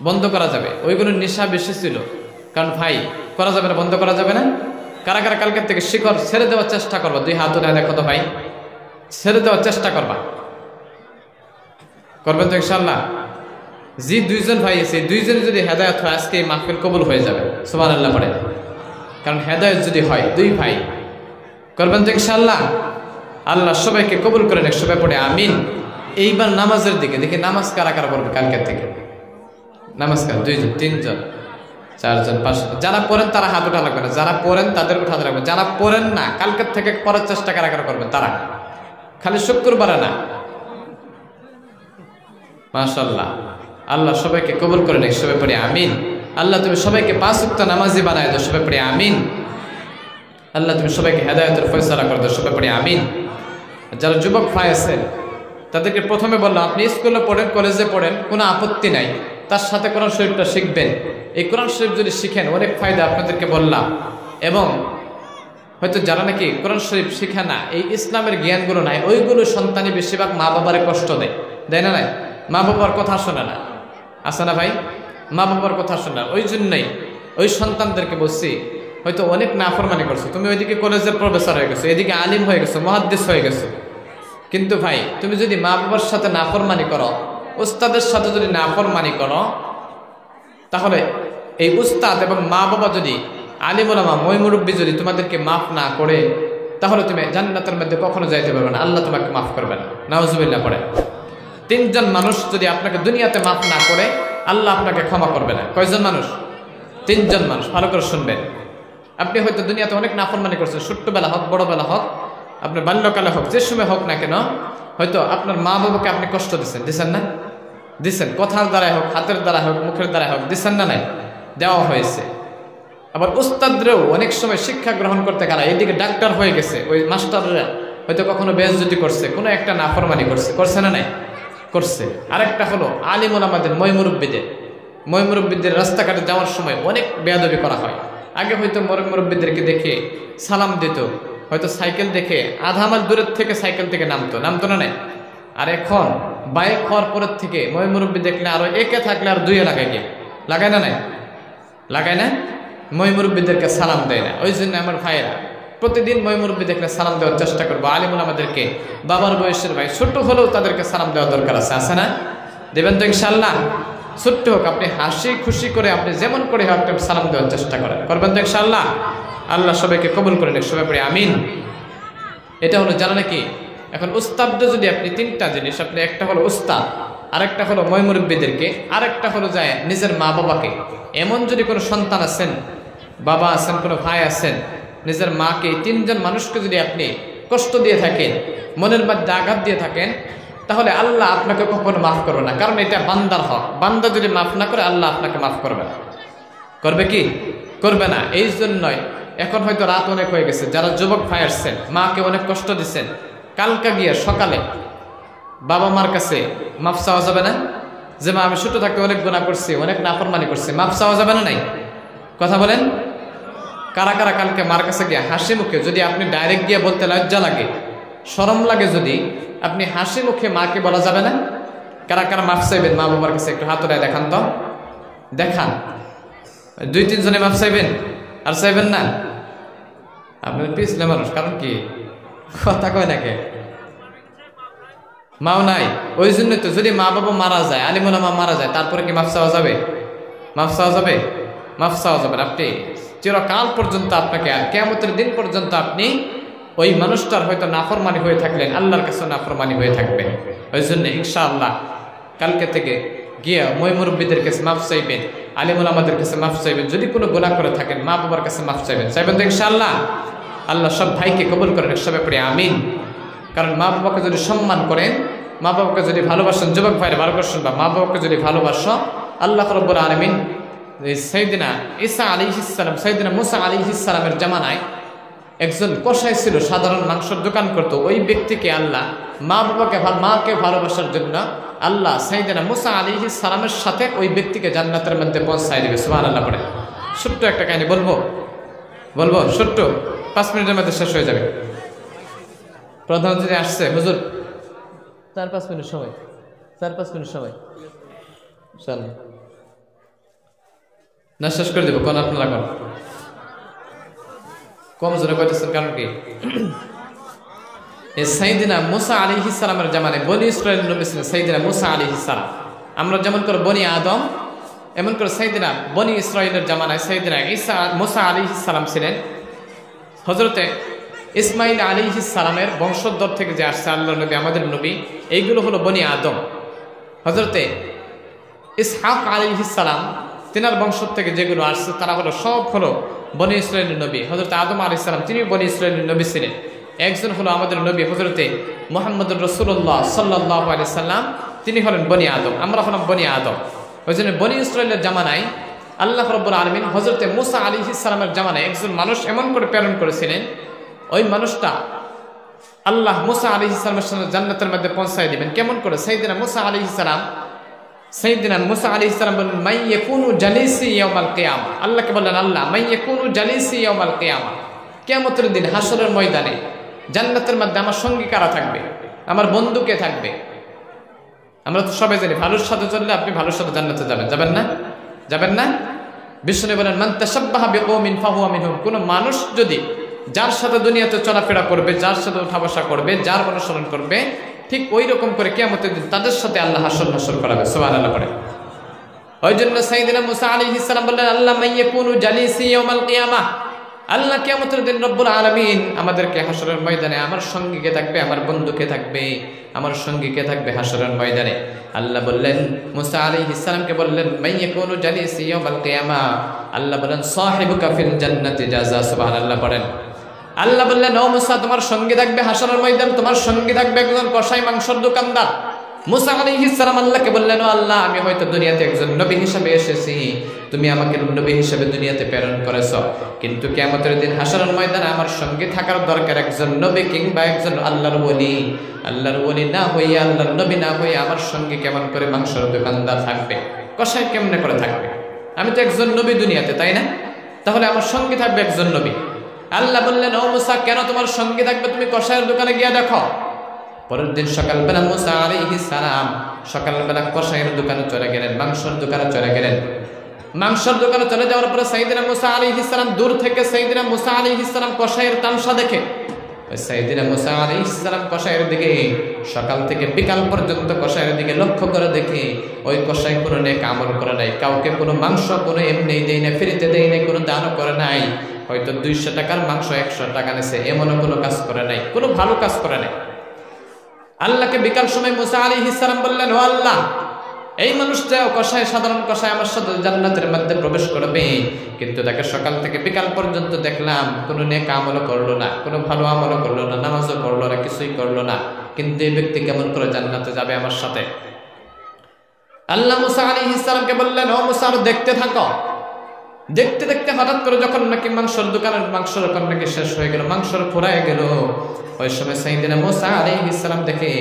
বন্ধ করা যাবে, ওইগুলোর নেশা বেশি ছিল। কারণ ভাই করা যাবে না, বন্ধ করা যাবে না। কারা কারা কালকের থেকে শিকড় ছেড়ে দেওয়ার চেষ্টা করবা? 2 হাত উঠায় দেখো তো ভাই, ছেড়ে দেওয়ার চেষ্টা করবেন তো ইনশাআল্লাহ। যে 2 জন ভাই আছে, 2 জন যদি হেদায়েত হয়, আজকে এই মাহফিল কবুল হয়ে যাবে। সুবহানাল্লাহ পড়ে। কারণ হেদায়েত যদি হয়, 2 ভাই করবেন তো ইনশাআল্লাহ। আল্লাহ সবাইকে কবুল করে নেক, সবাই পড়ে আমিন। এইবার নামাজের দিকে দেখি, নামাজ কারা কারা পড়বে কালকের থেকে? নামাজ কারা? 2 জন, 3 জন, 4 জন, 5 জন। যারা পড়েন তারা হাত উঠা লাগবে না, যারা পড়েন তাদের উঠাতে লাগবে। যারা পড়েন না, কালকের থেকে পড়ার চেষ্টা কারা কারা করবেন? তারা খালি শুক্রবারে না। মাশাআল্লাহ। আল্লাহ সবাইকে কবুল করে নেক, সবাই পড়ে আমিন। আল্লাহ তুমি সবাইকে 5 ওয়াক্ত নামাজি বানায় দাও, সবাই পড়ে আমিন। আল্লাহ তুমি সবাইকে হেদায়েতের ফয়সালা করে দাও, সবাই পড়ে আমিন। যারা যুবক ভাই আছেন, তাদেরকে প্রথমে বললাম, আপনি স্কুলে পড়েন, কলেজে পড়েন, কোনো আপত্তি নাই, তার সাথে কোরআন শরীফটা শিখবেন। এই কোরআন শরীফ যদি শিখেন, অনেক ফায়দা আপনাদেরকে বললাম। এবং হয়তো যারা নাকি কোরআন শরীফ শিখে না, এই ইসলামের জ্ঞানগুলো নাই, ওইগুলো সন্তানই বেশিরভাগ মা বাবারে কষ্ট দেয় না? নাই, মা বাবার কথা শোনে না, আছে না ভাই? মা বাবার কথা শোনে না। ওই জন্যই ওই সন্তানদেরকে বলছি, হয়তো অনেক নাফরমানি করছো তুমি, ওইদিকে কলেজের প্রফেসর হয়ে গেছো, এদিকে আলিম হয়ে গেছো, মুহাদ্দিস হয়ে গেছো। কিন্তু ভাই তুমি যদি মা বাবার সাথে নাফরমানি করো, উস্তাদের সাথে যদি নাফরমানি করো, তাহলে এই উস্তাদ এবং মা বাবা যদি, আলিম ওলামা, মই মুরব্বী যদি তোমাদেরকে মাফ না করে, তাহলে তুমি জান্নাতের মধ্যে কখনো যাইতে পারবে না, আল্লাহ তোমাকে মাফ করবে না। নাউজুবিল্লাহ পড়ে। 3 জন মানুষ যদি আপনাকে দুনিয়াতে মাফ না করে, আল্লাহ আপনাকে ক্ষমা করবে না। কয়জন মানুষ? 3 জন মানুষ। ভালো করে শুনবেন। আপনি হয়তো দুনিয়াতে অনেক নাফরমানি করছেন, ছোট্টবেলা হোক, বড়বেলা হোক, আপনার বাল্যকালে হোক, যে সময় হোক না কেন, হয়তো আপনার মা বাবাকে আপনি কষ্ট দিচ্ছেন না? দিচ্ছেন, কথার দ্বারাই হোক, হাতের দ্বারা হোক, মুখের দ্বারা হোক, দিচ্ছেন না? নাই, দেওয়া হয়েছে। আবার উস্তাদরাও অনেক সময় শিক্ষা গ্রহণ করতে গেলে এদিকে ডাক্তার হয়ে গেছে, ওই মাস্টাররা হয়তো কখনো বেইজ্জতি করছে, কোনো একটা নাফরমানি করছে না নাই করছে। আরেকটা হলো আলিমুল আমাদের ময়মুরব্বীদের রাস্তাঘাটে যাওয়ার সময় অনেক বেয়াদবি করা হয়। আগে হয়তো মুরব্বীদেরকে দেখে সালাম দিত, হয়তো সাইকেল দেখে আধা মাইল দূরের থেকে সাইকেল থেকে নামতো না নাই। আর এখন বাইক হওয়ার পরের থেকে ময়মুরব্বী দেখলে আরো একে থাকলে আর দুইয়ে লাগায় না নাই লাগায় না, ময়মুরব্বীদেরকে সালাম দেয় না। ওই জন্য আমার ভাইয়েরা প্রতিদিন ময়মুরব্বী দেখলে সালাম দেওয়ার চেষ্টা করবো। আলিমুল আমাদেরকে বাবার বয়সের ভাই, ছোট্ট হলেও তাদেরকে সালাম দেওয়া দরকার আছে না? দেবেন তো ইনশাআল্লাহ? ছোট্ট হোক, আপনি হাসি খুশি করে আপনি যেমন করে হোক আপনি সালাম দেওয়ার চেষ্টা করবেন তো ইনশাআল্লাহ? আল্লাহ সবাইকে কবুল করে নেন, সবাই পড়ে আমিন। এটা হলো জানা নাকি। এখন উস্তাদ যদি আপনি তিনটা জিনিস, আপনি একটা হলো উস্তাদ, আরেকটা হলো ময়মুরব্বীদেরকে, আরেকটা হলো যায় নিজের মা বাবাকে। এমন যদি কোনো সন্তান আছেন, বাবা আছেন, কোনো ভাই আছেন, নিজের মাকে, তিনজন মানুষকে যদি আপনি কষ্ট দিয়ে থাকেন, মনের মধ্যে আঘাত দিয়ে থাকেন, তাহলে আল্লাহ আপনাকে কখনো মাফ করবে না। কারণ এটা বান্দার হক। বান্দা যদি মাফ না করে আল্লাহ আপনাকে মাফ করবে না। করবে কি? করবে না। এই জন্যই এখন হয়তো রাত অনেক হয়ে গেছে, যারা যুবক ভাই আসছেন, মাকে অনেক কষ্ট দিচ্ছেন, কালকা গিয়ে সকালে বাবা মার কাছে মাফ চাওয়া যাবে না? যে মা আমি ছোট থাকতে অনেক গুনাহ করছি, অনেক নাফরমানি করছি, মাফ চাওয়া যাবে না? নাই কথা বলেন। কারা কারা কালকে মার কাছে গিয়ে হাসি মুখে, যদি আপনি ডাইরেক্ট গিয়ে বলতে লজ্জা লাগে, শরম লাগে, যদি আপনি হাসি মুখে মাকে বলা যাবে না? কারা কারা মাফ চাইবেন মা বাবার কাছে? একটু হাত উঠায় দেখান তো, দেখান। 2-3 জনে মাফ চাইবেন, আর চাইবেন না? আপনার পিছলে মানুষ, কারণ কি কথা কয় নাকি? মাও নাই। ওই জন্য তো যদি মা বাবা মারা যায়, আলিমুল আমা মারা যায়, তারপরে কি মাফ চাওয়া যাবে? মাফ চাওয়া যাবে? মাফ চাওয়া যাবে না। আপনি চিরকাল পর্যন্ত, আপনাকে কিয়ামতের দিন পর্যন্ত আপনি ওই মানুষটার হয়তো নাফরমানি হয়ে থাকলেন, আল্লাহর কাছে নাফরমানি হয়ে থাকবেন। ওই জন্য ইনশাআল্লাহ কালকে থেকে গিয়ে ময়মুরব্বীদের কাছে মাফ চাইবেন, আলিমুল আমাদের কাছে মাফ চাইবেন। যদি কোনো গুনাহ করে থাকেন মা বাবার কাছে মাফ চাইবেন তো ইনশাআল্লাহ? আল্লাহ সব ভাইকে কবুল করেন, সবাই পড়ে আমিন। কারণ মা বাবাকে যদি সম্মান করেন, মা বাবাকে যদি ভালোবাসেন, যুবক ভাইরা ভালো করে শুনবা, মা বাবাকে যদি ভালোবাসো, আল্লাহ রাব্বুল আলামিন সাইয়েদনা ঈসা আলাইহিস সালাম, সাইয়েদনা মুসা আলাইহিস সালামের জামানায় একজন কসাই ছিল, সাধারণ মাংসের দোকান করত। ওই ব্যক্তিকে আল্লাহ মাকে ভালোবাসার জন্য আল্লাহ সাইয়েদনা মুসা আলাইহিস সালামের সাথে ওই ব্যক্তিকে জান্নাতের মধ্যে পৌঁছায় দিবে। সুবহানাল্লাহ পড়ে। ছোট্ট একটা কাহিনী বলবো, ছোট্ট, 5 মিনিটের মধ্যে শেষ হয়ে যাবে। প্রধানমন্ত্রী আসছে, হুজুর 4-5 মিনিট সময়, 4-5 মিনিট সময়, চল না শেষ করে দেবো। কোন আপনারা কোন কম জোরে কইতেছেন, কারণ কি এই সাইয়েদনা মুসা আলাইহিস সালামের জামানায় বনি ইসরাইল নবী ছিলেন সাইয়েদনা মুসা আলাইহিস সালাম। আমরা যেমন করে বনি আদম, এমন করে সাইয়েদনা বনি ইসরাইলের জামানায় সাইয়েদনা ঈসা মুসা আলাইহিস সালাম ছিলেন। হযরতে ইসমাইল আলাইহিস সালামের বংশধর থেকে যে আসছে আল্লাহর নবী, আমাদের নবী, এইগুলো হলো বনি আদম। হযরতে ইসহাক আলাইহিস সালাম, তিনার বংশ থেকে যেগুলো আসছে তারা হলো সব হলো বনি ইসরাইলের নবী। হযরতে আদম আলাইহিস সালাম তিনি বনি ইসরাইলের নবী ছিলেন। একজন হলো আমাদের নবী হযরতে মুহাম্মদুর রাসূলুল্লাহ সাল্লাল্লাহু আলাইহি সাল্লাম, তিনি হলেন বনি আদম, আমরা হলাম বনি আদম। ওই জন্য বনি ইসরাইলের জামানায় আল্লাহ রাব্বুল আলামিন হযরতে মুসা আলাইহিস সালামের জামানায় একজন মানুষ এমন করে প্রেরণ করেছিলেন, ওই মানুষটা আল্লাহ মুসা আলাইহিস সালামের সাথে জান্নাতের মধ্যে পৌঁছায় দিবেন। কেমন করে? সাইয়েদনা মুসা আলাইহিস সালাম বললেন, মাই ইয়াকুনু জালিসি ইয়াউমাল কিয়ামা, আল্লাহকে বললেন, আল্লাহ মাই ইয়াকুনু জালিসি ইয়াউমাল কিয়ামা, কিয়ামতের দিন হাসরের ময়দানে জান্নাতের মধ্যে আমার সঙ্গী কারা থাকবে, আমার বন্ধু কে থাকবে? আমরা তো সবাই জানি ভালোর সাথে চললে আপনি ভালোর সাথে জান্নাতে যাবেন না? বিষ্ণু বলেন, মান তাশাব্বাহা বিকওমিন ফাহুয়া মিনহুম, কোন মানুষ যদি যার সাথে দুনিয়াতে চলাফেরা করবে, যার সাথে উঠা বসা করবে, যার অনুসরণ করবে, ঠিক ওই রকম করে কিয়ামতের দিন তাদের সাথে আল্লাহ হাসর করাবে। সুবহানাল্লাহ পড়ে। ওই জন্য সাইয়েদনা মুসা আলাইহিস সালাম বললেন, আল্লাহ মাই ইয়াকুনু জালিসি ইয়াউমাল কিয়ামা, আল্লাহ কিয়ামতের দিন রব্বুল আলামিন আমাদেরকে হাসরের ময়দানে আমার সঙ্গী কে থাকবে, আমার বন্ধু কে থাকবে, আমার সঙ্গী কে থাকবে হাসরের ময়দানে? আল্লাহ বললেন মুসা আলাইহিস সালামকে বললেন, মাই ইয়াকুনু জালিসি ইয়াউমাল কিয়ামা, আল্লাহ বলেন সাহিবুকা ফিল জান্নাতি জাযা। সুবহানাল্লাহ পড়েন। আল্লাহ বললেন, ও মুসা তোমার সঙ্গী থাকবে হাসরের ময়দান, তোমার সঙ্গী থাকবে একজন কসাই মাংসের দোকানদার, মুসা আলাইহিস সালাম আল্লাহকে বললেন, ও আল্লাহ, আমি হয়তো দুনিয়াতে একজন নবী হিসেবে এসেছি, তুমি আমাকে নবী হিসেবে দুনিয়াতে প্রেরণ করেছো, কিন্তু কিয়ামতের দিন হাশরের ময়দানে আমার সঙ্গে থাকার দরকার একজন নবী কিংবা একজন আল্লাহর ওলি। আল্লাহর ওলি না হইয়া, আল্লাহর নবী না হইয়া আমার সঙ্গে কেমন করে মাংসের দোকানদার থাকবে, কসাই কেমনে করে থাকবে? আমি তো একজন নবী দুনিয়াতে, তাই না? তাহলে আমার সঙ্গে থাকবে একজন নবী। আল্লাহ বললেন, ও মুসা, কেন তোমার সঙ্গে থাকবে? তুমি কসাইয়ের দোকানে গিয়ে দেখো। পরের দিন সকালবেলা মুসা আলাইহিস সালাম সকালবেলা কসাইয়ের দোকানে চলে গেলেন, মাংসের দোকানে চলে গেলেন। মাংসের দোকানে চলে যাওয়ার পরে সাইয়েদনা মুসা আলাইহিস সালাম দূর থেকে সাইয়েদনা মুসা আলাইহিস সালাম কসাইয়ের তামসা দেখে। ওই সাইয়েদনা মুসা আলাইহিস সালাম কসাইয়ের দিকে সকাল থেকে বিকাল পর্যন্ত কসাইয়ের দিকে লক্ষ্য করে দেখে ওই কসাই কোনো নেক আমল করে নাই, কাউকে কোনো মাংস কোনো এমনি দেয় না, ফ্রিতে দেয় নাই, কোনো দানও করে নাই। হয়তো 200 টাকার মাংস 100 টাকা নেছে, এমনও কোনো কাজ করে নাই, কোনো ভালো কাজ করে নাই। আল্লাহকে বিকাল সময় মুসা আলাইহিস সালাম বললেন, ও আল্লাহ, এই মানুষটা কসাই, সাধারণ কসাই আমার সাথে জান্নাতের মধ্যে প্রবেশ করবে, কিন্তু তাকে সকাল থেকে বিকাল পর্যন্ত দেখলাম কোনো নেক আমলও করলো না, কোনো ভালো আমলও করলো না, নামাজও করলো না, কিছুই করলো না, কিন্তু এই ব্যক্তি কেমন করে জান্নাতে যাবে আমার সাথে? আল্লাহ মুসা আলাইহিস সালামকে বললেন, ও মুসা, দেখতে থাকো। দেখতে দেখতে হঠাৎ করে যখন নাকি মাংসের দোকানের মাংসের দোকান নাকি শেষ হয়ে গেল, মাংসের ফুরায় গেল, ওই সময় সাইয়েদনা মুসা আলাইহিস সালাম দেখে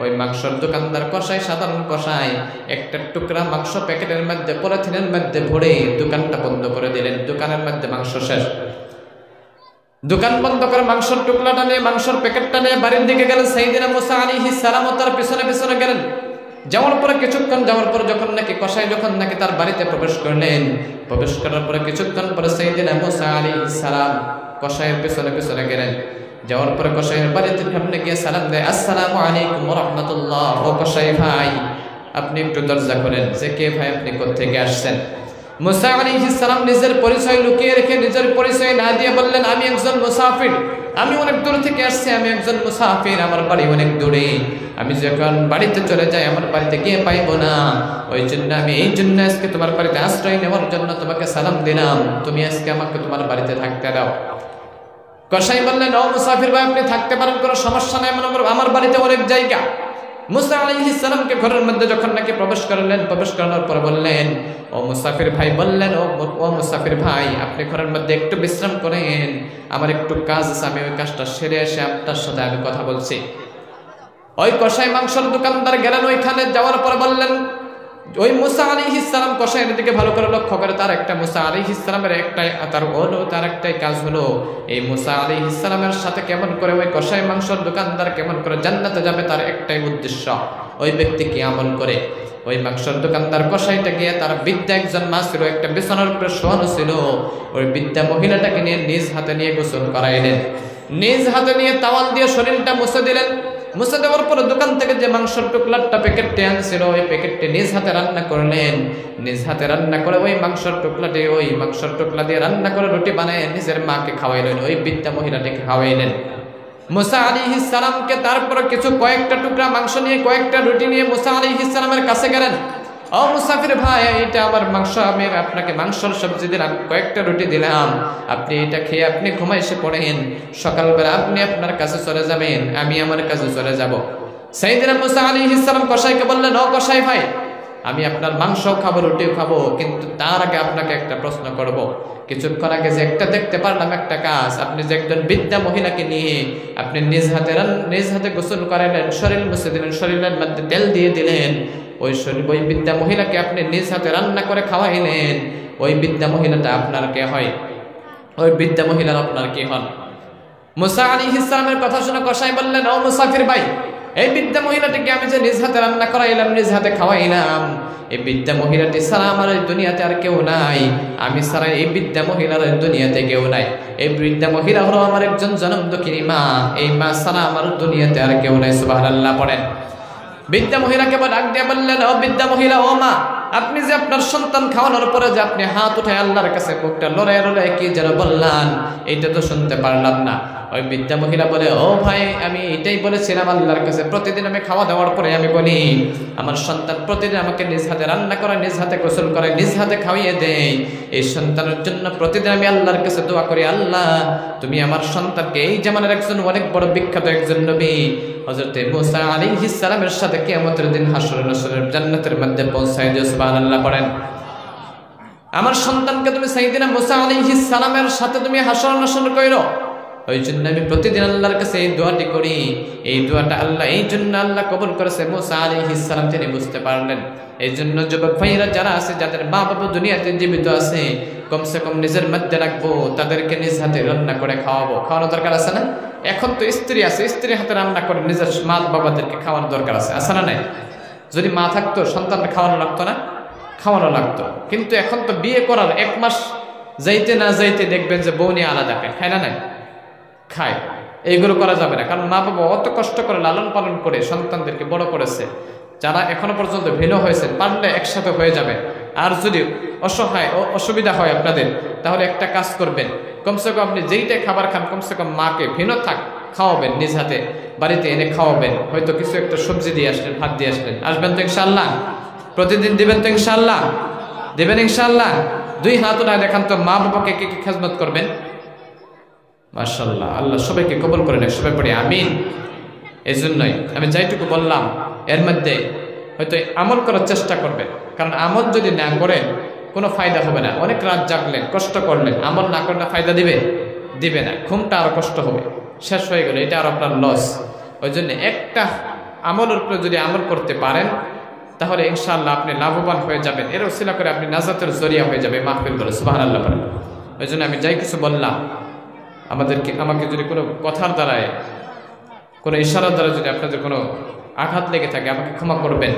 ওই মাংসের দোকানদার কসাই, সাধারণ কসাই, একটা টুকরা মাংস প্যাকেটের মধ্যে পলিথিনের মধ্যে ভরে দোকানটা বন্ধ করে দিলেন। দোকানের মধ্যে মাংস শেষ, দোকান বন্ধ করে মাংসের টুকরাটা নিয়ে, মাংসের প্যাকেটটা নিয়ে বাড়ির দিকে গেলেন। সাইয়েদনা মুসা আলাইহিস সালাম তার পিছনে পিছনে গেলেন। যাওয়ার পরে কিছুক্ষণ যাওয়ার পরে যখন নাকি কসাই যখন নাকি তার বাড়িতে প্রবেশ করলেন, প্রবেশ করার পরে কিছুক্ষণ পরে সাইয়েদনা মুসা আলাইহিস সালাম কসাইয়ের পিছনে পিছনে গেলেন। যাওয়ার পরে কসাইয়ের বাড়িতে সামনে গিয়ে সালাম দেয়, আসসালামু আলাইকুম ওয়া রাহমাতুল্লাহ। ও কসাই ভাই, আপনি একটু দরজা খোলেন। যে কে ভাই, আপনি কোথা থেকে আসছেন? মুসা আলাইহিস সালাম নিজের পরিচয় লুকিয়ে রেখে নিজের পরিচয় না দিয়ে বললেন, আমি একজন মুসাফির, আমি অনেক দূর থেকে আসছি, আমি একজন মুসাফির, আমার বাড়ি অনেক দূরে, আমি যখন বাড়িতে চলে যাই আমার বাড়িতে গিয়ে পাইবো না, ওই জন্য আমি এই জন্য আজকে তোমার বাড়িতে আশ্রয় নেওয়ার জন্য তোমাকে সালাম দিলাম, তুমি আজকে আমাকে তোমার বাড়িতে থাকতে দাও। কসাই বললেন, ও মুসাফির ভাই, আপনি থাকতে পারেন, কোনো সমস্যা নাই, আমার বাড়িতে অনেক জায়গা। মুসা আলাইহিস সালামকে ঘরের মধ্যে যখন নাকি প্রবেশ করলেন, প্রবেশ করানোর পর বললেন, ও মুসাফির ভাই, বললেন, ও মুসাফির ভাই, আপনি ঘরের মধ্যে একটু বিশ্রাম করেন, আমার একটু কাজ আছে, আমি ওই কাজটা সেরে এসে আপনার সাথে আমি কথা বলছি। ওই কসাই মাংসের দোকানদার গেলেন, ওইখানে যাওয়ার পর বললেন, ওই মুসা আলাইহিস সালাম কসাইয়ের দিকে ভালো করে লক্ষ্য করে, তার একটা মুসা আলাইহিস সালামের একটাই তার একটাই কাজ হলো, এই মুসা আলাইহিস সালামের সাথে কেমন করে ওই কসাই মাংসের দোকানদার কেমন করে জান্নাতে যাবে, তার একটাই উদ্দেশ্য, ওই ব্যক্তি কি আমল করে। ওই মাংসের দোকানদার কসাইটা গিয়ে তার বৃদ্ধা একজন মা ছিল, একটা বিছানার উপরে শোয়ানো ছিল, ওই বৃদ্ধা মহিলাটাকে নিয়ে নিজ হাতে নিয়ে গোসল করাইলেন, নিজ হাতে নিয়ে তাওয়াল দিয়ে শরীরটা মুছে দিলেন। মুছে দেওয়ার পর দোকান থেকে যে মাংসের টুকলাটা প্যাকেটটি আনছিল, ওই প্যাকেটটি নিজ হাতে রান্না করলেন, নিজ হাতে রান্না করে ওই মাংসের টুকলা দিয়ে রান্না করে রুটি বানায় নিজের মাকে খাওয়াইলেন, ওই বৃদ্ধা মহিলাটিকে খাওয়াইলেন। মুসা আলাইহিস সালামকে তারপর কয়েকটা টুকরা মাংস নিয়ে, কয়েকটা রুটি নিয়ে মুসা আলাইহিস সালামের কাছে গেলেন। ও মুসাফির ভাই, এটা আমার মাংস, আমি আপনাকে মাংসের সবজি দিলাম, কয়েকটা রুটি দিলাম, আপনি এটা খেয়ে আপনি ঘুমাইসে পড়েন, সকালবেলা আপনি আপনার কাছে চলে যাবেন, আমি আমার কাছে চলে যাব। সাইয়েদনা মুসা আলাইহিস সালাম কসাইকে বললেন, ও কসাই ভাই, আমি আপনার মাংস খাবো, রুটিও খাবো, কিন্তু তার আগে আপনাকে একটা প্রশ্ন করব। কিছুক্ষণ আগে যে একটা দেখতে পারলাম একটা কাজ, আপনি যে একজন বৃদ্ধা মহিলাকে নিয়ে আপনি নিজ হাতে গোসল করাইলেন, শরীর মুছে দিলেন, শরীরের মধ্যে তেল দিয়ে দিলেন, ওই বৃদ্ধা মহিলাকে আপনি নিজ হাতে রান্না করে খাওয়াইলেন, ওই বৃদ্ধা মহিলাটা আপনার কে হয়? ওই বৃদ্ধা মহিলা আপনার কি হন? মুসা আলাইহিস সালামের কথা শুনে কসাই বললেন, ও মুসাফির ভাই, এই বৃদ্ধা মহিলাটিকে আমি যে নিজ হাতে রান্না করাইলাম, নিজ হাতে খাওয়াইলাম, এই বৃদ্ধা মহিলাটি ছাড়া আমার এই দুনিয়াতে আর কেউ নাই, আমি ছাড়া এই বৃদ্ধা মহিলার দুনিয়াতে কেউ নাই, এই বৃদ্ধা মহিলা হলো আমার একজন জনম দুঃখিনী মা, এই মা ছাড়া আমার দুনিয়াতে আর কেউ নাই। সুবহানাল্লাহ পড়েন। বৃদ্ধা মহিলাকে ডাক দিয়ে বললেন, ও বৃদ্ধা মহিলা, ও মা, আপনি যে আপনার সন্তান খাওয়ানোর পরে যে আপনি হাত উঠায় আল্লাহর কাছে মুখটা লড়াই লড়াই কি যেন বললেন, এইটা তো শুনতে পারলাম না। ওই বৃদ্ধা মহিলা বলে, ও ভাই, আমি এটাই বলেছিলাম আল্লাহর কাছে। প্রতিদিন আমি খাওয়া দাওয়ার পরে আমি বলি, আমার সন্তান প্রতিদিন আমাকে নিজ হাতে রান্না করে, নিজ হাতে গোসল করে, নিজ হাতে খাওয়িয়ে দেয়। এই সন্তানের জন্য প্রতিদিন আমি আল্লাহর কাছে দোয়া করি, আল্লাহ তুমি আমার সন্তানকে, এই জামানের একজন অনেক বড় বিখ্যাত একজন নবী হযরত মুসা আলাইহিস সালামের সাথে কিয়ামতের দিন হাসর নাসরের জান্নাতের মধ্যে পৌঁছায় দিও। সুবহানাল্লাহ পড়েন। আমার সন্তানকে তুমি সাইয়েদিনা মুসা আলাইহিস সালামের সাথে তুমি হাসর নাসর কইরো। ওই জন্য আমি প্রতিদিন আল্লাহর কাছে এই দোয়াটি করি। এই দোয়াটা আল্লাহ এই জন্য আল্লাহ কবুল করেছে। মুসা আলাইহিস সালাম তিনি বুঝতে পারলেন। এই জন্য যুবক ভাইরা যারা আছে, যাদের মা বাবা দুনিয়াতে জীবিত আছে, কমসে কম নিজের মধ্যে রাখবো, তাদেরকে নিজ হাতে রান্না করে খাওয়াবো। খাওয়ানো দরকার আছে না? এখন তো স্ত্রী আছে, স্ত্রী হাতে রান্না করে নিজের মা বাবাদেরকে খাওয়ানো দরকার আছে না নাই? যদি মা থাকতো সন্তানকে খাওয়ানো লাগতো না? খাওয়ানো লাগতো। কিন্তু এখন তো বিয়ে করার 1 মাস যাইতে না যাইতে দেখবেন যে বউ নিয়ে আলাদা খায় না নাই? খায়। এইগুলো করা যাবে না, কারণ মা বাবা অত কষ্ট করে লালন পালন করে সন্তানদেরকে বড় করেছে। যারা এখনো পর্যন্ত ভিন্ন হয়েছে, পারলে একসাথে হয়ে যাবে। আর যদি অসহায় অসুবিধা হয় আপনাদের, তাহলে একটা কাজ করবেন, কমসে কম আপনি যেইটাই খাবার খান, কমসে কম মাকে ভিন্ন খাওয়াবেন, নিজ হাতে বাড়িতে এনে খাওয়াবেন। হয়তো কিছু একটা সবজি দিয়ে আসলেন, ভাত দিয়ে আসবেন তো ইনশাআল্লাহ? প্রতিদিন দিবেন তো ইনশাআল্লাহ? দেবেন ইনশাআল্লাহ? 2 হাত উঠায় দেখান তো, মা বাবাকে কে খেদমত করবেন? মাশাআল্লাহ, আল্লাহ সবাইকে কবুল করে নেয়। সবাই পড়ি আমিন। এই জন্যই আমি যাইটুকু বললাম, এর মধ্যে হয়তো আমল করার চেষ্টা করবেন, কারণ আমল যদি না করেন কোনো ফায়দা হবে না। অনেক রাত জাগলেন, কষ্ট করলেন, আমল না করলে ফায়দা দিবে না। ঘুমটা আরো কষ্ট হবে, শেষ হয়ে গেলে এটা আর আপনার লস। ওই জন্য একটা আমলের উপরে যদি আমল করতে পারেন, তাহলে ইনশাআল্লাহ আপনি লাভবান হয়ে যাবেন। এর ওসিলা করে আপনি নাজাতের জরিয়া হয়ে যাবে মাহফিল করে। সুবহানাল্লাহ। ওই জন্য আমি যাই কিছু বললাম, আমাকে যদি কোনো কথার দ্বারায়, কোনো ইশারার দ্বারা যদি আপনাদের কোনো আঘাত লেগে থাকে, আমাকে ক্ষমা করবেন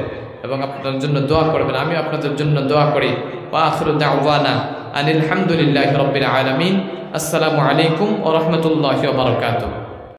এবং আপনাদের জন্য দোয়া করবেন। আমি আপনাদের জন্য দোয়া করি। ওয়া আখিরু দাওয়ানা আনিল হামদুলিল্লাহি রাব্বিল আলামিন। আসসালামু আলাইকুম ওয়া রাহমাতুল্লাহি ওয়া বারাকাতুহু।